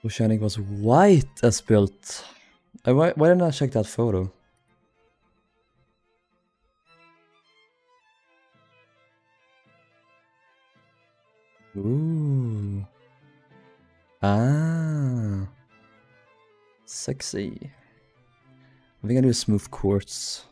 Oceanic was white as built. Why didn't I check that photo? Ooh. Ah. Sexy. I think I do smooth quartz.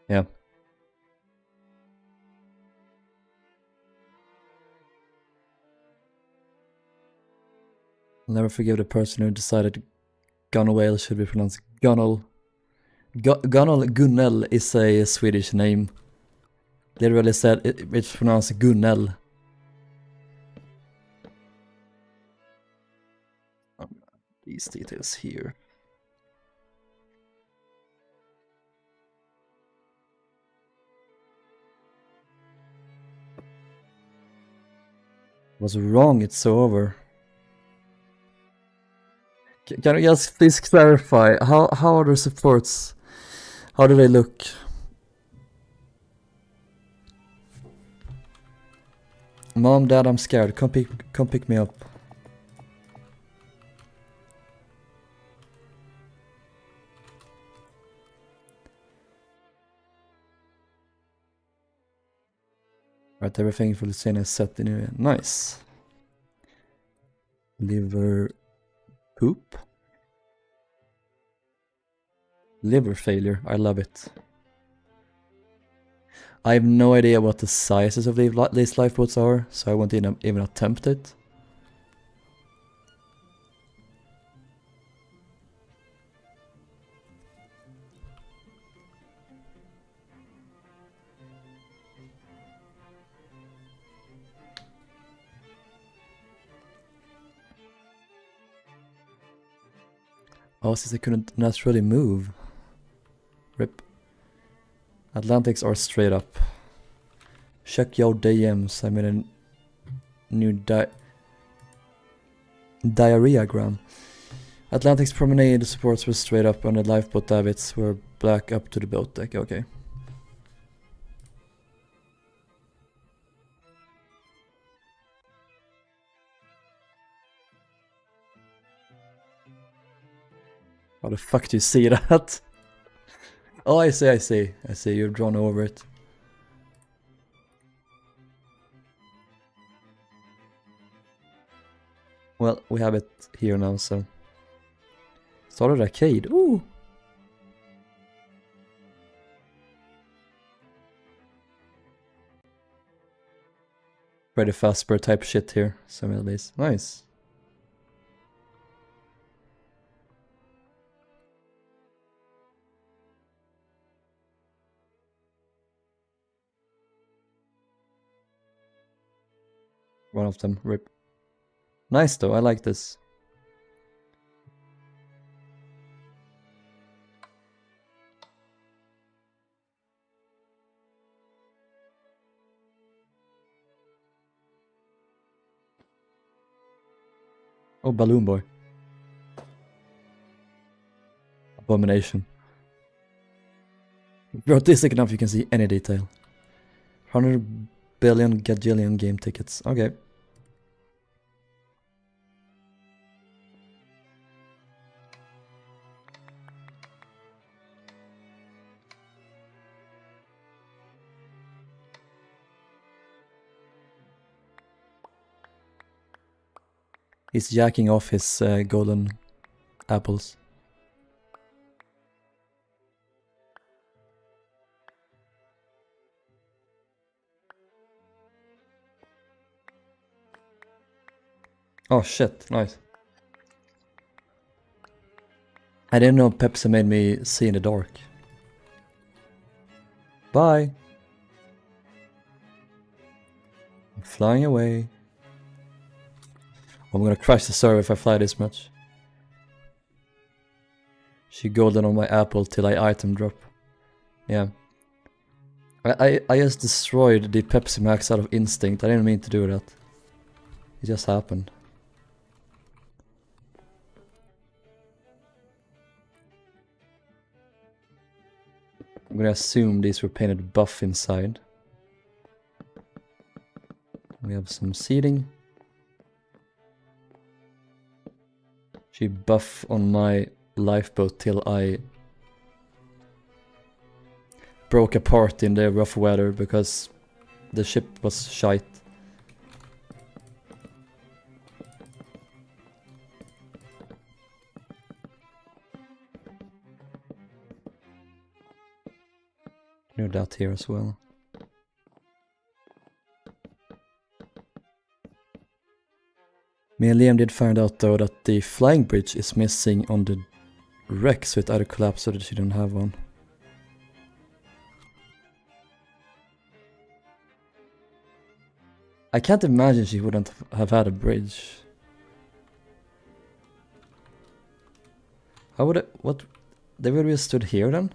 Yeah. I'll never forgive the person who decided Gunnel whale should be pronounced Gunnel. Gunnel is a Swedish name. Literally said it's pronounced Gunnel. These details here. Was wrong, it's over. Can you just please clarify, how are the supports? How do they look? Mom, Dad, I'm scared. Come pick me up. Right, everything for Lucina is set in. Nice. Liver poop. Liver failure. I love it. I have no idea what the sizes of these lifeboats are, so I won't even attempt it. Oh, since I couldn't naturally move. Rip. Atlantics are straight up. Check your DMs. I made a new diarrheagram. Atlantic's promenade supports were straight up and the lifeboat davits were black up to the boat deck. Okay. How the fuck do you see that? Oh, I see. You've drawn over it. Well, we have it here now, so. Started arcade. Ooh! Freddy Fazbear type shit here. Some of these. Nice. One of them. Rip. Nice though, I like this. Oh, Balloon Boy. Abomination. If you're autistic enough, you can see any detail. 100 billion gajillion game tickets. Okay. He's jacking off his golden apples. Oh shit, nice. I didn't know Pepsi made me see in the dark. Bye. I'm flying away. I'm gonna crash the server if I fly this much. She golden on my apple till I item drop. Yeah. I just destroyed the Pepsi Max out of instinct. I didn't mean to do that. It just happened. I'm gonna assume these were painted buff inside. We have some seating. She buff on my lifeboat till I broke apart in the rough weather because the ship was shite. Do that here as well. Me and Liam did find out though that the flying bridge is missing on the wreck, so it either collapsed or that she didn't have one. I can't imagine she wouldn't have had a bridge. How would it, what, they would have stood here then?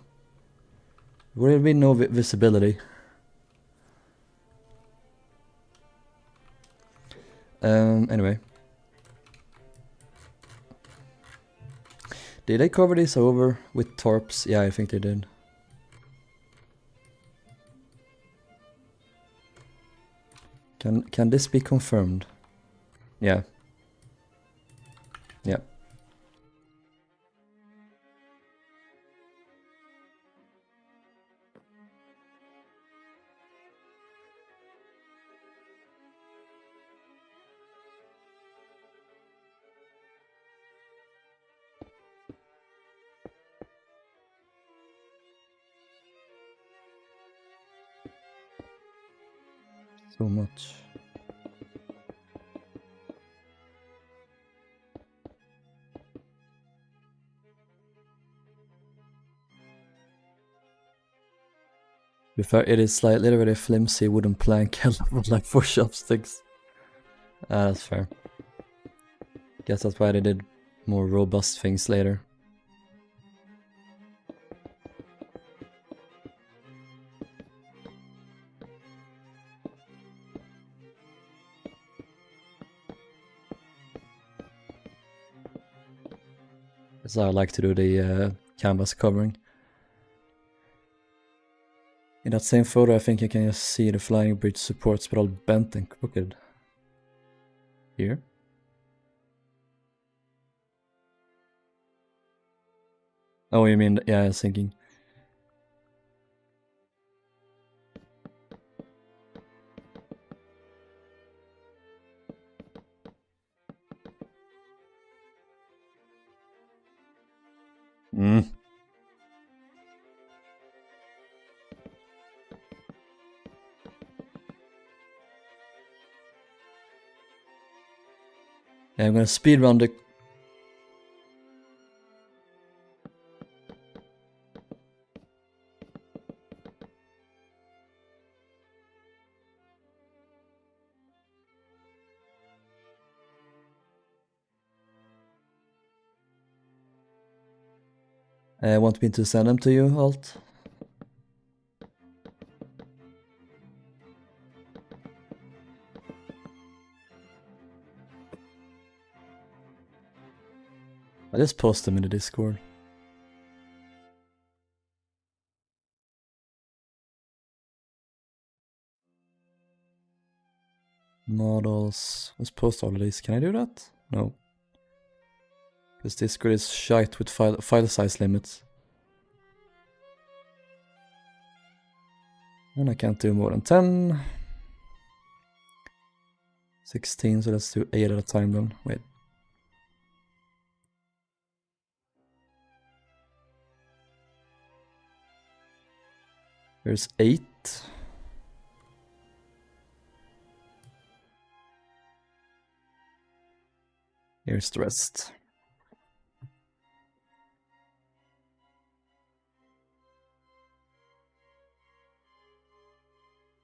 Would there be no visibility? Anyway. Did they cover this over with tarps? Yeah, I think they did. Can this be confirmed? Yeah. Yeah. So much. To be fair, it is like literally flimsy wooden plank with like 4 chopsticks. That's fair. Guess that's why they did more robust things later. That's how I like to do the canvas covering. In that same photo, I think you can just see the flying bridge supports, but all bent and crooked. Here? Oh, you mean, yeah, I was thinking. Yeah, I'm gonna speedrun the... Want me to send them to you, Alt? I just post them in the Discord. Models. Let's post all of these. Can I do that? No. Because Discord is shite with file size limits. And I can't do more than 10. 16, so let's do 8 at a time then. Wait. There's 8. Here's the rest.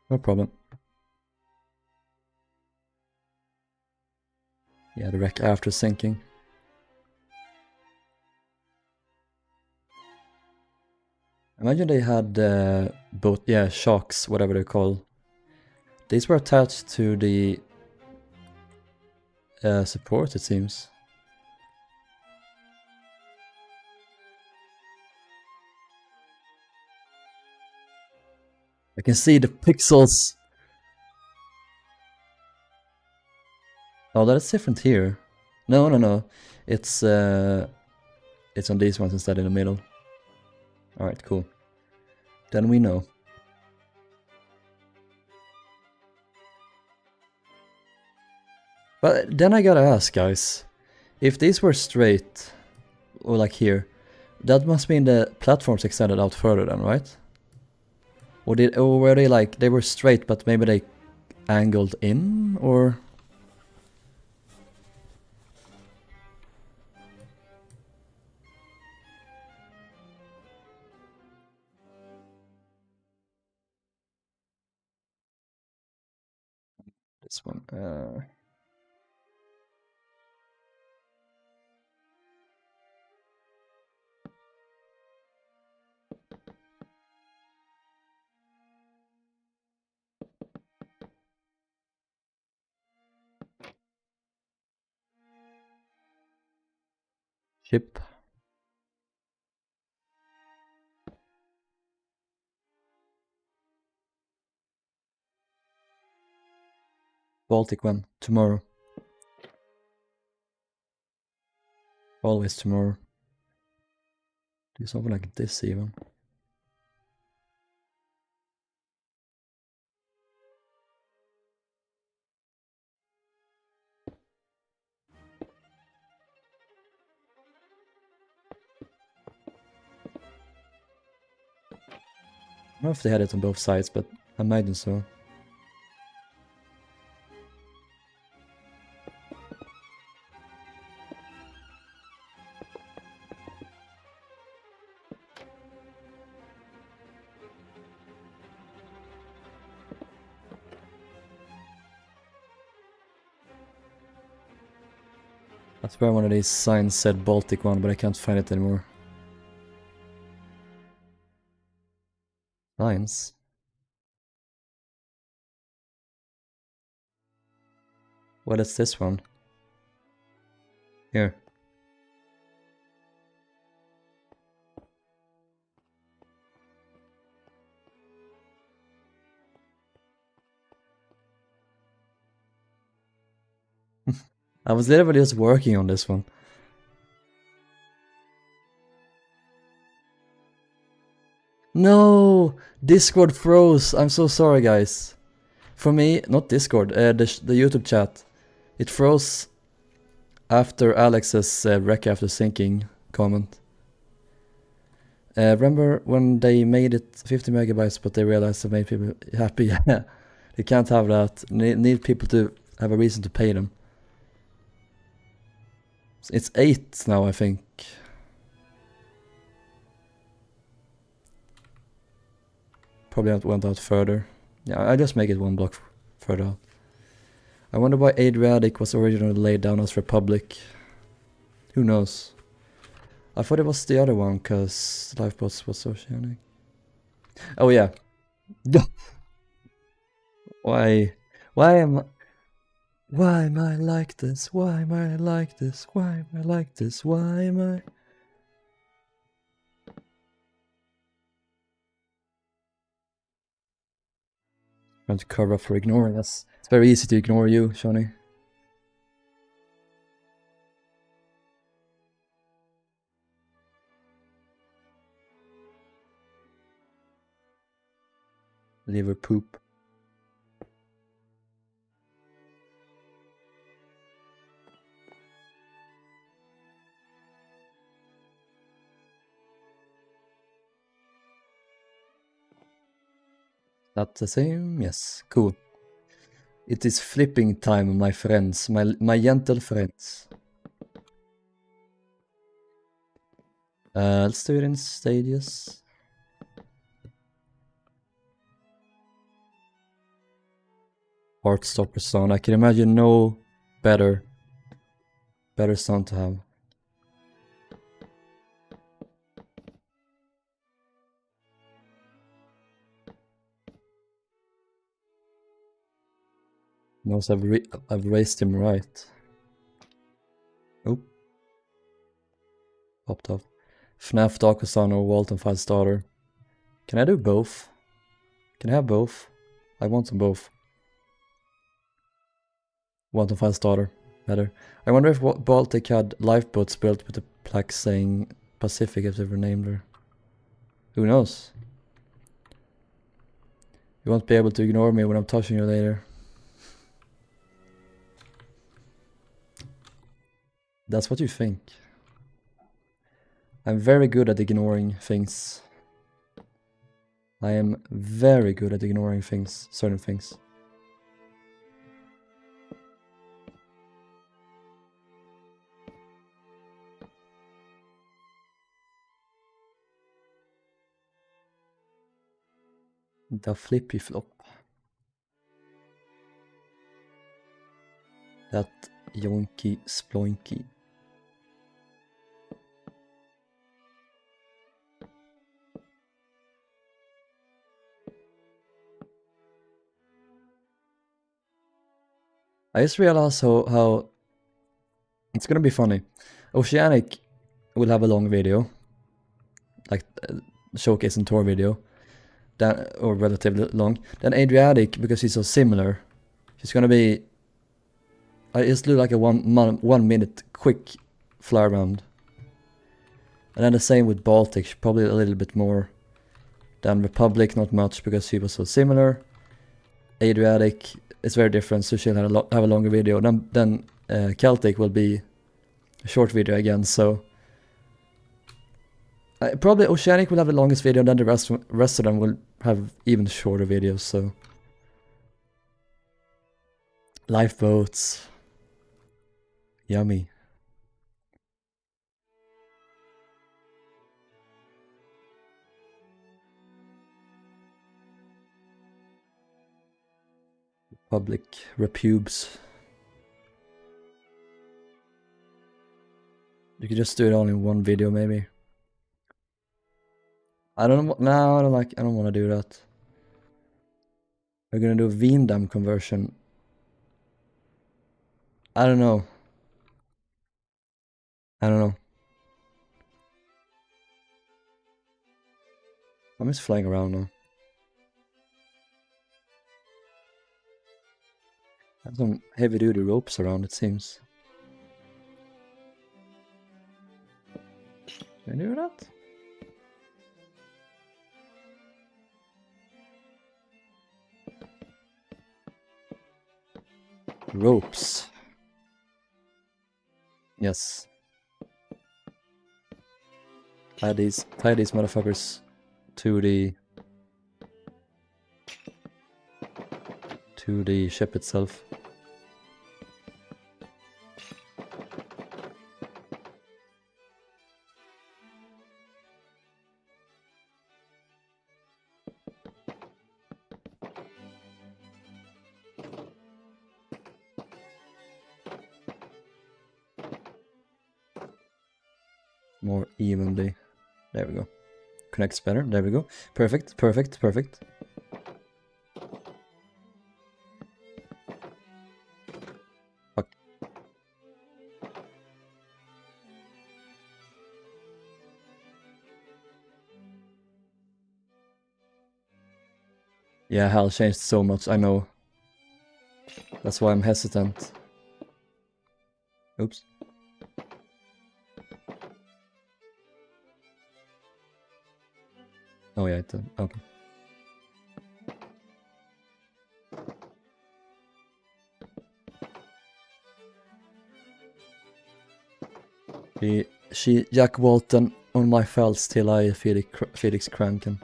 No problem. Yeah, the wreck after sinking. Imagine they had both, yeah, shocks, whatever they're called. These were attached to the support, it seems. I can see the pixels. Oh, that's different here. No. It's on these ones instead in the middle. Alright, cool. Then we know. But then I gotta ask, guys. If these were straight, or like here, that must mean the platforms extended out further then, right? Or were they like, they were straight but maybe they angled in, or? This one, ship. Baltic one, tomorrow. Always tomorrow. Do something like this even. I don't know if they had it on both sides, but I imagine so. I swear one of these signs said Baltic 1, but I can't find it anymore. Signs? What is this one? Here. I was literally just working on this one. No! Discord froze! I'm so sorry, guys. For me, not Discord, the YouTube chat. It froze after Alex's wreck after sinking comment. Remember when they made it 50 megabytes but they realized it made people happy? Yeah, they can't have that. Need people to have a reason to pay them. It's 8 now, I think. Probably went out further. Yeah, I just make it one block further out. I wonder why Adriatic was originally laid down as Republic. Who knows? I thought it was the other one, cause Lifeboats was Oceanic. Oh yeah. Why am I like this? Why am I like this? Why am I like this? Why am I? Trying to cover up for ignoring us. It's very easy to ignore you, Shawnee. Liver poop. That the same? Yes, cool. It is flipping time, my friends, my gentle friends. Let's do it in stages. Heartstopper sound. I can imagine no better sound to have. Knows I've raised him right. Oh. Popped off. FNAF Darkosan or Walton Fight Starter. Can I do both? Can I have both? I want them both. Walton Fight Starter. Better. I wonder if Baltic had lifeboats built with a plaque saying Pacific if they were named her. Who knows? You won't be able to ignore me when I'm touching you later. That's what you think. I'm very good at ignoring things. I am very good at ignoring things, certain things. The flippy flop. That yonky sploinky. I just realized how it's gonna be funny. Oceanic will have a long video, like showcase and tour video, or relatively long. Then Adriatic, because he's so similar, he's gonna be. I just do like a 1 minute quick fly around. And then the same with Baltic, probably a little bit more than Republic, not much because he was so similar. Adriatic is very different, so she'll have a longer video. Then Celtic will be a short video again, so probably Oceanic will have the longest video, and then the rest of them will have even shorter videos, so. Lifeboats. Yummy. Public repubes. You could just do it all in one video, maybe. I don't know. No, I don't want to do that. We're gonna do a Veendam conversion. I don't know. I'm just flying around now. I have some heavy duty ropes around, it seems. Can I do that? Ropes. Yes. Tie these motherfuckers to the ship itself. More evenly. There we go. Connects better. There we go. Perfect, perfect, perfect. Fuck. Yeah, HAL changed so much, I know. That's why I'm hesitant. Oops. Oh yeah, okay. She Jack Walton on my fells till I Felix Kranken.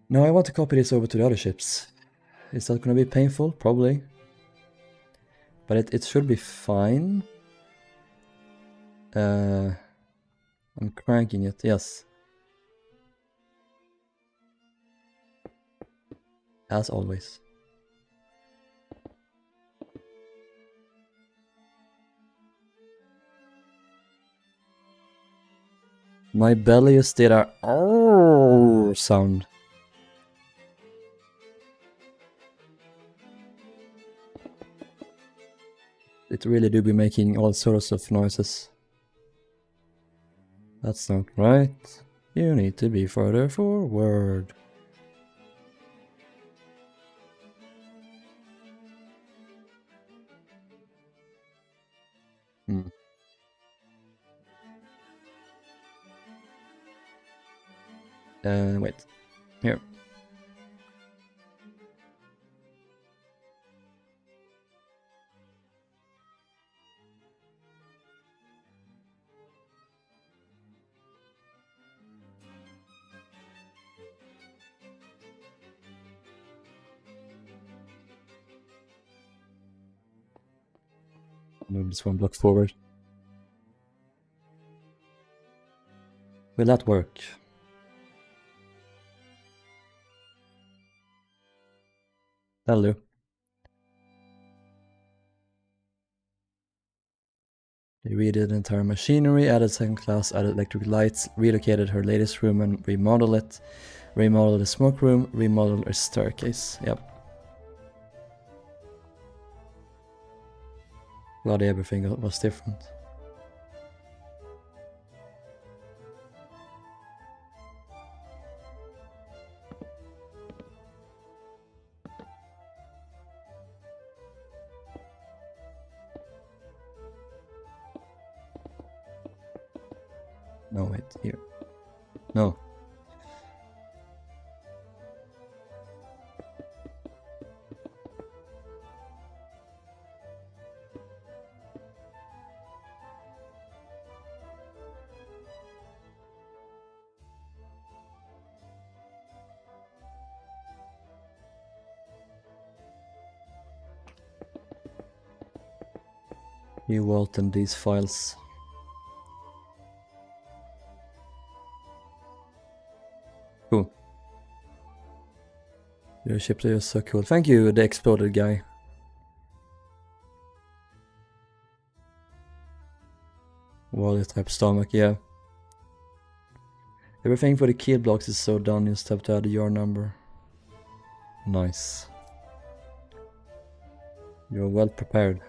No, I want to copy this over to the other ships. Is that gonna be painful? Probably. But it should be fine. I'm cranking it, yes. As always. My belly just did a oh sound. It really do be making all sorts of noises. That's not right. You need to be further forward. Wait. Here. Move this one block forward. Will that work? That'll do. They redid the entire machinery, added second class, added electric lights, relocated her latest room and remodeled it. Remodeled the smoke room, remodeled her staircase. Yep. Bloody everything was different. No, wait, here. No. You wrote in these files. Cool. Your ship is so cool. Thank you, the exploded guy. Wallet type stomach, yeah. Everything for the key blocks is so done, you just have to add your number. Nice. You're well prepared.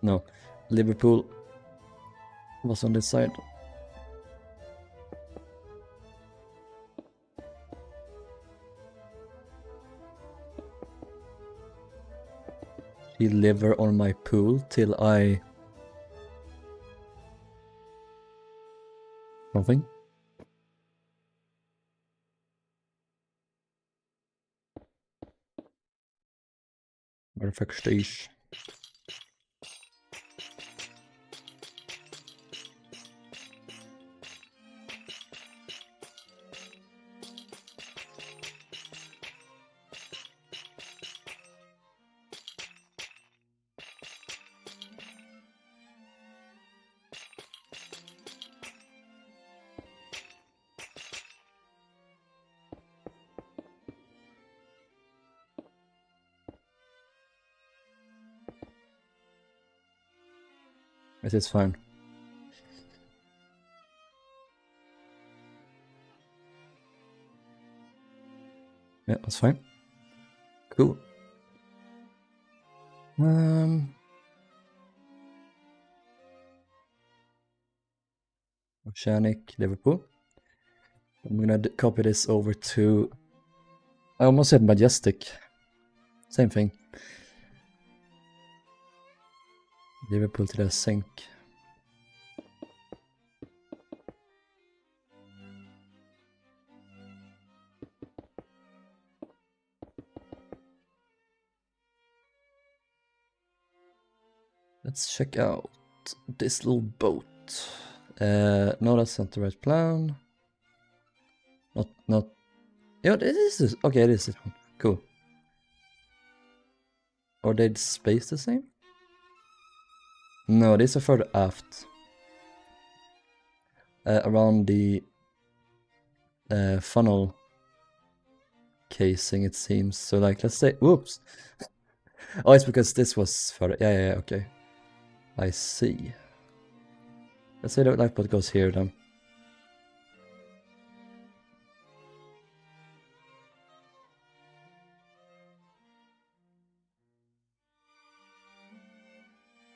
No, Liverpool was on this side. Deliver on my pool till I... Nothing? Var första ish. It is fine. Yeah, that's fine. Cool. Oceanic, Liverpool. I'm gonna copy this over to... I almost said Majestic. Same thing. Liverpool to the sink. Let's check out this little boat. No, that's not the right plan. Not. Yeah, it is. Okay, it is this one. Cool. Are they spaced the same? No, these are further aft. Around the funnel casing, it seems. So, like, let's say, whoops. Oh, it's because this was further. Yeah, okay. I see. Let's say the lifeboat goes here then.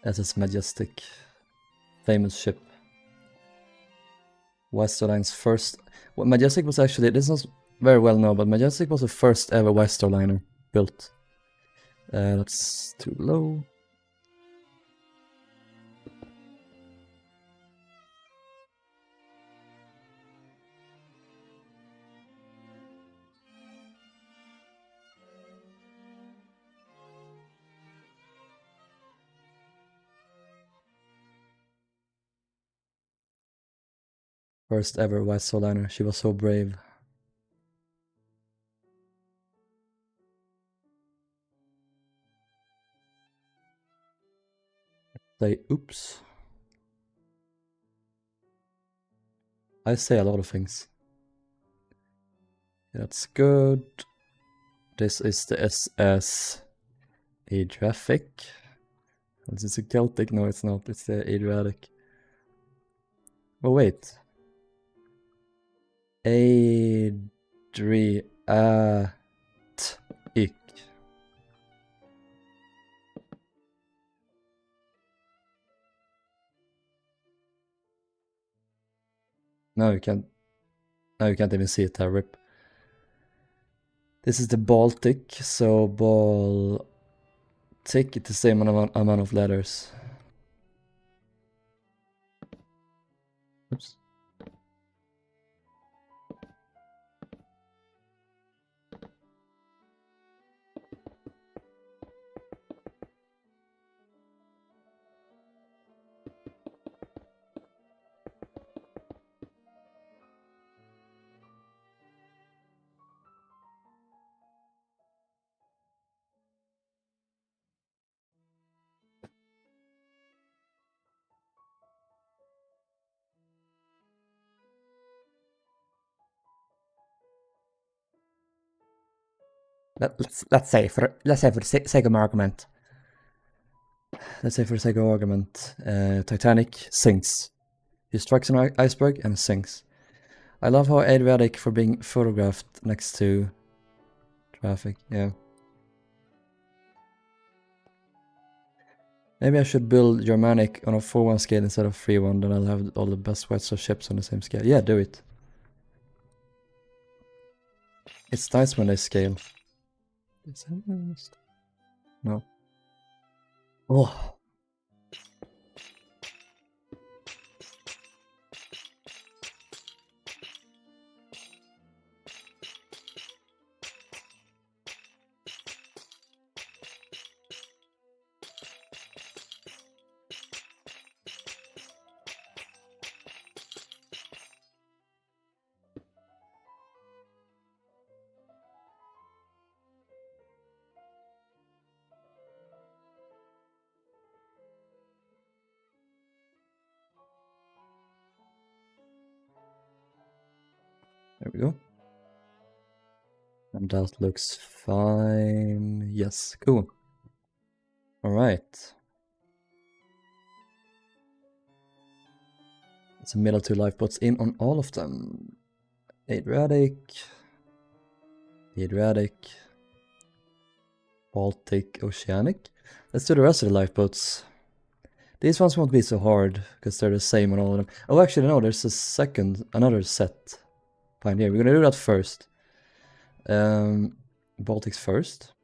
SS Majestic. Famous ship. Westerline's first... Well, Majestic was actually... This is very well known, but Majestic was the first ever Westerliner built. That's too low. First ever Westerliner. She was so brave. Say oops. I say a lot of things. That's good. This is the SS Adriatic. This is a Celtic. No, it's not. It's the Adriatic. Oh, wait. Adriatic. No, you can't. No, you can't even see it there. Rip. This is the Baltic, so Baltic, it's the same amount of letters. Oops. Let's say for the sake of argument. Let's say for the sake of argument, Titanic sinks. He strikes an iceberg and sinks. I love how Adriatic for being photographed next to traffic, yeah. Maybe I should build Germanic on a 4-1 scale instead of 3-1, then I'll have all the best White Star ships on the same scale. Yeah, do it. It's nice when they scale. No. Oh. There we go. And that looks fine. Yes, cool. Alright. It's a middle 2 lifeboats in on all of them. Adriatic, Baltic, Oceanic. Let's do the rest of the lifeboats. These ones won't be so hard, because they're the same on all of them. Oh, actually, no, there's another set. Fine, here, we're gonna do that first. Baltics first.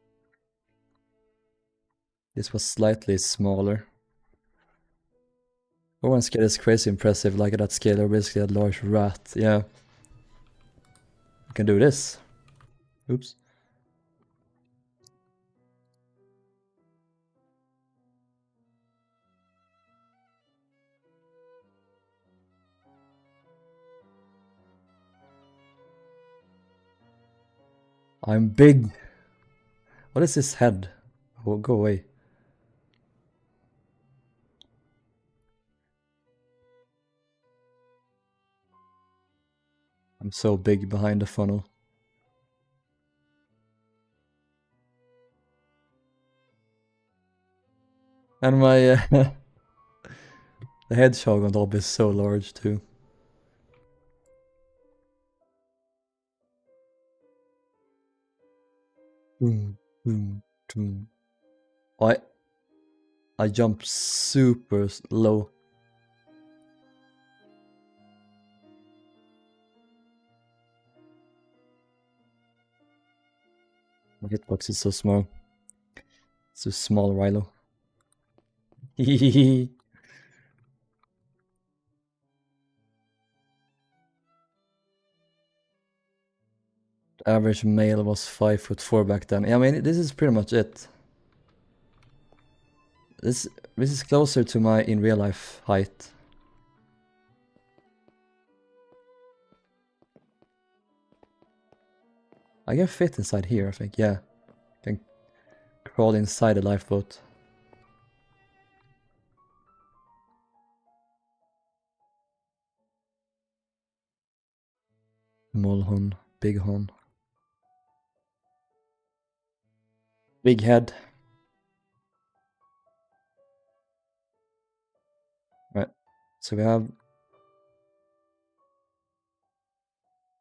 This was slightly smaller. One scale is crazy impressive, like at that scale, or basically a large rat, yeah. We can do this. Oops. I'm big. What is this head? Oh, go away. I'm so big behind the funnel. And my the hedgehog on top is so large too. Boom, boom, boom. I jump super low. My hitbox is so small. It's a small Rilhon. The average male was 5'4" back then. Yeah, I mean, this is pretty much it. This is closer to my in real life height. I can fit inside here, I think, yeah. Can crawl inside the lifeboat. Small hon, big hon. Big head. Right, so we have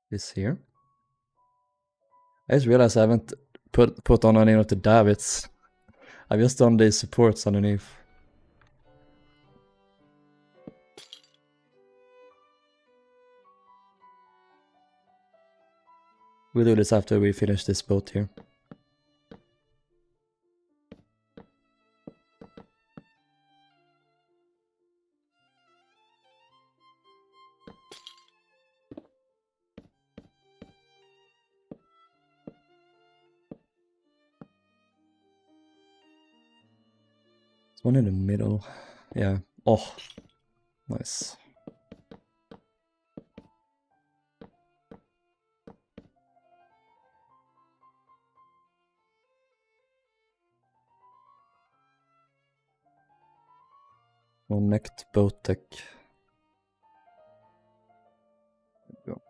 this here. I just realized I haven't put on any of the davits. I've just done the supports underneath. We'll do this after we finish this boat here. There's one in the middle. Yeah. Oh, nice. Connect boat deck. There we go.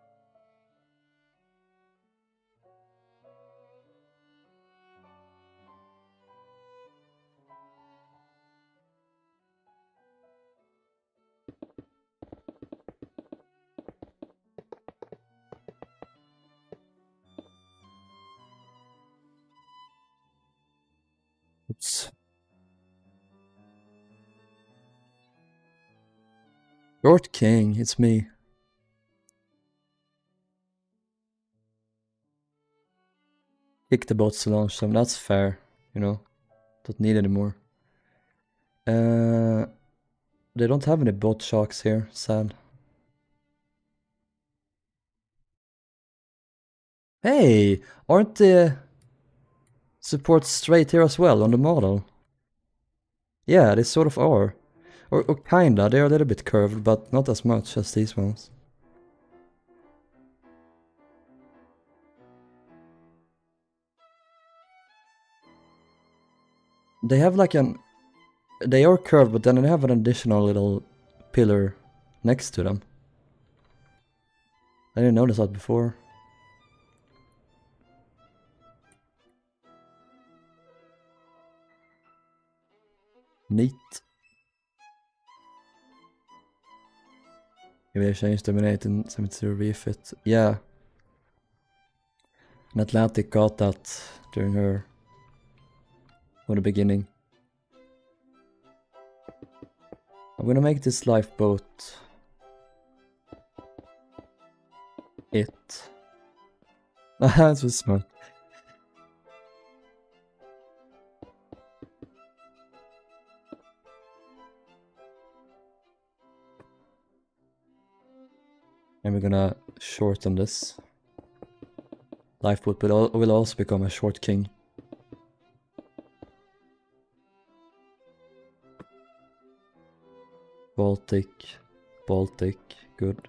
Lord King, it's me. Kick the boats to launch them, that's fair, you know. Don't need any more. They don't have any boat sharks here, sad. Hey, aren't the supports straight here as well on the model? Yeah, they sort of are. Or kinda, they're a little bit curved, but not as much as these ones. They have like they are curved, but then they have an additional little pillar next to them. I didn't notice that before. Neat. Maybe I changed Dominate in 72 refit. Yeah. And Atlantic got that during her from the beginning. I'm gonna make this lifeboat it. That was smart. And we're gonna shorten this. Lifeboat will also become a short king. Baltic, Baltic, good.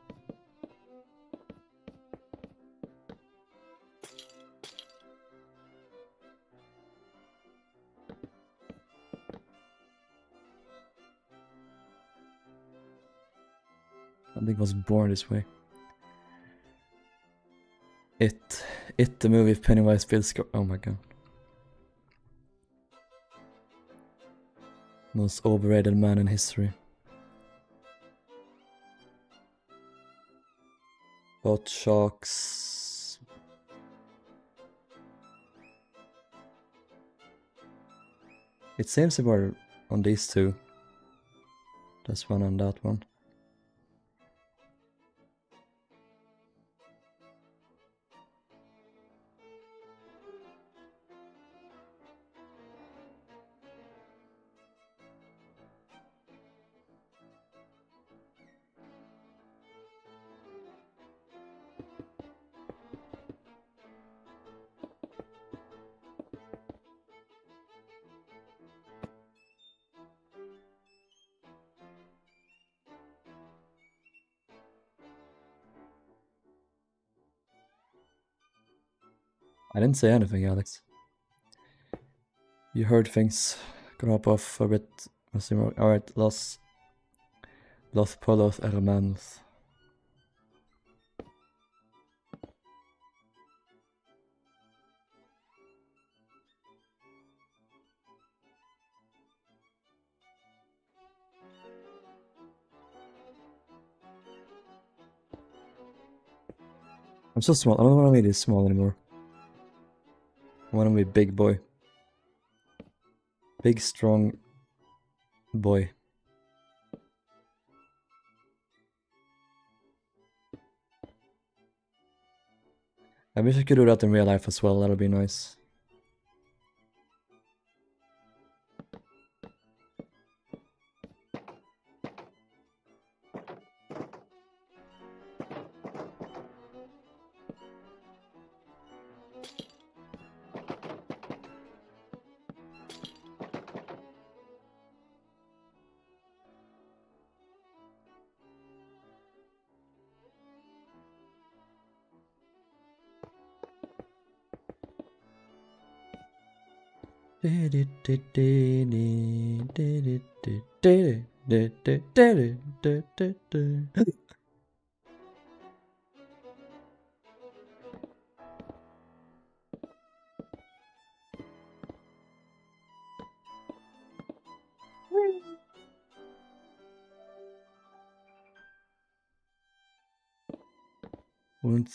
I think I was born this way. It the movie of Pennywise feels oh my god. Most overrated man in history. Boat sharks. It seems to be on these two. This one and that one. I didn't say anything, Alex. You heard things. Gonna hop off a bit. Alright, Los Polos Hermanos. I'm so small. I don't want to be this small anymore. I want to be big boy. Big, strong boy. I wish I could do that in real life as well. That'll be nice.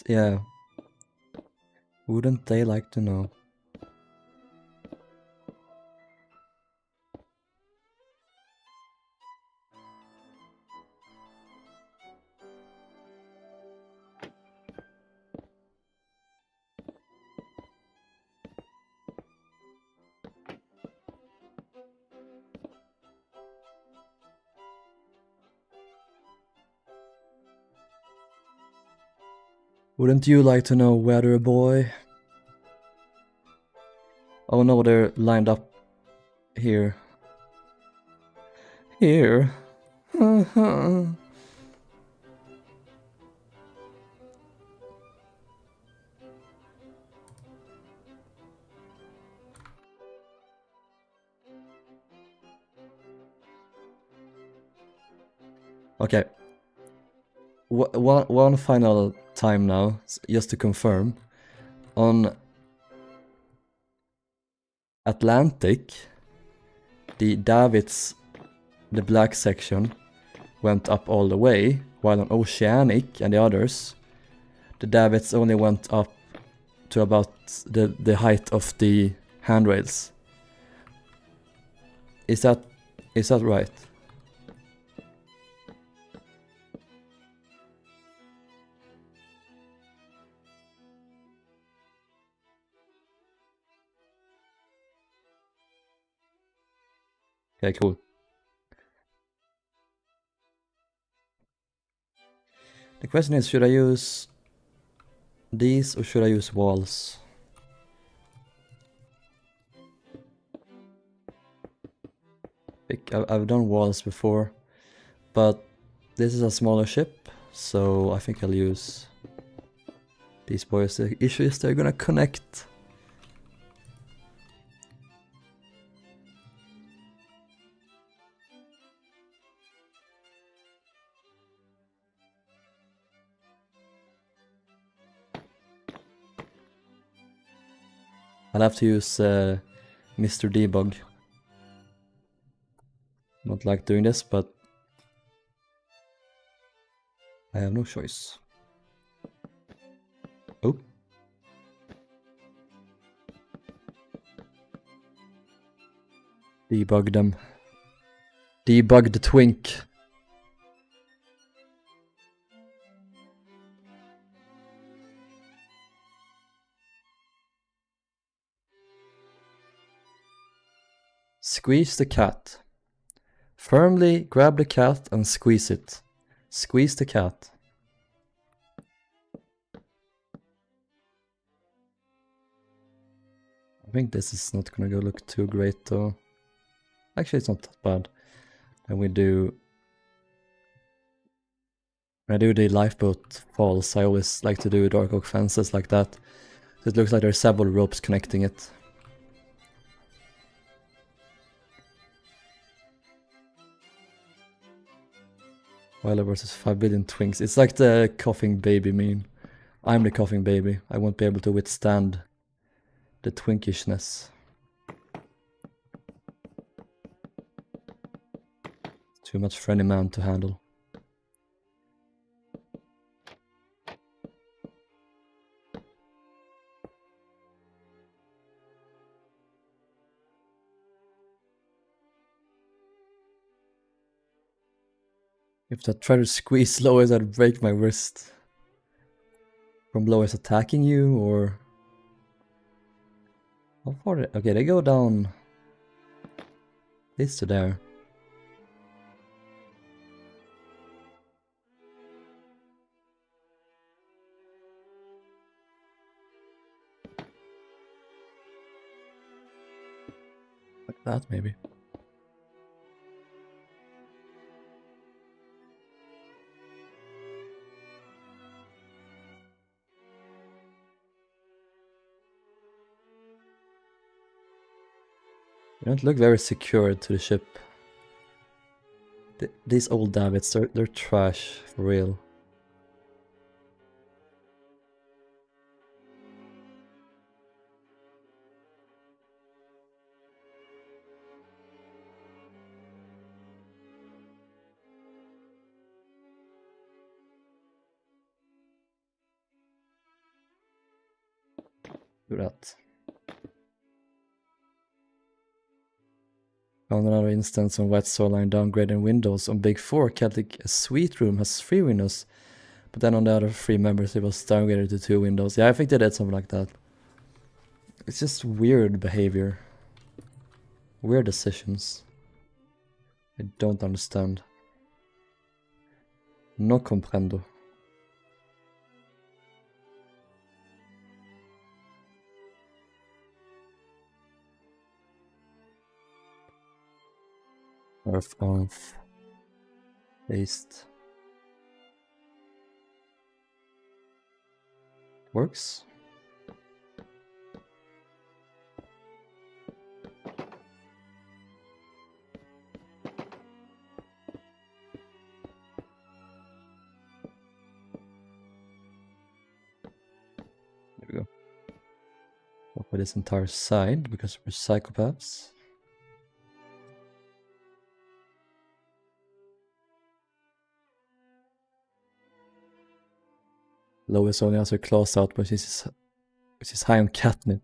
Yeah. Wouldn't they like to know? Wouldn't you like to know, weather boy? Oh no, they're lined up here. Here? Okay. One final time now, just to confirm. On Atlantic, the davits, the black section, went up all the way, while on Oceanic and the others, the davits only went up to about the height of the handrails. Is that right? Okay, cool. The question is, should I use these or should I use walls? I've done walls before, but this is a smaller ship, so I think I'll use these boys. The issue is they're gonna connect. I'll have to use Mr. Debug. Not like doing this, but I have no choice. Oh. Debug them. Debug the twink. Squeeze the cat. Firmly grab the cat and squeeze it. Squeeze the cat. I think this is not gonna go look too great though. Actually, it's not that bad. And when I do the lifeboat falls, I always like to do dark oak fences like that. So it looks like there's several ropes connecting it. Wilder versus 5 billion twinks. It's like the coughing baby meme. I'm the coughing baby. I won't be able to withstand the twinkishness. Too much for any man to handle. If I try to squeeze Lois, I'd break my wrist. From Lois attacking you, or... How far? Okay, they go down... This to there. Like that, maybe. They don't look very secured to the ship. These old davits, they're trash, for real. Do that. Found another instance on Wet Soul Line downgrading windows on Big 4. Celtic Suite Room has 3 windows, but then on the other 3 members it was downgraded to 2 windows. Yeah, I think they did something like that. It's just weird behavior. Weird decisions. I don't understand. No comprendo. Turf off. Paste. Works. There we go. Copy this entire side because we're psychopaths. Lois only has her claws out, but she's high on catnip.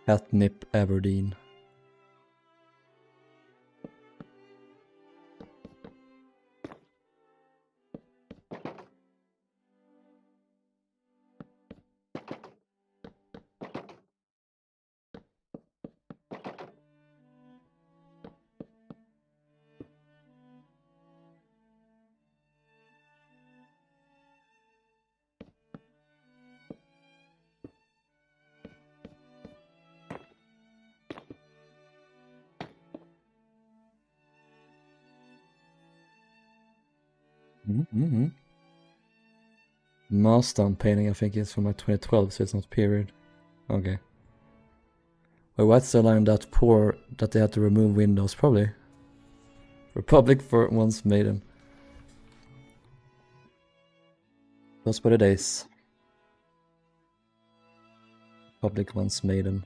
Catnip Aberdeen. Milestone painting, I think, is from like 2012, so it's not period. Okay. Well, what's the line that poor that they had to remove windows? Probably. Republic for once maiden. Those were the days. Republic once maiden.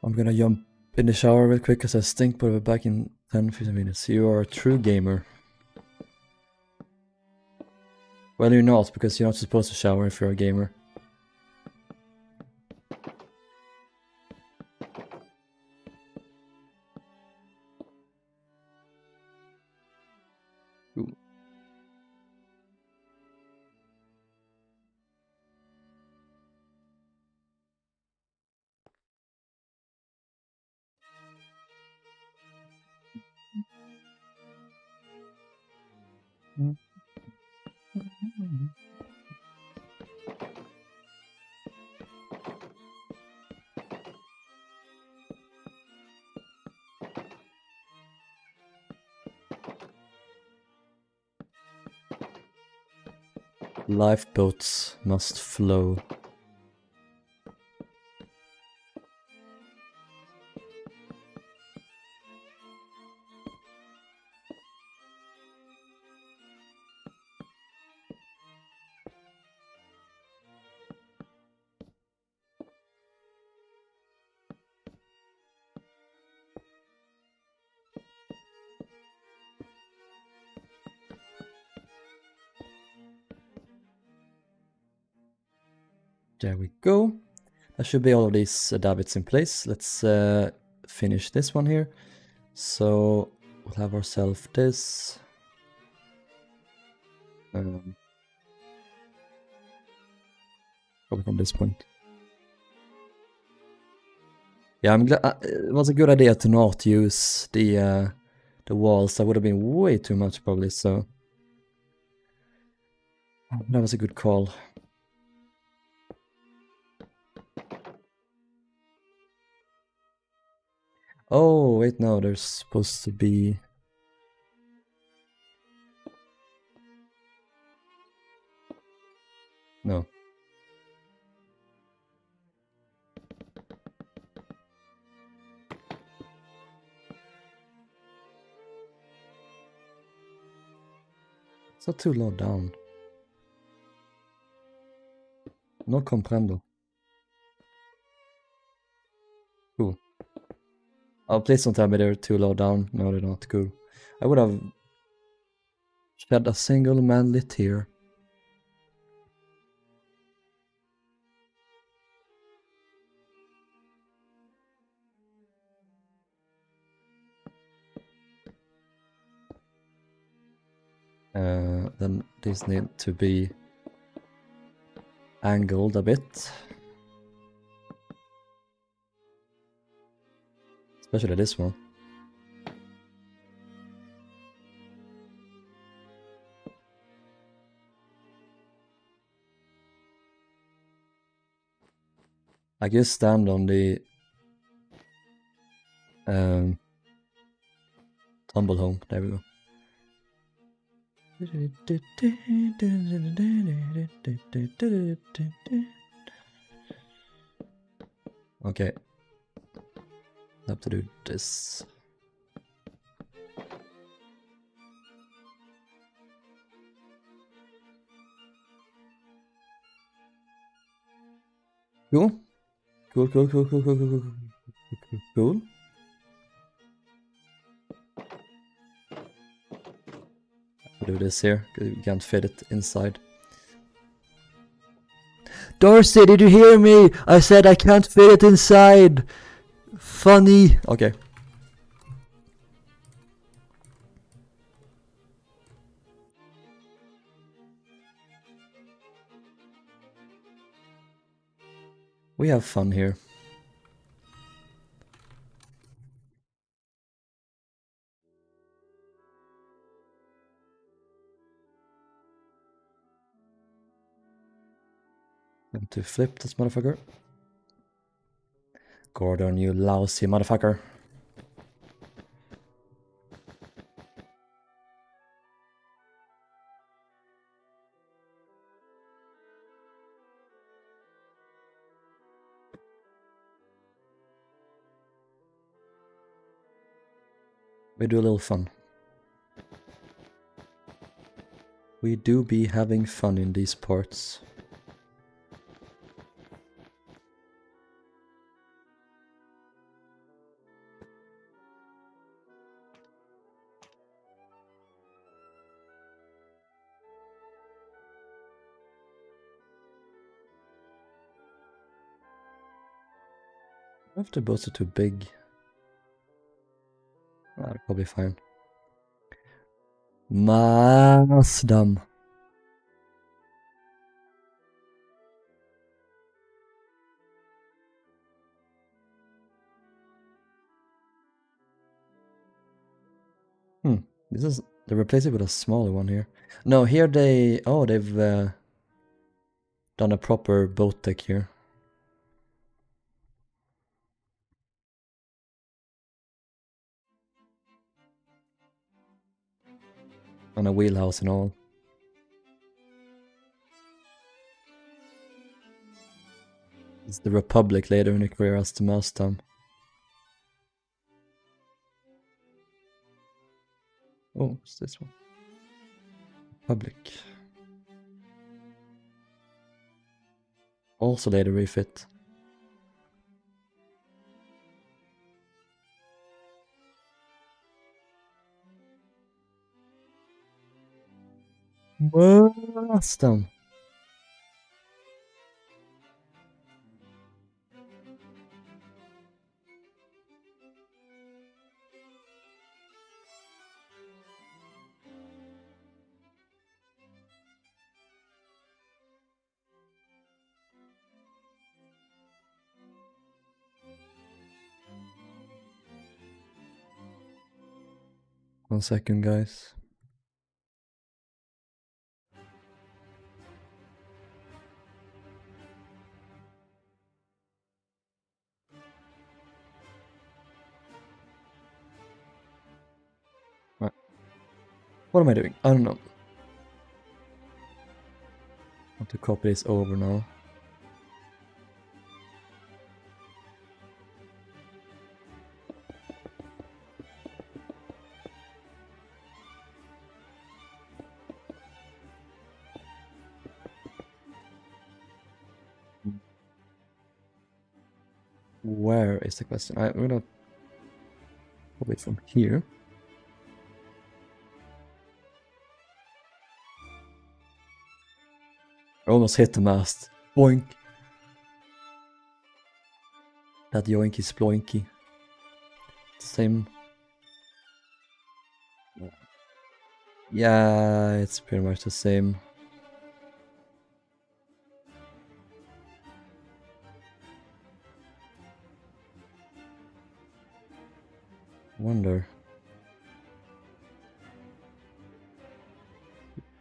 I'm gonna jump in the shower real quick because I stink, but we'll be back in 10-15 minutes. You are a true gamer. Well, you're not, because you're not supposed to shower if you're a gamer. Ooh. Lifeboats must flow. There we go. That should be all of these davits in place. Let's finish this one here. So we'll have ourselves this. Probably from this point. Yeah, I'm glad it was a good idea to not use the walls. That would have been way too much probably. So that was a good call. Oh, wait, no, there's supposed to be... No. It's not too low down. No comprendo. Cool. Oh, please don't tell me they're too low down. No, they're not. Cool. I would have shed a single manly tear. Then these need to be angled a bit. Especially this one. I can stand on the tumble home. There we go. Okay. I have to do this. Cool. Cool. Do this here, because you can't fit it inside. Darcy, did you hear me? I said I can't fit it inside. Funny. Okay. We have fun here. Time to flip this motherfucker. Gordon, you lousy motherfucker. We do a little fun. We do be having fun in these parts. If the boats are too big, that'll probably be fine. Masdam. This is, they replace it with a smaller one here. No, here they've done a proper boat deck here. And a wheelhouse and all. It's the Republic later in the career as the Masdam. Oh, it's this one. Republic. Also later refit. Masdam. One second, guys. Right. What am I doing? I don't know. I want to copy this over now. Where is the question? I'm gonna pop it from here. I almost hit the mast. Boink. That yoinky sploinky. Same. Yeah, it's pretty much the same. Wonder.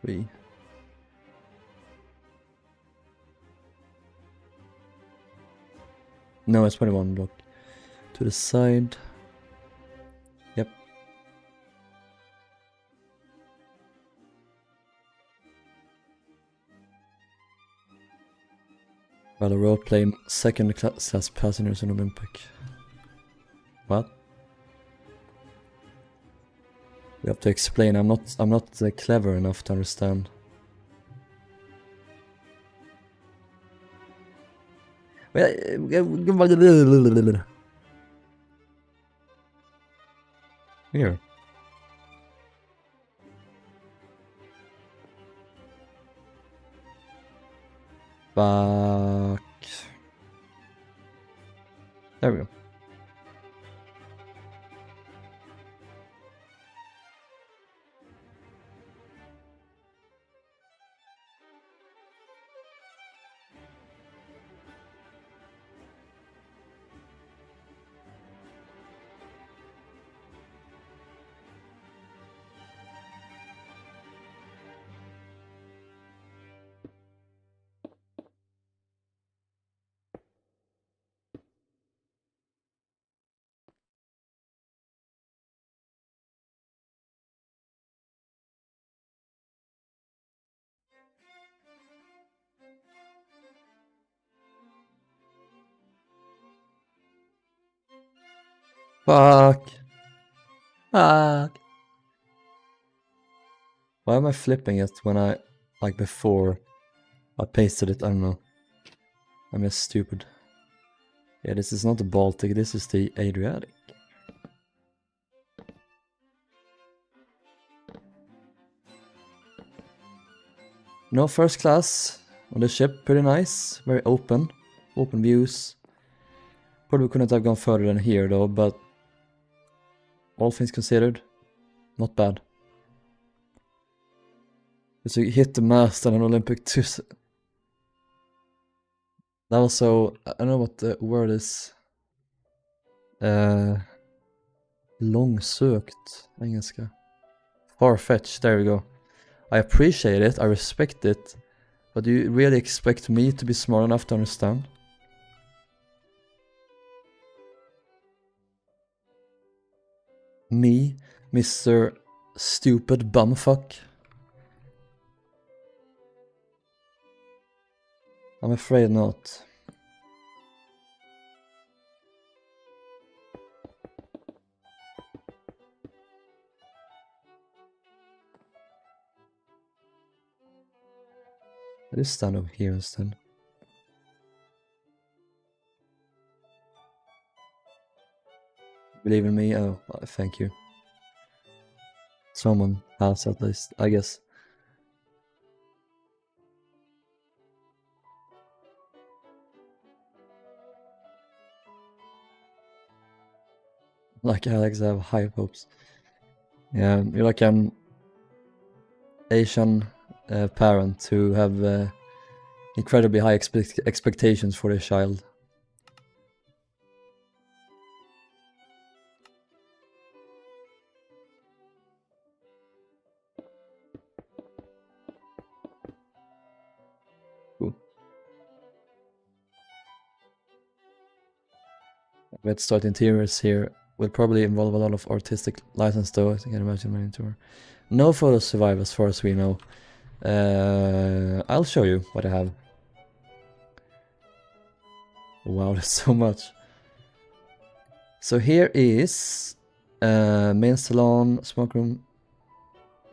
3. No, it's 21 block. To the side. Yep. Well, a road plane, second class passengers in Olympic. What? You have to explain. I'm not clever enough to understand. Here. Fuck. There we go. Fuck. Fuck. Why am I flipping it when I, like before I pasted it? I don't know. I'm just stupid. Yeah, this is not the Baltic, this is the Adriatic. No, first class on the ship, pretty nice. Very open. Open views. Probably couldn't have gone further than here though, but all things considered, not bad. So you hit the mast on an Olympic 2. That was so, I don't know what the word is. Långsökt, engelska. Far-fetched, there we go. I appreciate it, I respect it, but do you really expect me to be smart enough to understand? Me, Mr. Stupid Bumfuck? I'm afraid not. Let's stand over here instead. Believe in me? Oh, thank you. Someone has at least, I guess. Like Alex, I have high hopes. Yeah, you're like an Asian parent who have incredibly high expectations for their child. Cool. Let's start interiors here. Will probably involve a lot of artistic license though, I can imagine my tour. No photos survive as far as we know. I'll show you what I have. Wow, there's so much. So here is main salon, smoke room.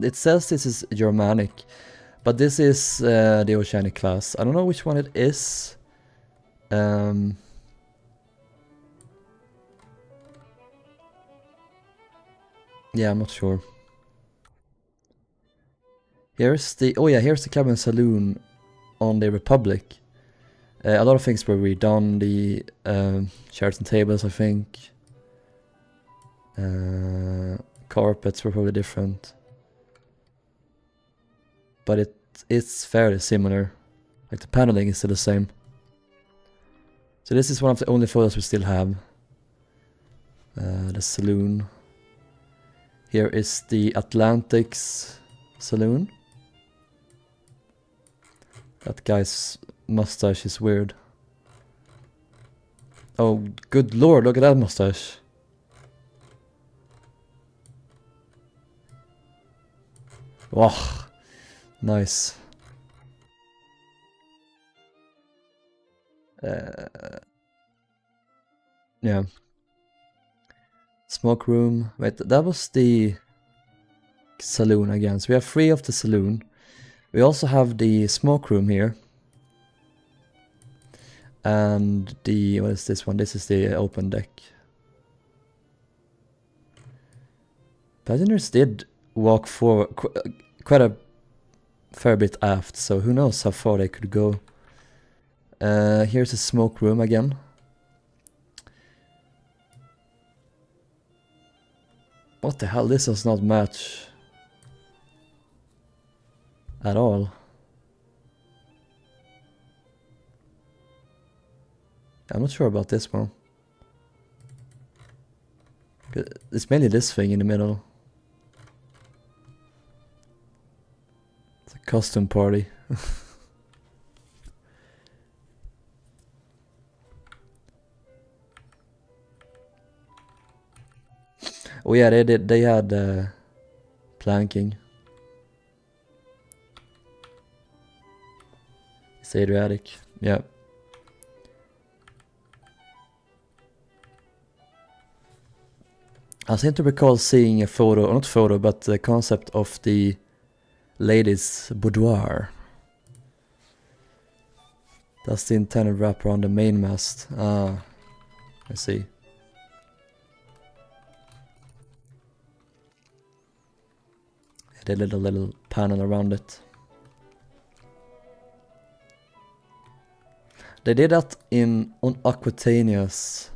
It says this is Germanic, but this is the Oceanic class. I don't know which one it is. Yeah, I'm not sure. Here's the, oh yeah, here's the cabin saloon on the Republic. A lot of things were redone, the chairs and tables, I think. Carpets were probably different. But it's fairly similar. Like the paneling is still the same. So this is one of the only photos we still have. The saloon. Here is the Atlantic's saloon. That guy's mustache is weird. Oh, good lord, look at that mustache. Wow, nice. Yeah. Smoke room. Wait, that was the saloon again. So we have 3 of the saloon. We also have the smoke room here. And the, what is this one? This is the open deck. Passengers did walk forward quite a fair bit aft, so who knows how far they could go. Here's a smoke room again. What the hell, this does not match at all. I'm not sure about this one. It's mainly this thing in the middle. It's a costume party. Oh yeah, they had planking. It's Adriatic, yeah. I seem to recall seeing a photo, not photo, but the concept of the ladies' boudoir. That's the intended wrap around the main mast. Ah, I see. They did a little panel around it. They did that on Aquatania's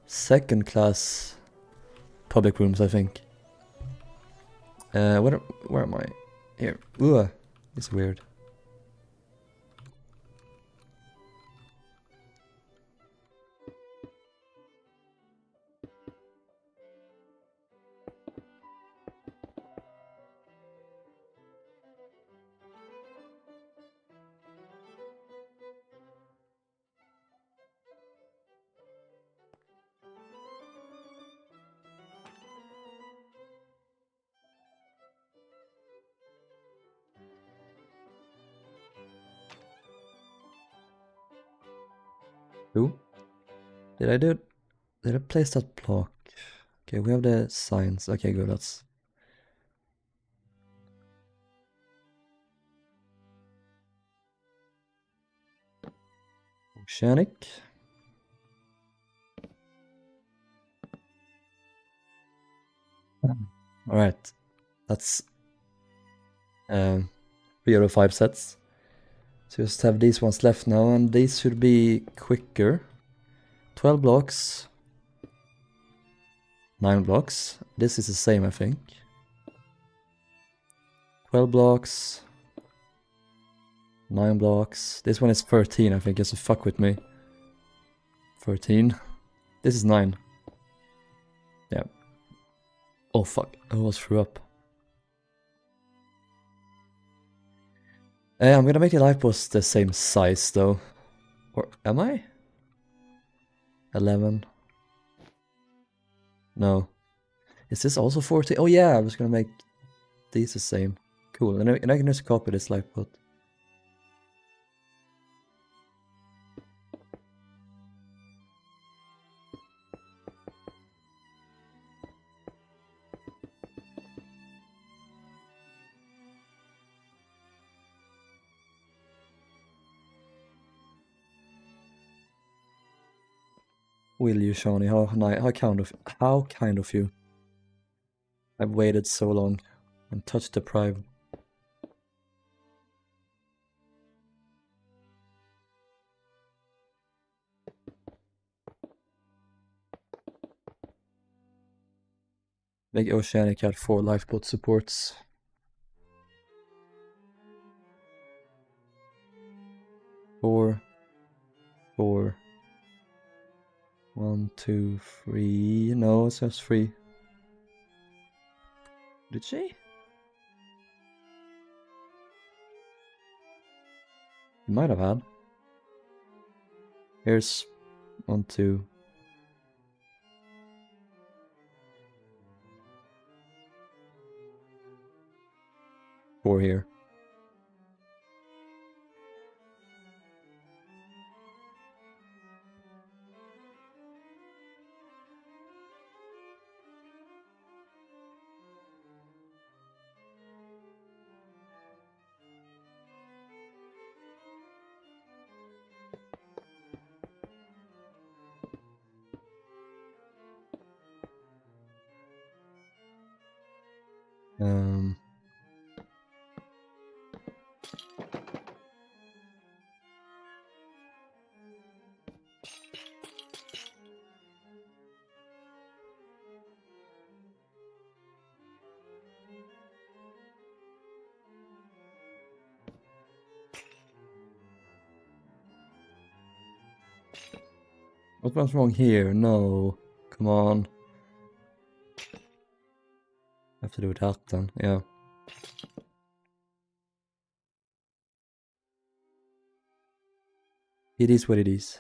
second class public rooms, I think. Where am I? Here. Ooh, it's weird. Who? Did I place that block? Okay, we have the signs. Okay, good, that's... Oceanic. Alright. That's 3 out of 5 sets. So just have these ones left now, and these should be quicker. 12 blocks. 9 blocks. This is the same, I think. 12 blocks. 9 blocks. This one is 13, I think, just to fuck with me. 13. This is 9. Yeah. Oh fuck, I almost threw up. I'm gonna make the life post the same size though. Or am I? 11. No. Is this also 40? Oh yeah, I was gonna make these the same. Cool, and I can just copy this life post. Will you, Shawnee? How kind of you? I've waited so long. I'm touch deprived. Big Oceanic had 4 lifeboat supports. Four. 1, 2, 3. No, it says 3. Did she? You might have had. Here's 1, 2. 4 here. What went wrong here? No. Come on. I have to do that then, yeah. It is what it is.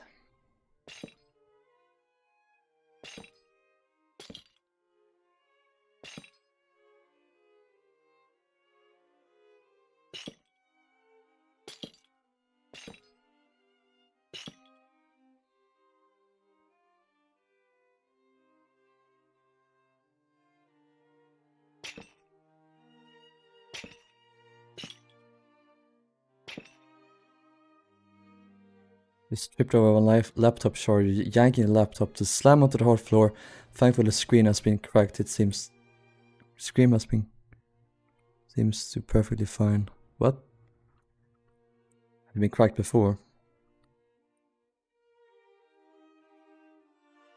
Just tripped over my laptop charger, yanking the laptop to slam onto the hard floor. Thankfully the screen has been cracked. It seems... Screen has been... Seems to perfectly fine. What? Had it been cracked before?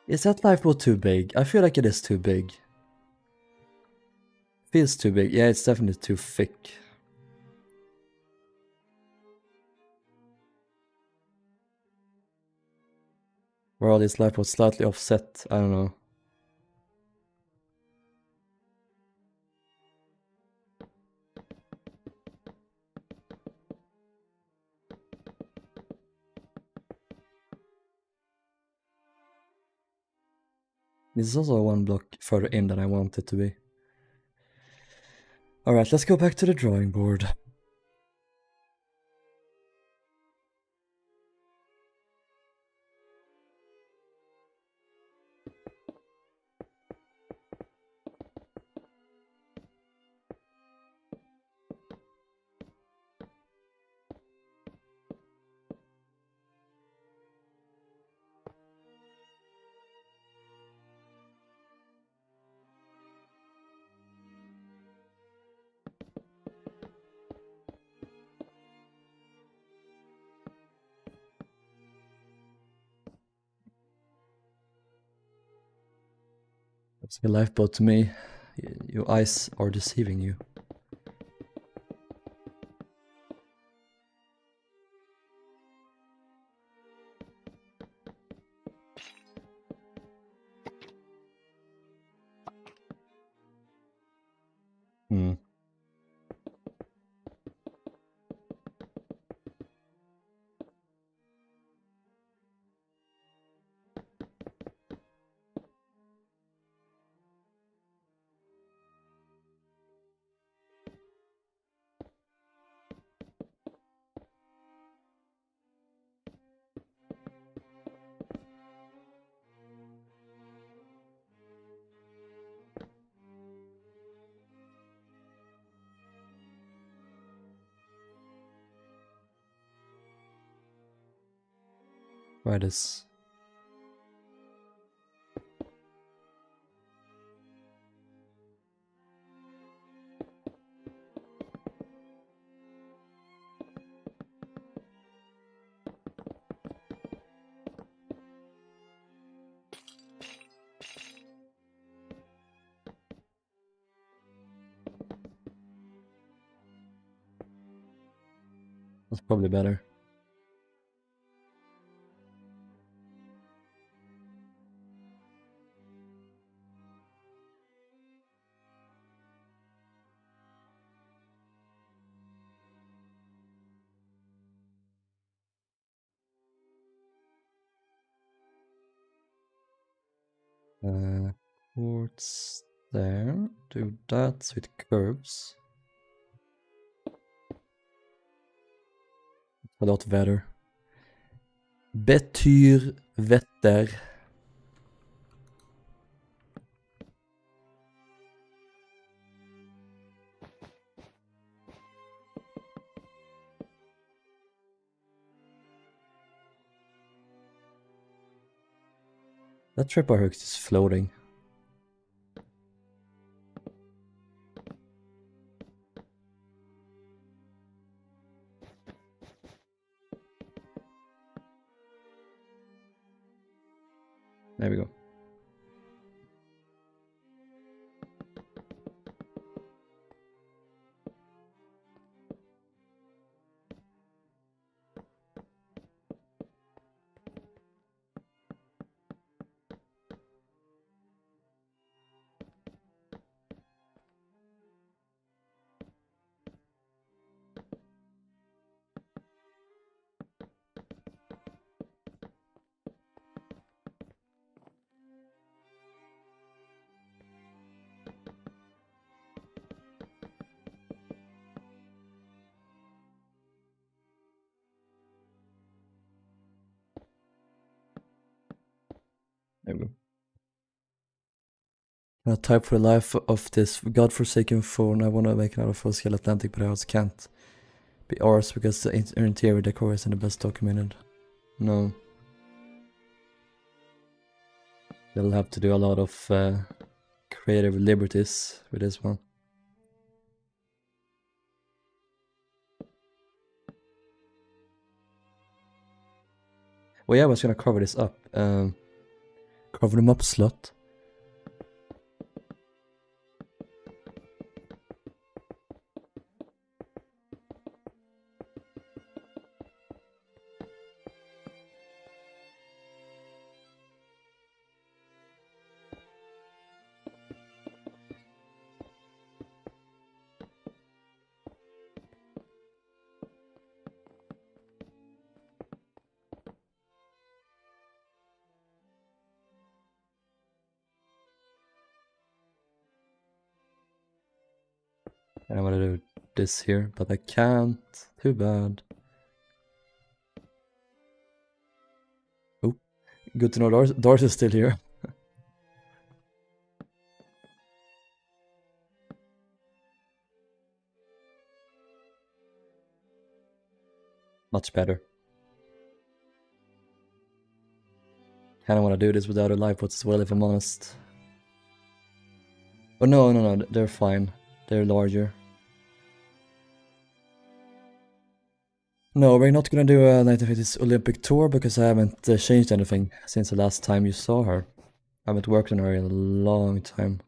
Is that lifeboat too big? I feel like it is too big. Feels too big. Yeah, it's definitely too thick. Where all these lifeboats slightly offset, I don't know. This is also 1 block further in than I want it to be. Alright, let's go back to the drawing board. It's a lifeboat to me. Your eyes are deceiving you. Hmm. Right is... Probably better. Ports there. Do that with curves. A lot better. Betyr vetter. That Shipyard is floating. There we go. There we go. I type for the life of this godforsaken phone. I want to make another full-scale Atlantic, but I also can't be ours because the interior decor isn't the best documented. No. They'll have to do a lot of creative liberties with this one. Well, yeah, I was gonna cover this up. Cover them up, slut. And I'm gonna do this here, but I can't. Too bad. Oh, good to know Doris is still here. Much better. Kinda wanna do this without a life as well, if I'm honest. Oh no, they're fine. They're larger. No, we're not gonna do a 1950s Olympic tour because I haven't changed anything since the last time you saw her. I haven't worked on her in a long time.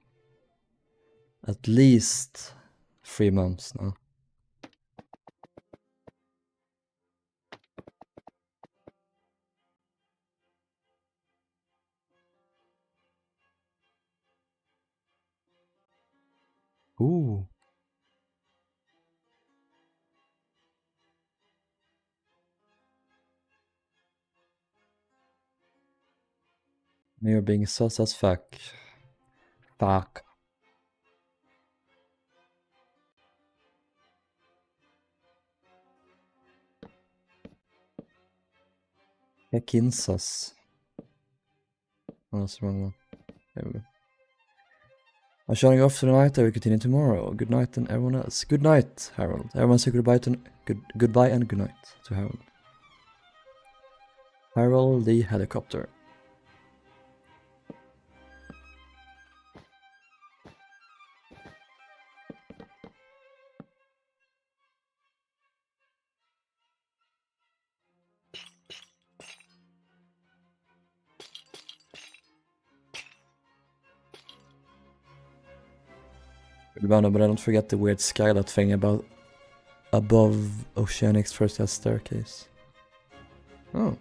At least 3 months now. Ooh. You're being sus as fuck. Fuck. Kansas. Oh, that's the wrong one. There we go. I'm shutting off tonight. I will continue tomorrow. Good night and everyone else. Good night, Harold. Everyone say goodbye to goodbye and good night to Harold. Harold the helicopter. But I don't forget the weird skylight thing about above Oceanic's first class staircase. Oh.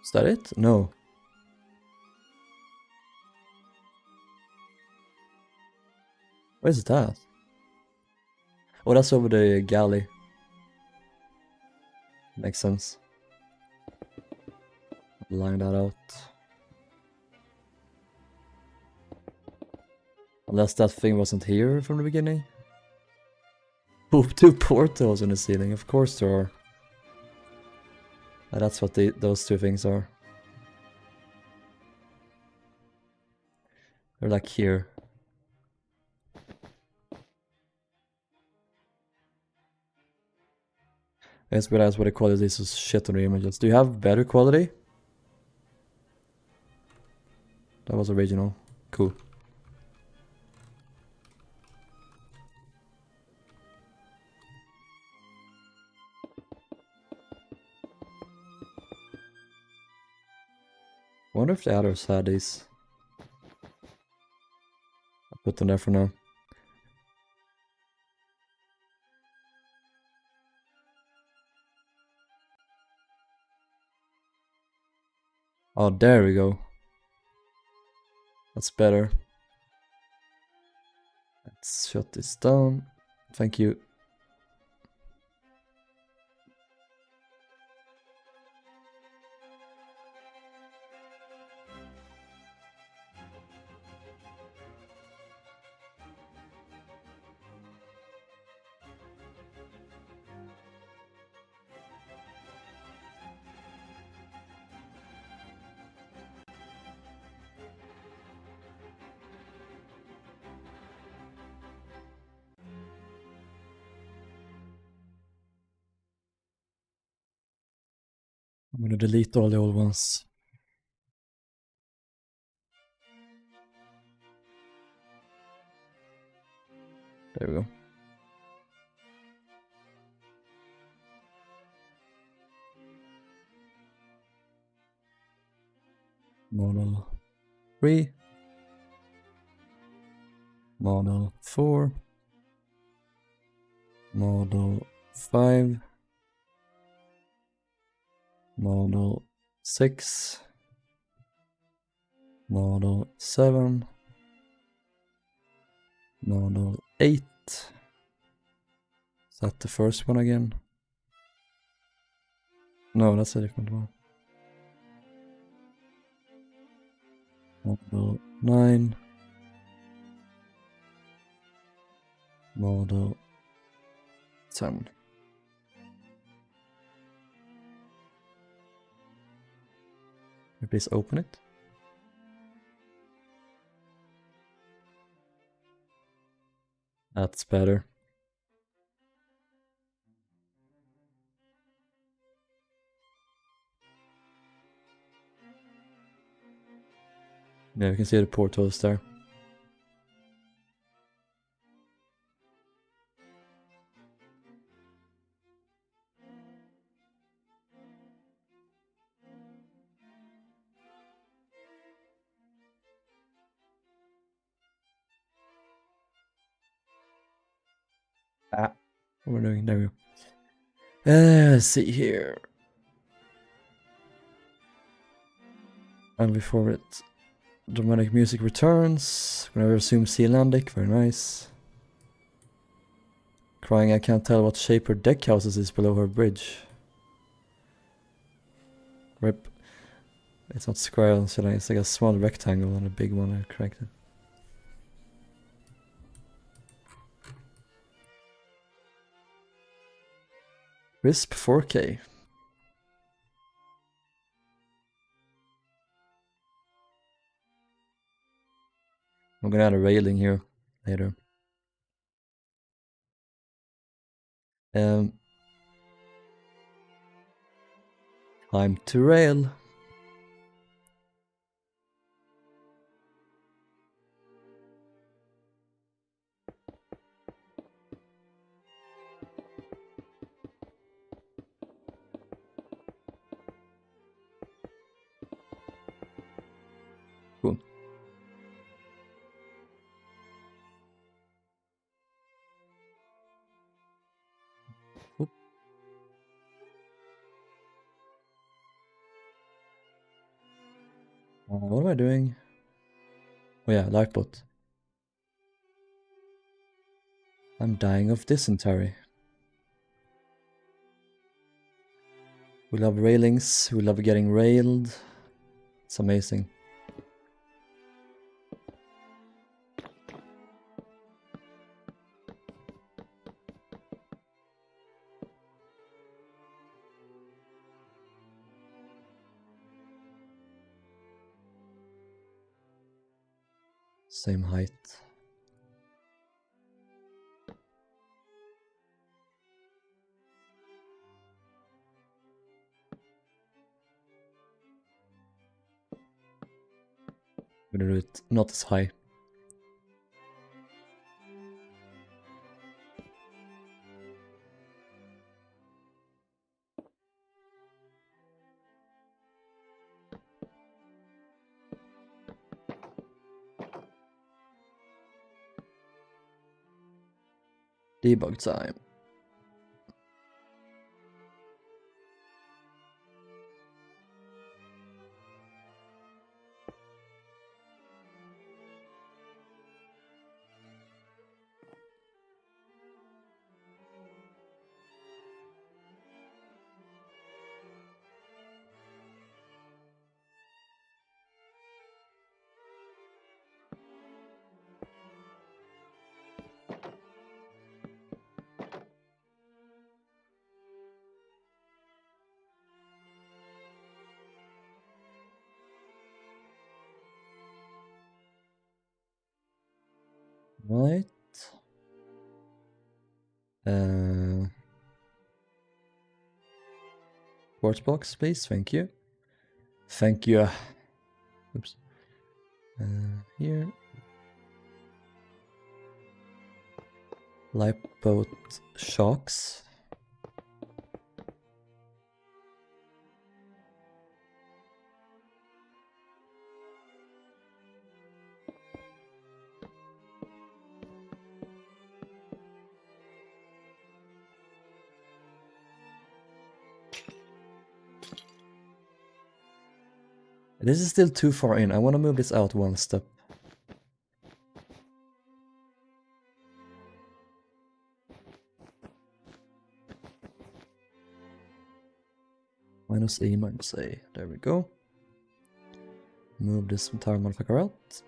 Is that it? No. What is that? Oh, that's over the galley. Makes sense. Line that out. Unless that thing wasn't here from the beginning. Oh, 2 portals in the ceiling, of course there are. That's what those 2 things are. They're like here. It's good as what the quality is shit on the images. Do you have better quality? That was original. Cool. I wonder if the others had these. I'll put them there for now. Oh, there we go. That's better. Let's shut this down. Thank you. I'm gonna delete all the old ones. There we go. Model 3. Model 4. Model 5. Model 6. Model 7. Model 8. Is that the first one again? No, that's a different one. Model 9. Model 10. Please open it. That's better. Yeah, you can see the portals there. What we're doing, there we go. Let's see here. And before it, dramatic music returns. Gonna resume Sealandic, very nice. Crying, I can't tell what shape her deck houses is below her bridge. Rip. It's not square, it's like a small rectangle and a big one, I corrected. Wisp 4K. I'm gonna add a railing here later. Time to rail. What am I doing? Oh yeah, lifeboat. I'm dying of dysentery. We love railings, we love getting railed. It's amazing. Same height. I'm gonna do it not as high. Debug time. Right. Quartz box, please. Thank you. Thank you. Oops. Here. Lifeboat shocks. This is still too far in. I want to move this out one step. Minus A, minus A. There we go. Move this entire motherfucker out.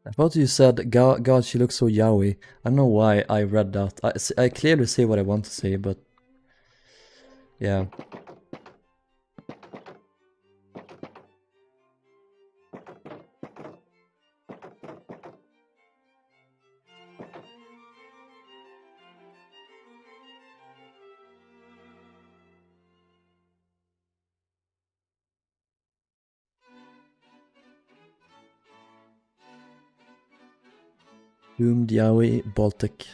I thought you said, God, she looks so yaoi. I don't know why I read that. I clearly say what I want to say, but... yeah. Doomed yaoi Baltic.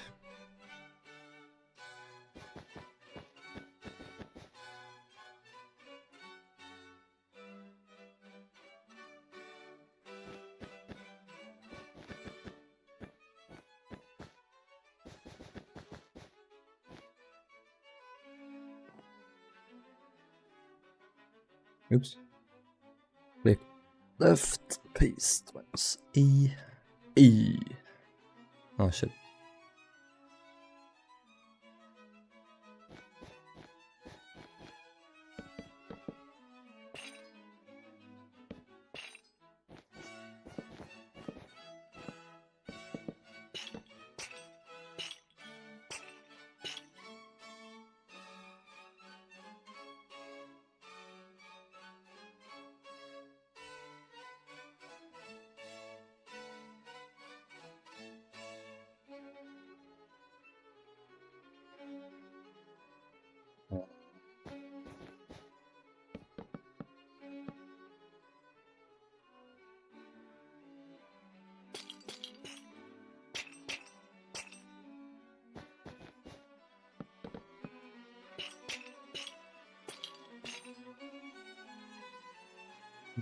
Oops. Click left, paste, minus E. E. Oh shit.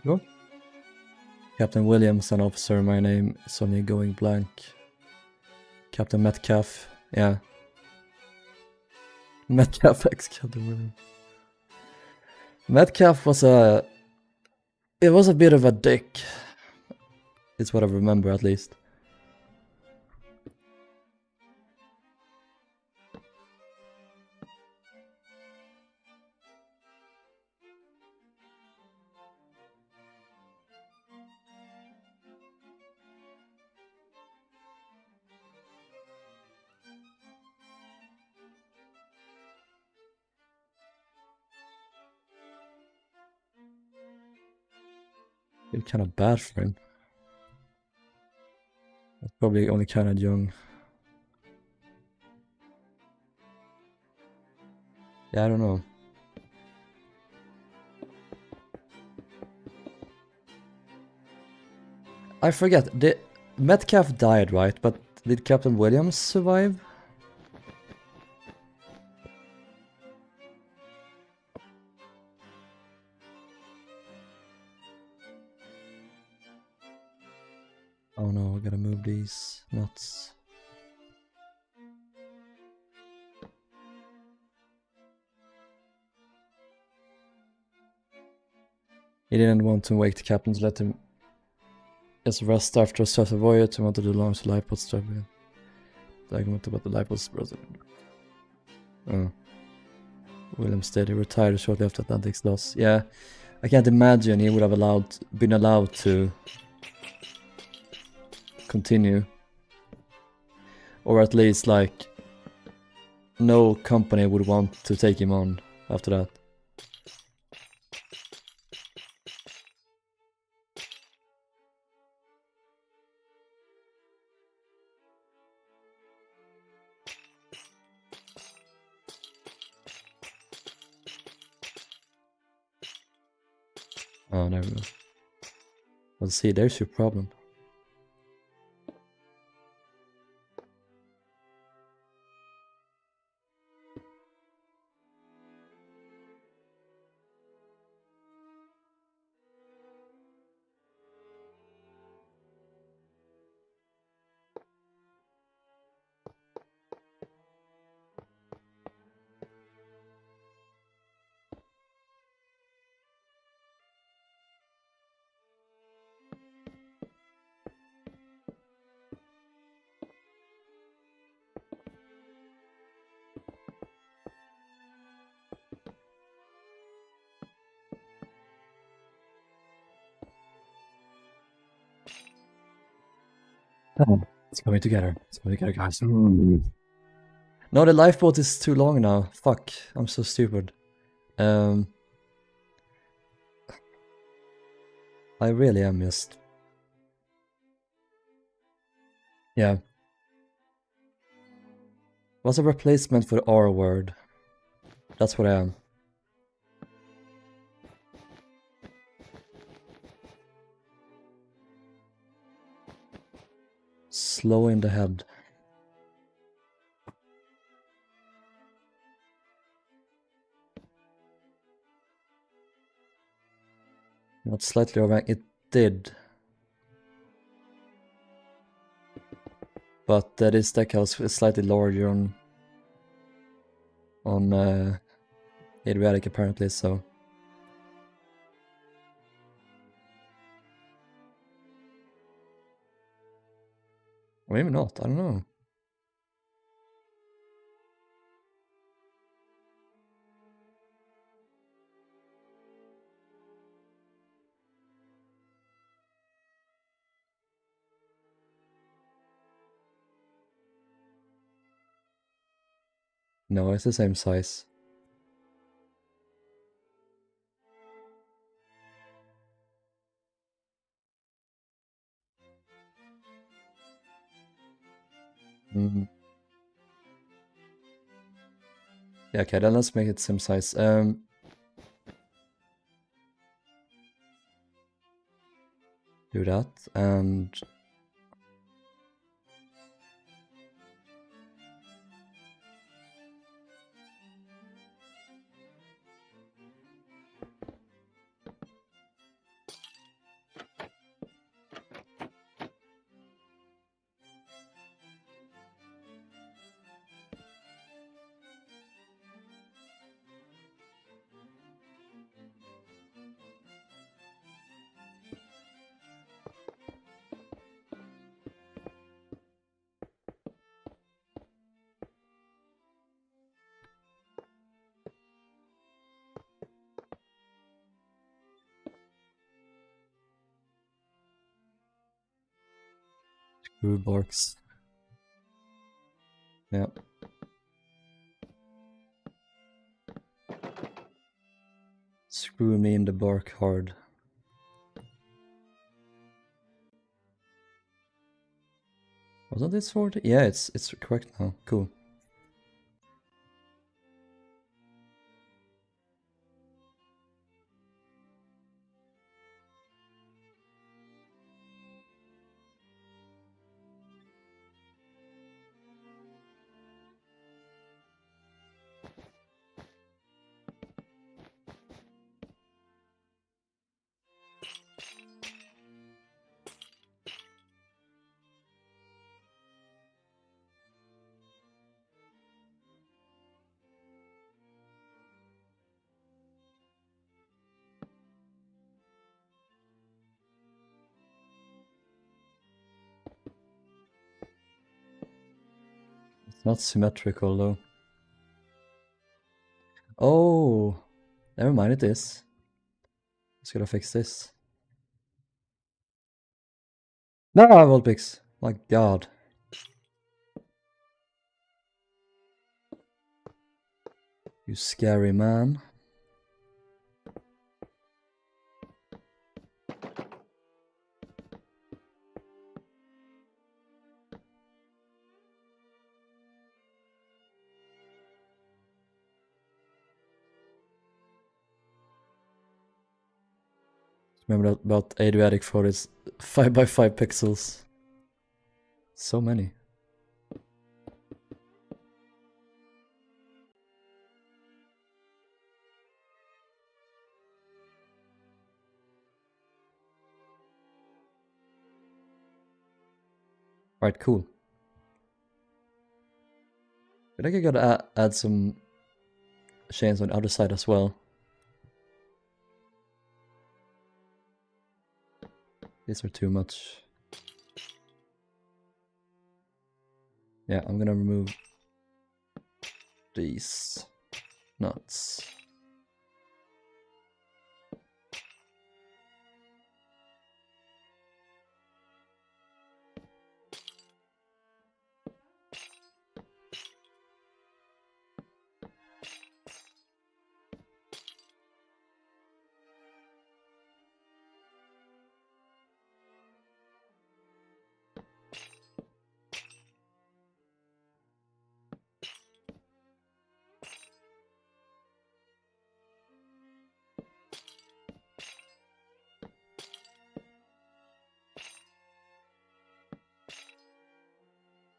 Go. Captain Williams, an officer, my name is only going blank. Captain Metcalf, yeah. Metcalf ex Captain Williams. Metcalf was a bit of a dick. It's what I remember at least. It's kind of bad for him. That's probably only kind of young. Yeah, I don't know. I forget. Metcalf died, right? But did Captain Williams survive? Oh no, I gotta move these nuts. He didn't want to wake the captain to let him just rest after a stressful voyage and wanted to launch the lifeboat strap again. The argument about the lifeboat's brother. Oh. William Stead, he retired shortly after Atlantic's loss. Yeah, I can't imagine he would have been allowed to continue. Or at least, like, no company would want to take him on after that. Oh, there we go. Well, see, there's your problem. It's coming together. It's coming together, guys. No, the lifeboat is too long now. Fuck, I'm so stupid. I really am just... Yeah. What's a replacement for the R word? That's what I am. Slow in the head. Not slightly over. It did. But this deck house is slightly larger on Adriatic apparently, so... Or maybe not, I don't know. No, it's the same size. Mm. Yeah, okay, then let's make it same size. Do that, and... Screw barks. Yeah. Screw me in the bark hard. Wasn't it 40? Yeah, it's correct now. Cool. It's not symmetrical though. Oh, never mind, it is. Just gotta fix this. No, Volpix. My god. You scary man. Remember that about Adriatic for its 5x5 pixels. So many. Alright, cool. I think I gotta add some chains on the other side as well. These are too much. Yeah, I'm gonna remove these nuts.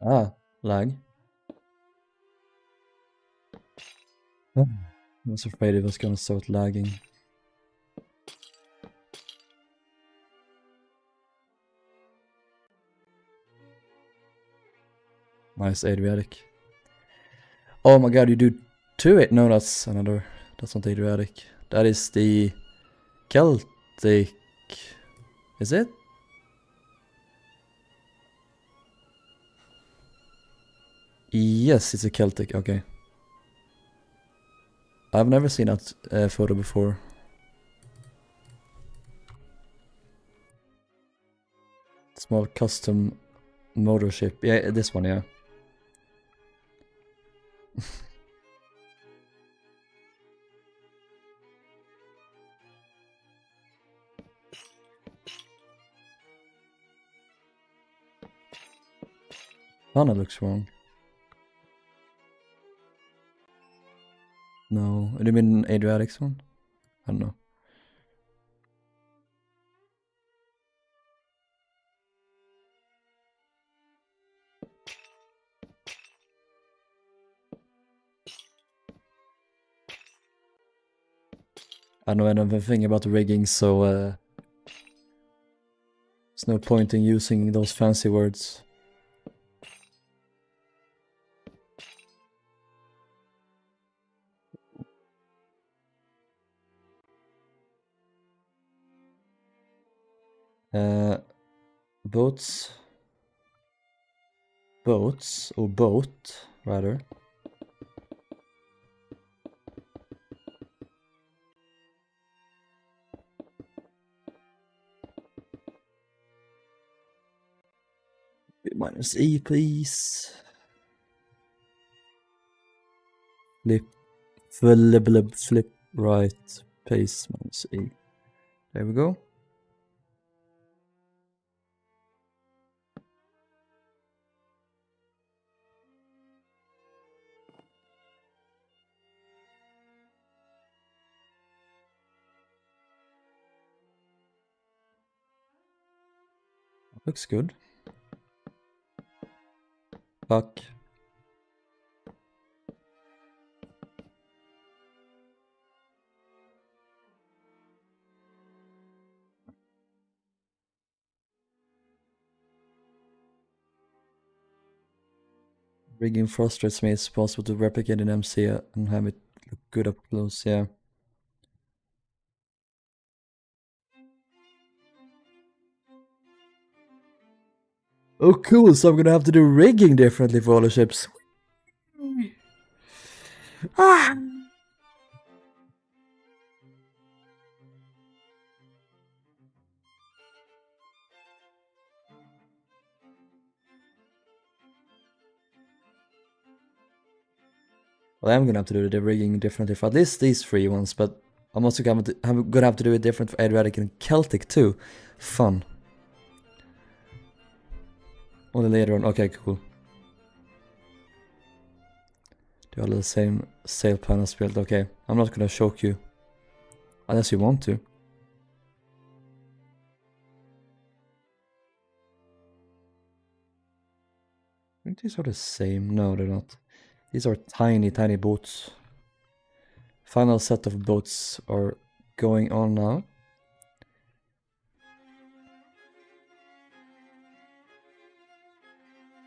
Ah, lag. I was afraid it was gonna start lagging. Nice Adriatic. Oh my god, you do 2 No, that's another. That's not Adriatic. That is the Celtic. Is it? Yes, it's a Celtic. Okay. I've never seen that photo before. Small custom motor ship. Yeah, this one, yeah. None looks wrong. No, do you mean Adriatic's one? I don't know. I don't know anything about rigging, so there's no point in using those fancy words. Boats, or boat, rather. minus E, please. Flip right, paste minus E. There we go. Looks good. Fuck. Rigging frustrates me. It's possible to replicate an MC and have it look good up close, yeah. Oh cool, so I'm gonna have to do rigging differently for all the ships. Ah! Well, I'm gonna have to do the rigging differently for at least these 3 ones, but I'm also gonna have to do it different for Adriatic and Celtic too. Fun. Only later on. Okay, cool. Do all the same sail panels built. Okay, I'm not gonna choke you. Unless you want to. I think these are the same. No, they're not. These are tiny, tiny boats. Final set of boats are going on now.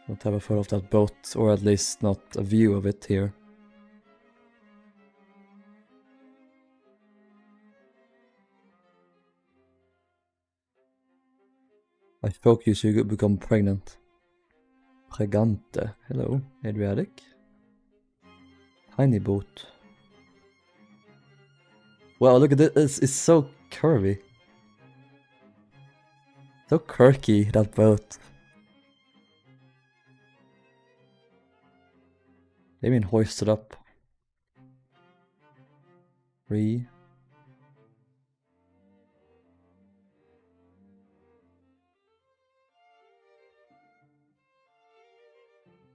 Don't have a photo of that boat, or at least not a view of it here. I spoke you so you could become pregnant. Pregante. Hello, Adriatic. Tiny boat. Wow, look at this. It's so curvy. So quirky, that boat. They've been hoisted up. 3.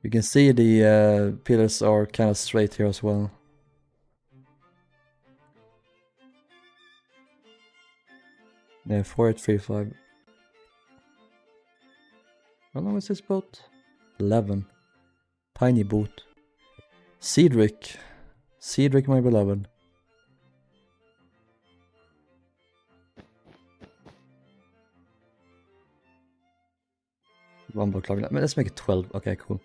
You can see the pillars are kind of straight here as well. Yeah, 4835. How long is this boat? 11. Tiny boat. Cedric. Cedric, my beloved. One block longer. Let's make it 12. Okay, cool.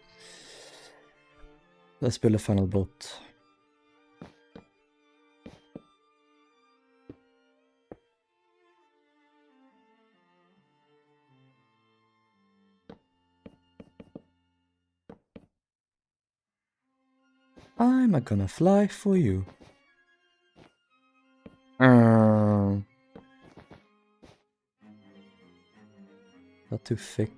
Let's build a final boat. I'm gonna fly for you. Not too thick.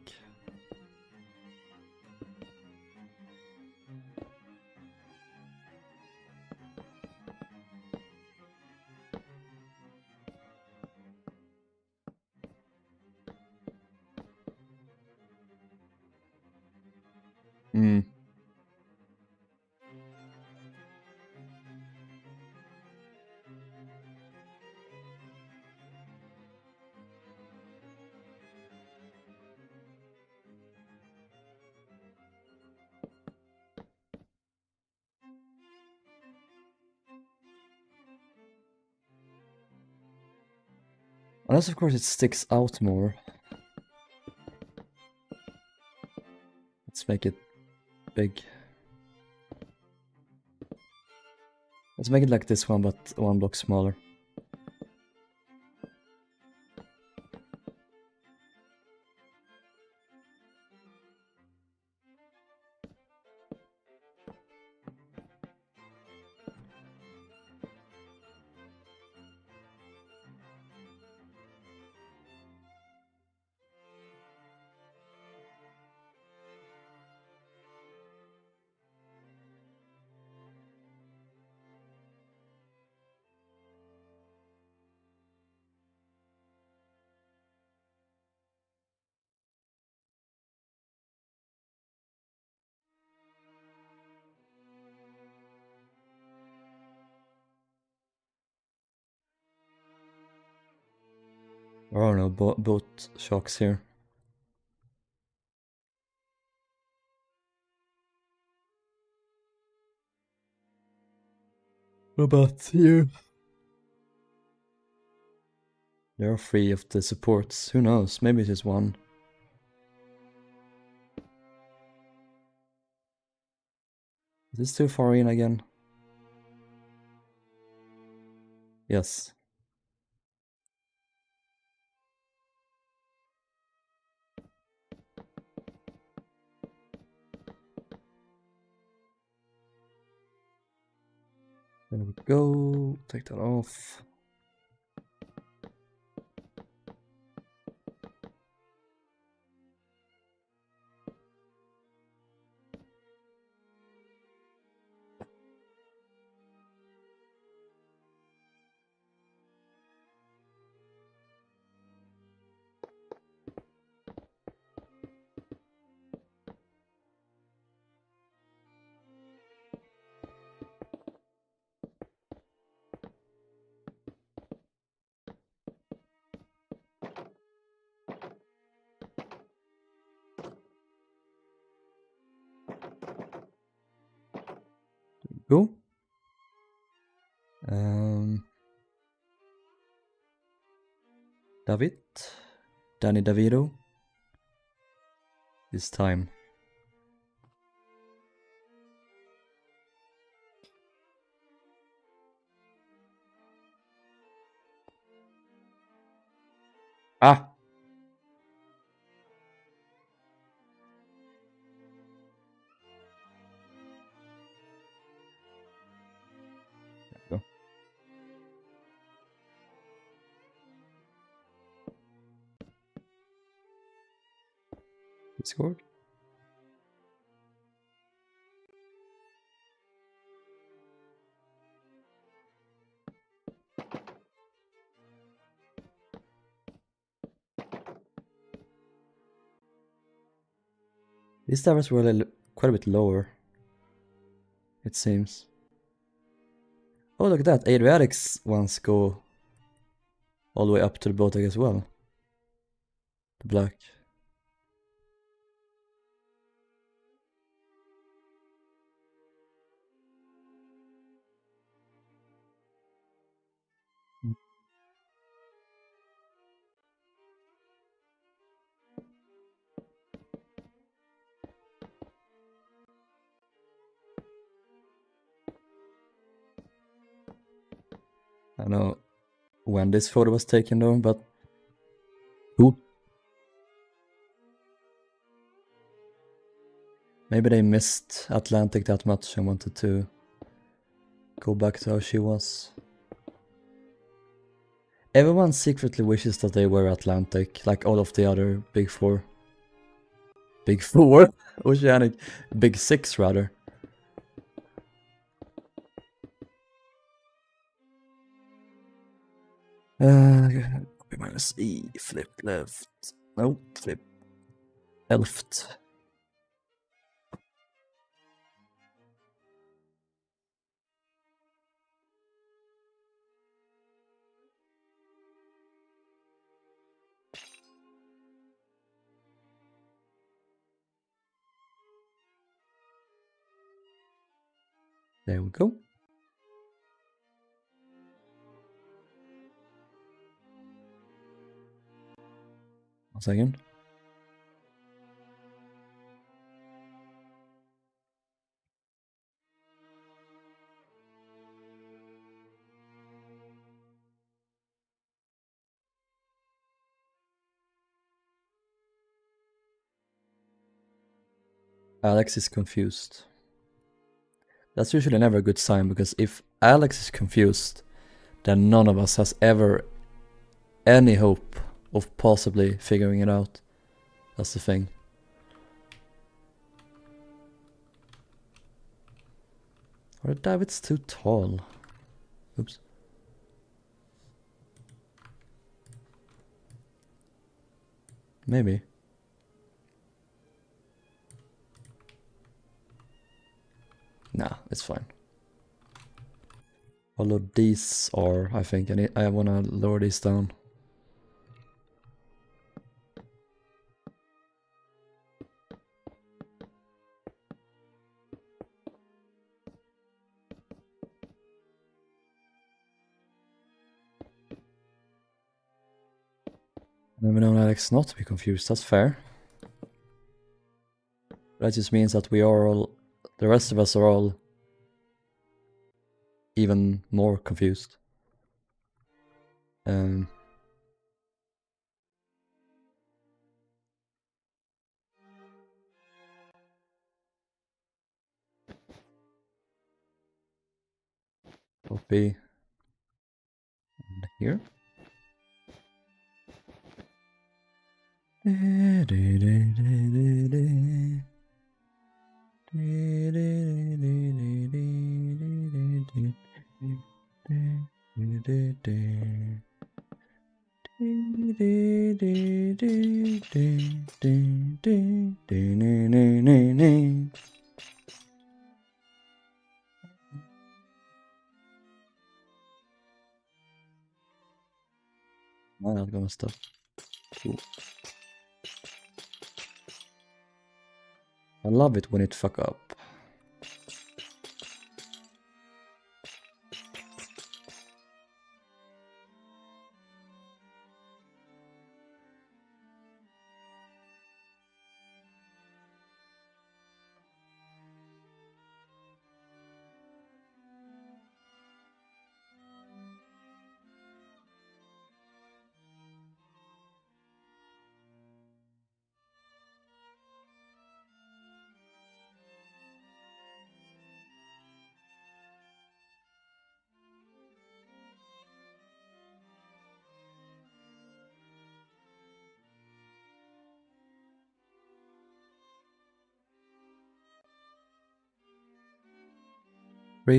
Hmm. Unless of course it sticks out more. Let's make it big. Let's make it like this one, but 1 block smaller. There are no boat shocks here. What about you? They're free of the supports. Who knows? Maybe it's just one. Is this too far in again? Yes. There we go. Take that off. Go. Danny DeVito. This time. Ah! There we go. He scored. These towers were quite a bit lower, it seems. Oh, look at that. Adriatic's ones go all the way up to the Baltic as well. The black. I don't know when this photo was taken though, but... Ooh. Maybe they missed Atlantic that much and wanted to go back to how she was. Everyone secretly wishes that they were Atlantic, like all of the other Big Four. Big Four? Oceanic. Big Six, rather. Copy minus E, flip left. No, flip. Elft. There we go. One second. Alex is confused. That's usually never a good sign, because if Alex is confused, then none of us has ever any hope of possibly figuring it out. That's the thing. Or David's too tall. Oops. Maybe. Nah, it's fine. Although these are, I think, I wanna lower these down. Never known Alex not to be confused, that's fair. That just means that we are all, the rest of us are all even more confused. Copy. And here. Nej, jag glömde stopp. Cool. I love it when it fuck up.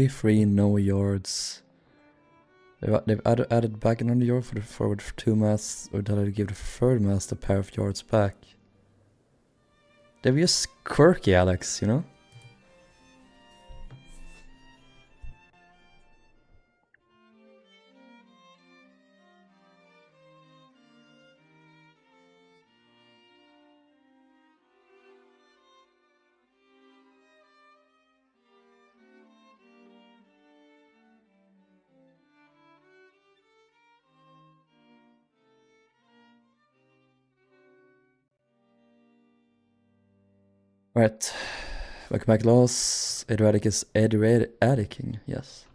Free, no yards. They've added back another yard for the forward 2 masts, or did I give the third mast a pair of yards back? They're just quirky, Alex, you know? Right. Welcome back, Loss. Adriatic is Adricking, yes.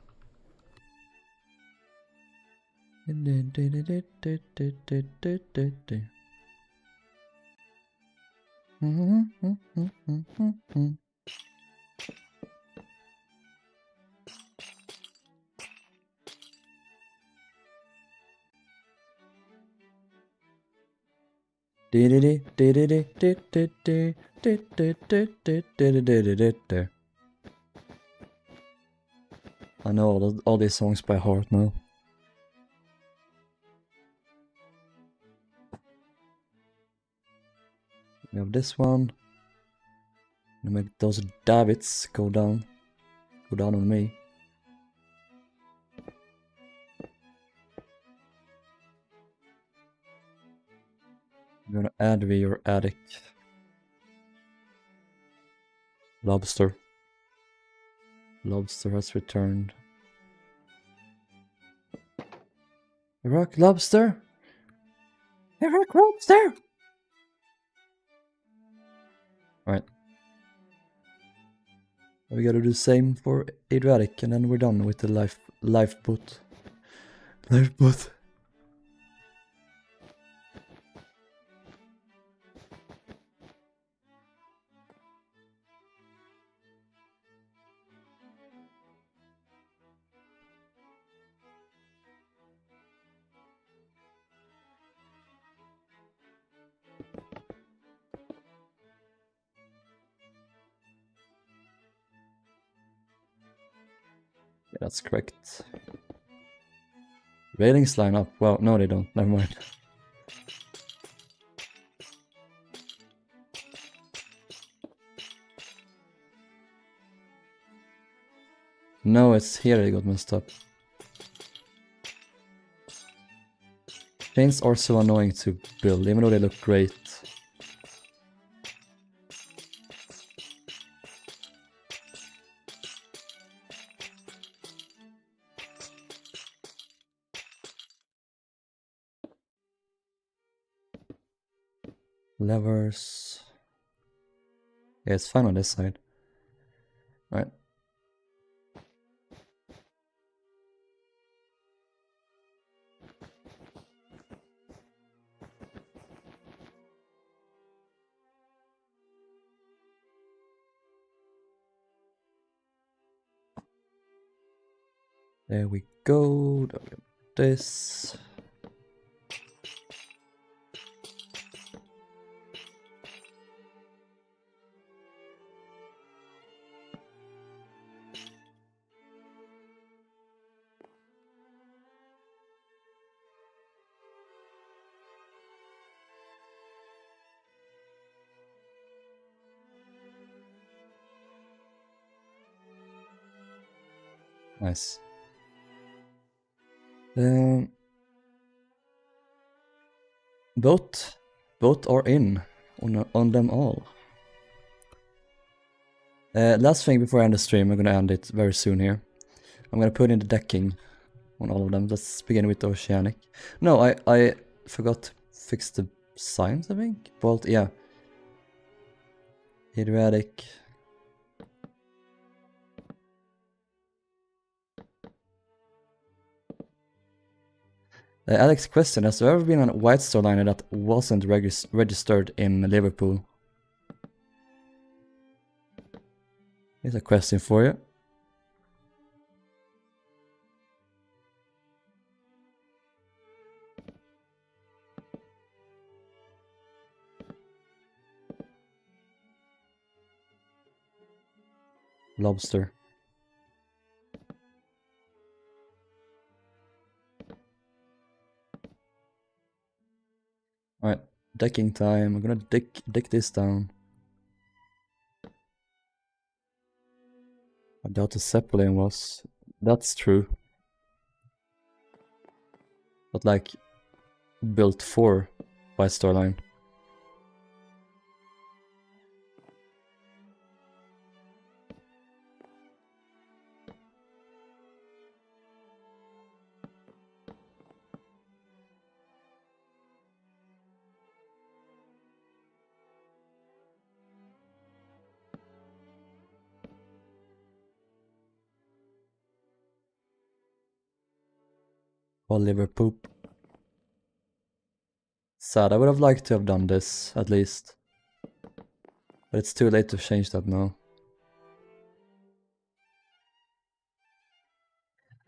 I know all these songs by heart now. We have this one. I'm gonna make those davits go down on me. I'm gonna add your attic. Lobster. Lobster has returned. Rock lobster! Rock lobster! Right. We gotta do the same for Adriatic, and then we're done with the lifeboat. Lifeboat. Yeah, that's correct. Railings line up. Well, no they don't. Never mind. No, it's here they got messed up. Chains are so annoying to build, even though they look great. Levers. Yeah, it's fine on this side. Right. There we go. This. Nice. Both are in on them all. Last thing before I end the stream, I'm gonna end it very soon here. I'm gonna put in the decking on all of them. Let's begin with the Oceanic. No, I forgot to fix the signs, I think. Bolt, yeah. Adriatic. Alex question, has there ever been a White Star liner that wasn't registered in Liverpool? Here's a question for you. Lobster. Alright, decking time. I'm gonna dig this down. I doubt the Zeppelin was. That's true. But like, built for White Star Line. Or liver poop. Sad, I would have liked to have done this, at least. But it's too late to change that now.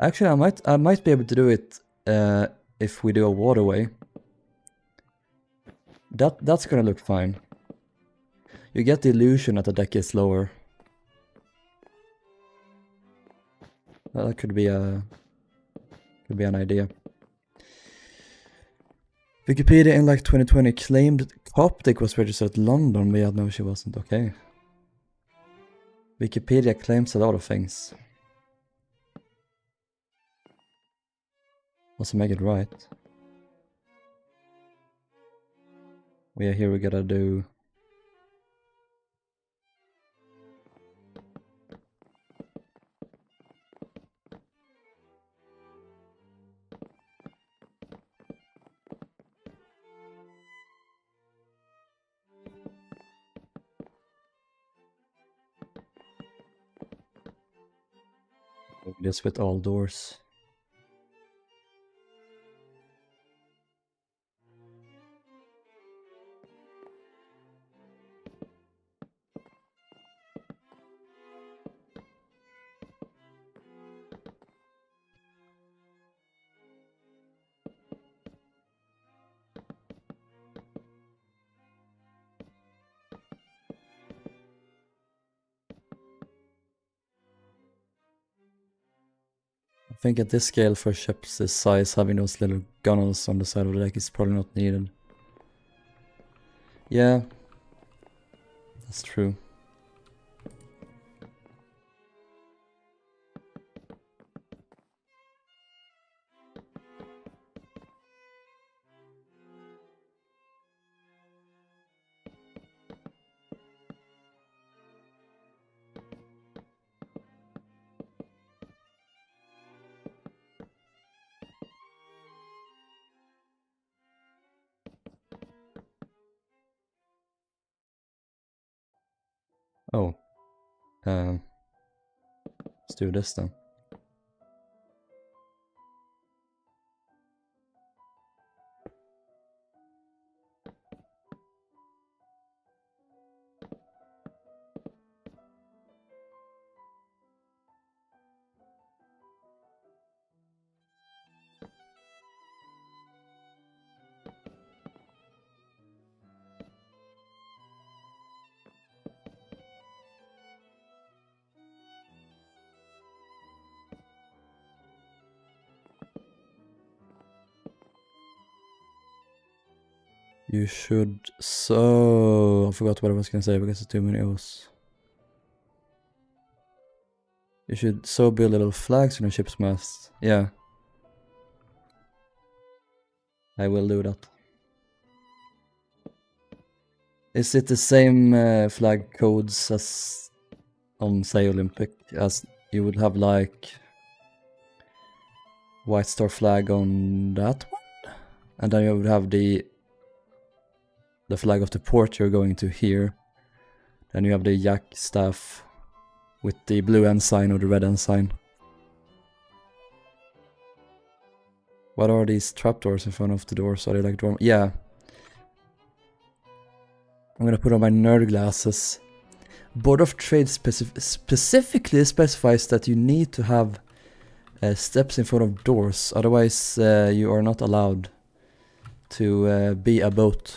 Actually, I might be able to do it if we do a waterway. That's gonna look fine. You get the illusion that the deck is lower. That could be an idea. Wikipedia in like 2020 claimed Coptic was registered at London, but yeah, no, she wasn't. Okay. Wikipedia claims a lot of things. Must make it right. Yeah, here we gotta do. This with all doors. I think at this scale for ships this size, having those little gunnels on the side of the deck is probably not needed. Yeah, that's true. Oh. Let's do this then. You should I forgot what I was gonna say because it's too many O's. You should build little flags on your ship's mast. Yeah. I will do that. Is it the same flag codes as on, say, Olympic, as you would have like White Star flag on that one? And then you would have the flag of the port you're going to here. Then you have the yak staff with the blue ensign or the red ensign. What are these trapdoors in front of the doors? Are they like dorm? Yeah. I'm gonna put on my nerd glasses. Board of Trade specifically specifies that you need to have steps in front of doors, otherwise you are not allowed to be a boat.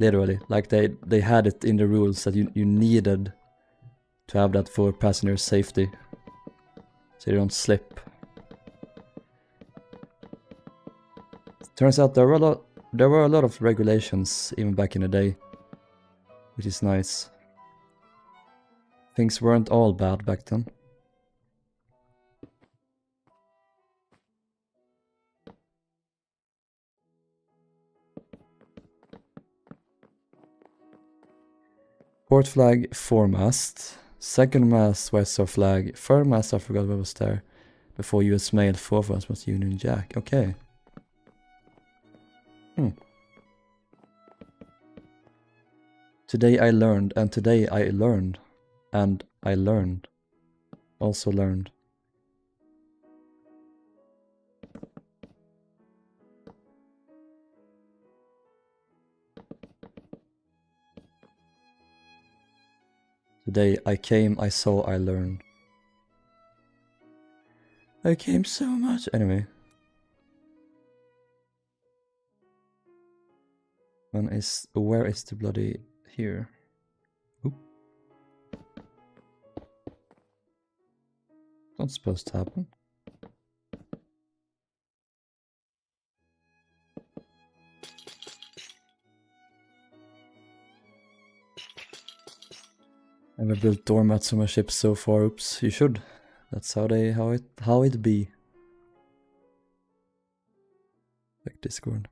Literally, like they had it in the rules that you needed to have that for passenger safety, so you don't slip. Turns out there were a lot of regulations even back in the day, which is nice. Things weren't all bad back then. Port flag, foremast. Second mast, White Star flag. Third mast, I forgot what was there. Before US Mail, fourth mast was Union Jack. Okay. Today I learned, and today I learned. And I learned. Also learned. Today I came, I saw, I learned. I came so much. Anyway. Where is the bloody here? Oop. Not supposed to happen. Never built doormats on my ship so far. Oops, you should. That's how it be. Like Discord.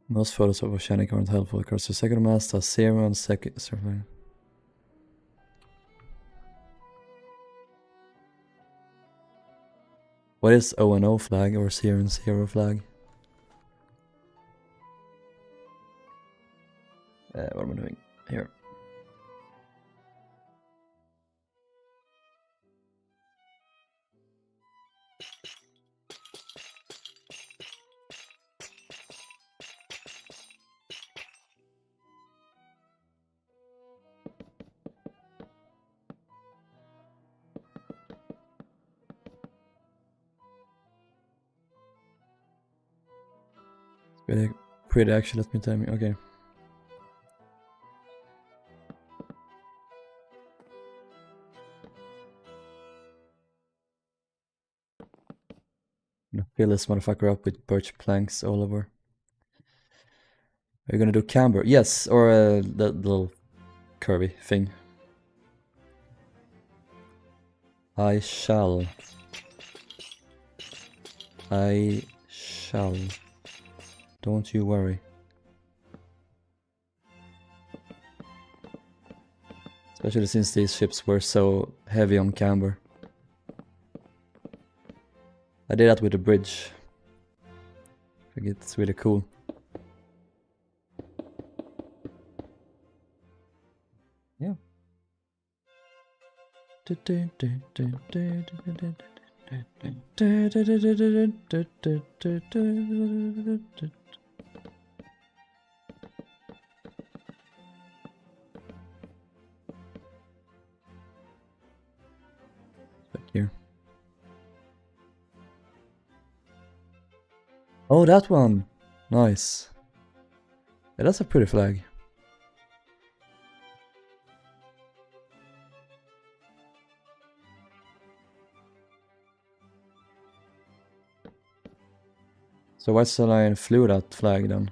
Most photos of Oceanic aren't helpful because the second mast has 0 and second survey. What is O&O flag or 0 and 0 flag? What am I doing here? Pretty actually, let me tell me. Okay. I'm gonna fill this motherfucker up with birch planks all over. Are you gonna do camber? Yes, or the little curvy thing. I shall. I shall. Don't you worry. Especially since these ships were so heavy on camber. I did that with the bridge. I think it's really cool. Yeah. Back here. Oh, that one! Nice. Yeah, that's a pretty flag. So why Lion flew that flag then?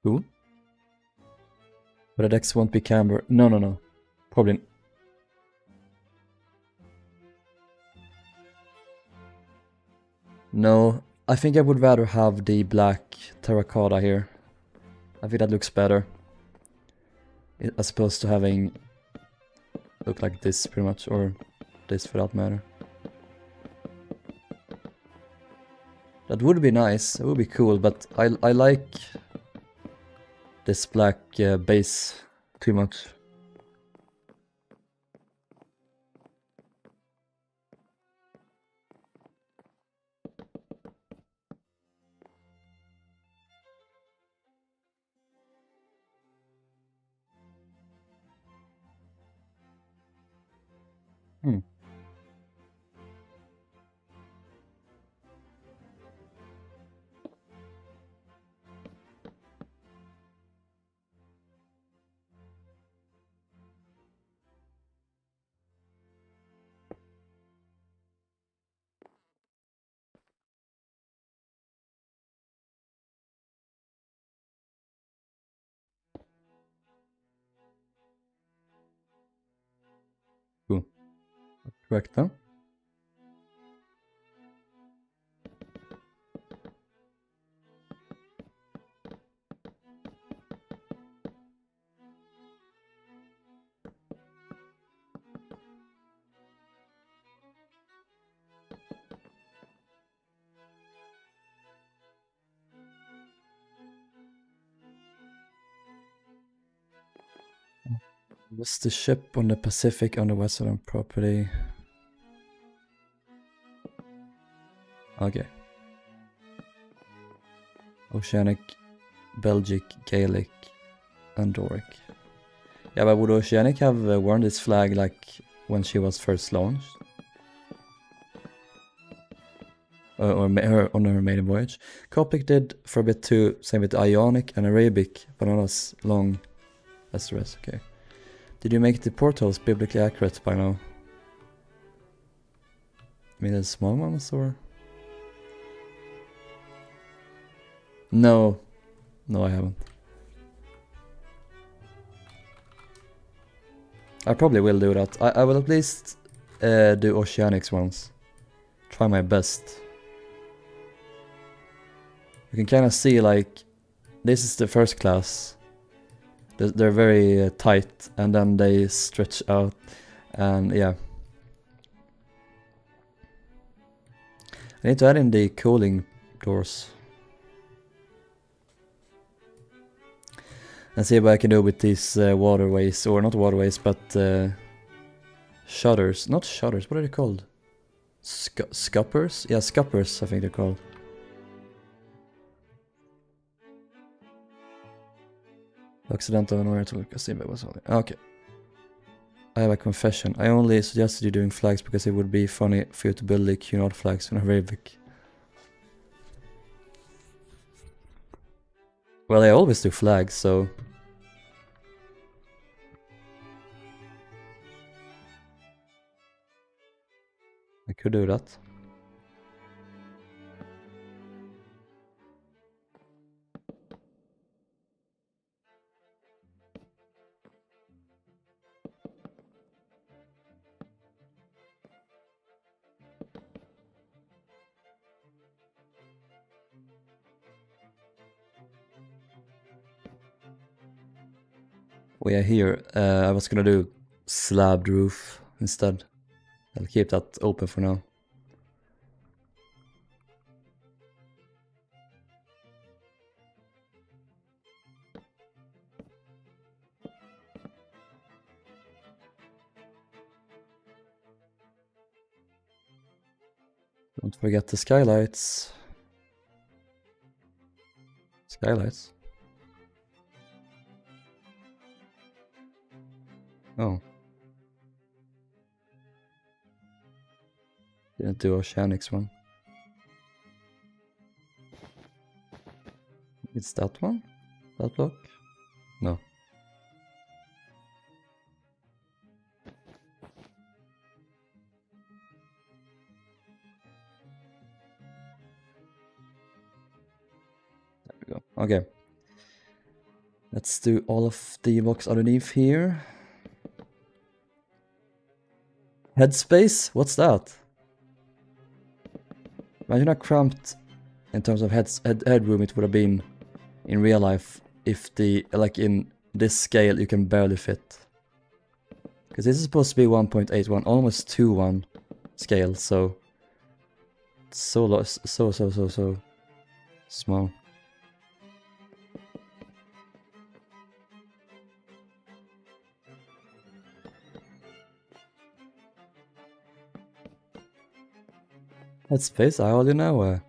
Cool. But the decks won't be camber. No. Probably. No, I think I would rather have the black terracotta here. I think that looks better. As opposed to having look like this pretty much, or this for that matter. That would be nice, it would be cool, but I like this black base too much. Cool. Correct, huh? What's the ship on the Pacific on the Western property? Okay. Oceanic, Belgic, Gaelic, and Doric. Yeah, but would Oceanic have worn this flag like when she was first launched? Or her on her maiden voyage? Coptic did for a bit too, same with Ionic and Arabic, but not as long as the rest, okay. Did you make the portals biblically accurate by now? I mean the small ones, or? No. No, I haven't. I probably will do that. I will at least do Oceanics once. Try my best. You can kind of see, like, this is the first class. They're very tight, and then they stretch out, and yeah. I need to add in the cooling doors. And see what I can do with these waterways, or not waterways, but shutters. Not shutters, what are they called? Scuppers? Yeah, scuppers, I think they're called. Accidental annoyance to okay. I have a confession. I only suggested you doing flags because it would be funny for you to build the Q0 flags in a Ravik. Well, I always do flags, so... I could do that. We are here. I was gonna do slabbed roof instead. I'll keep that open for now. Don't forget the skylights. Skylights? Oh. Didn't do Oceanic's one. It's that one? That block? No. There we go. Okay. Let's do all of the blocks underneath here. Headspace? What's that? Imagine how cramped in terms of headroom it would have been in real life if the, like in this scale, you can barely fit. Because this is supposed to be 1.81, almost 2:1 scale, so it's so small. Headspace, I already know.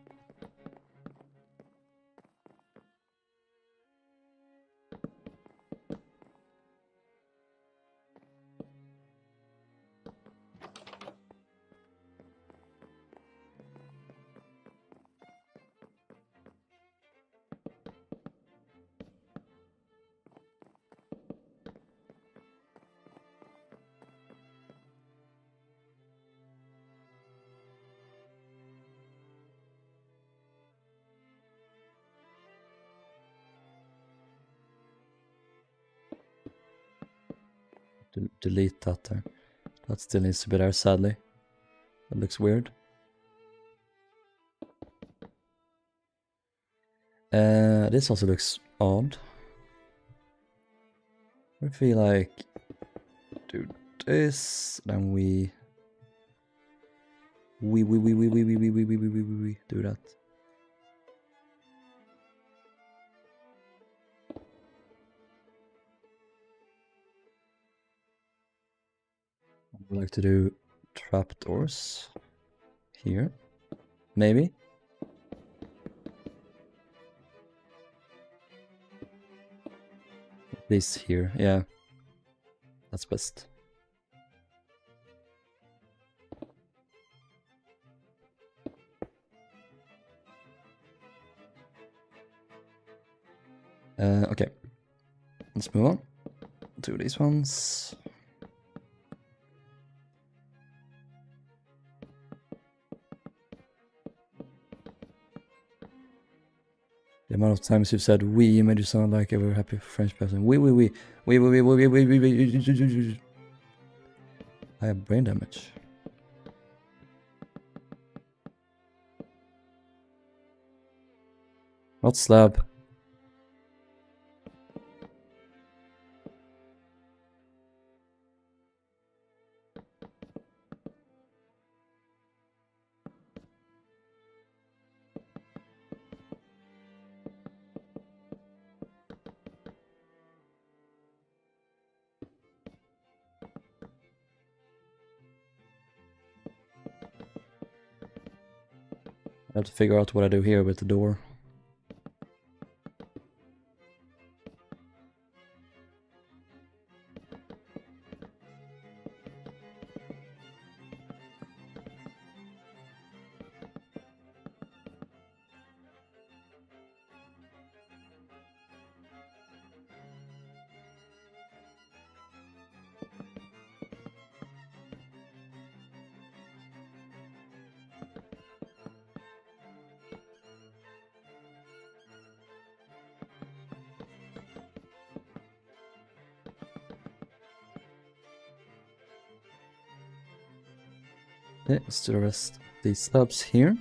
Delete that there. That still needs to be there, sadly. That looks weird. This also looks odd. If we like do this, then we do that. I would like to do trapdoors here, maybe. At least here, yeah. That's best. Okay. Let's move on to these ones. The amount of times you've said we made you sound like a very happy French person. We. I have brain damage. Not slab. I have to figure out what I do here with the door. Okay, let's do the rest of these slabs here.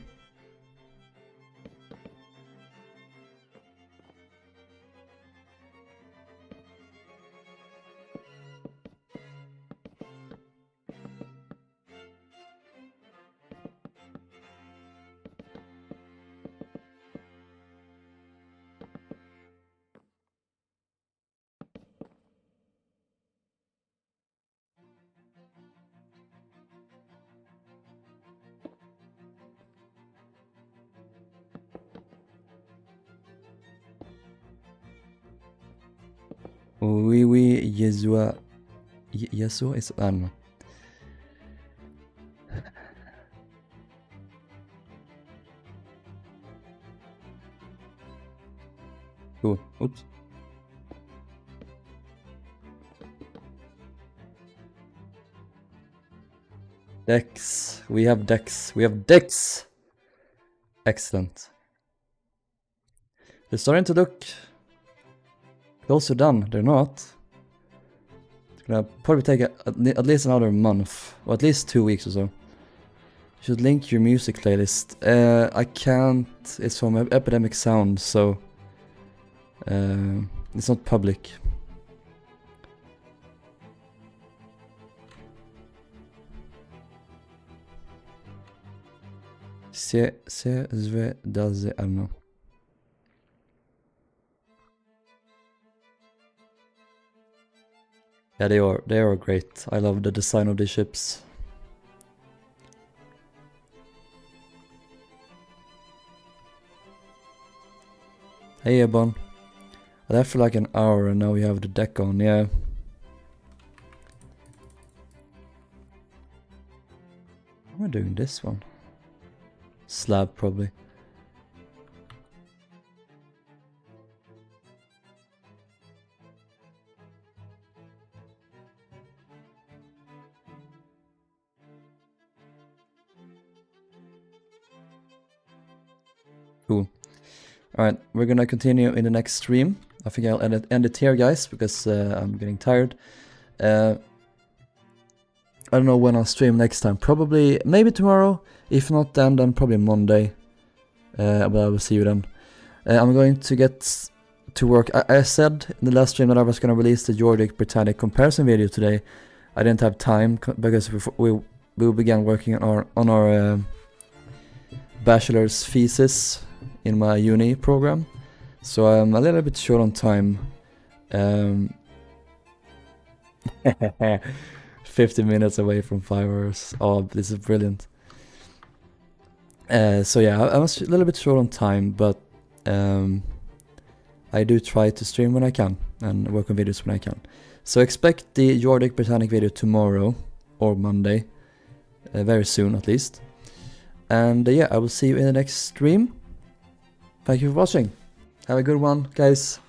Oui, Yeshua. Yeshua is. I don't know. Cool. Oops. Decks. We have decks. We have decks! Excellent. They're starting to look close to done. They're not. It's gonna probably take at least another month. Or at least 2 weeks or so. You should link your music playlist. I can't. It's from Epidemic Sound, so... it's not public. I don't know. Yeah, they are great. I love the design of the ships. Hey Ebon. I left for like an hour and now we have the deck on, yeah. How am I doing this one? Slab probably. Cool. Alright, we're gonna continue in the next stream. I think I'll end it here, guys, because I'm getting tired. I don't know when I'll stream next time. Probably, maybe tomorrow. If not then probably Monday. But I will see you then. I'm going to get to work. I said in the last stream that I was going to release the Jordic Britannic comparison video today. I didn't have time because we began working on our bachelor's thesis in my uni program. So I'm a little bit short on time. 50 minutes away from 5 hours. Oh, this is brilliant. So yeah, I was a little bit short on time, but I do try to stream when I can and work on videos when I can. So expect the Jordic Britannic video tomorrow or Monday, very soon at least. And yeah, I will see you in the next stream. Thank you for watching. Have a good one, guys.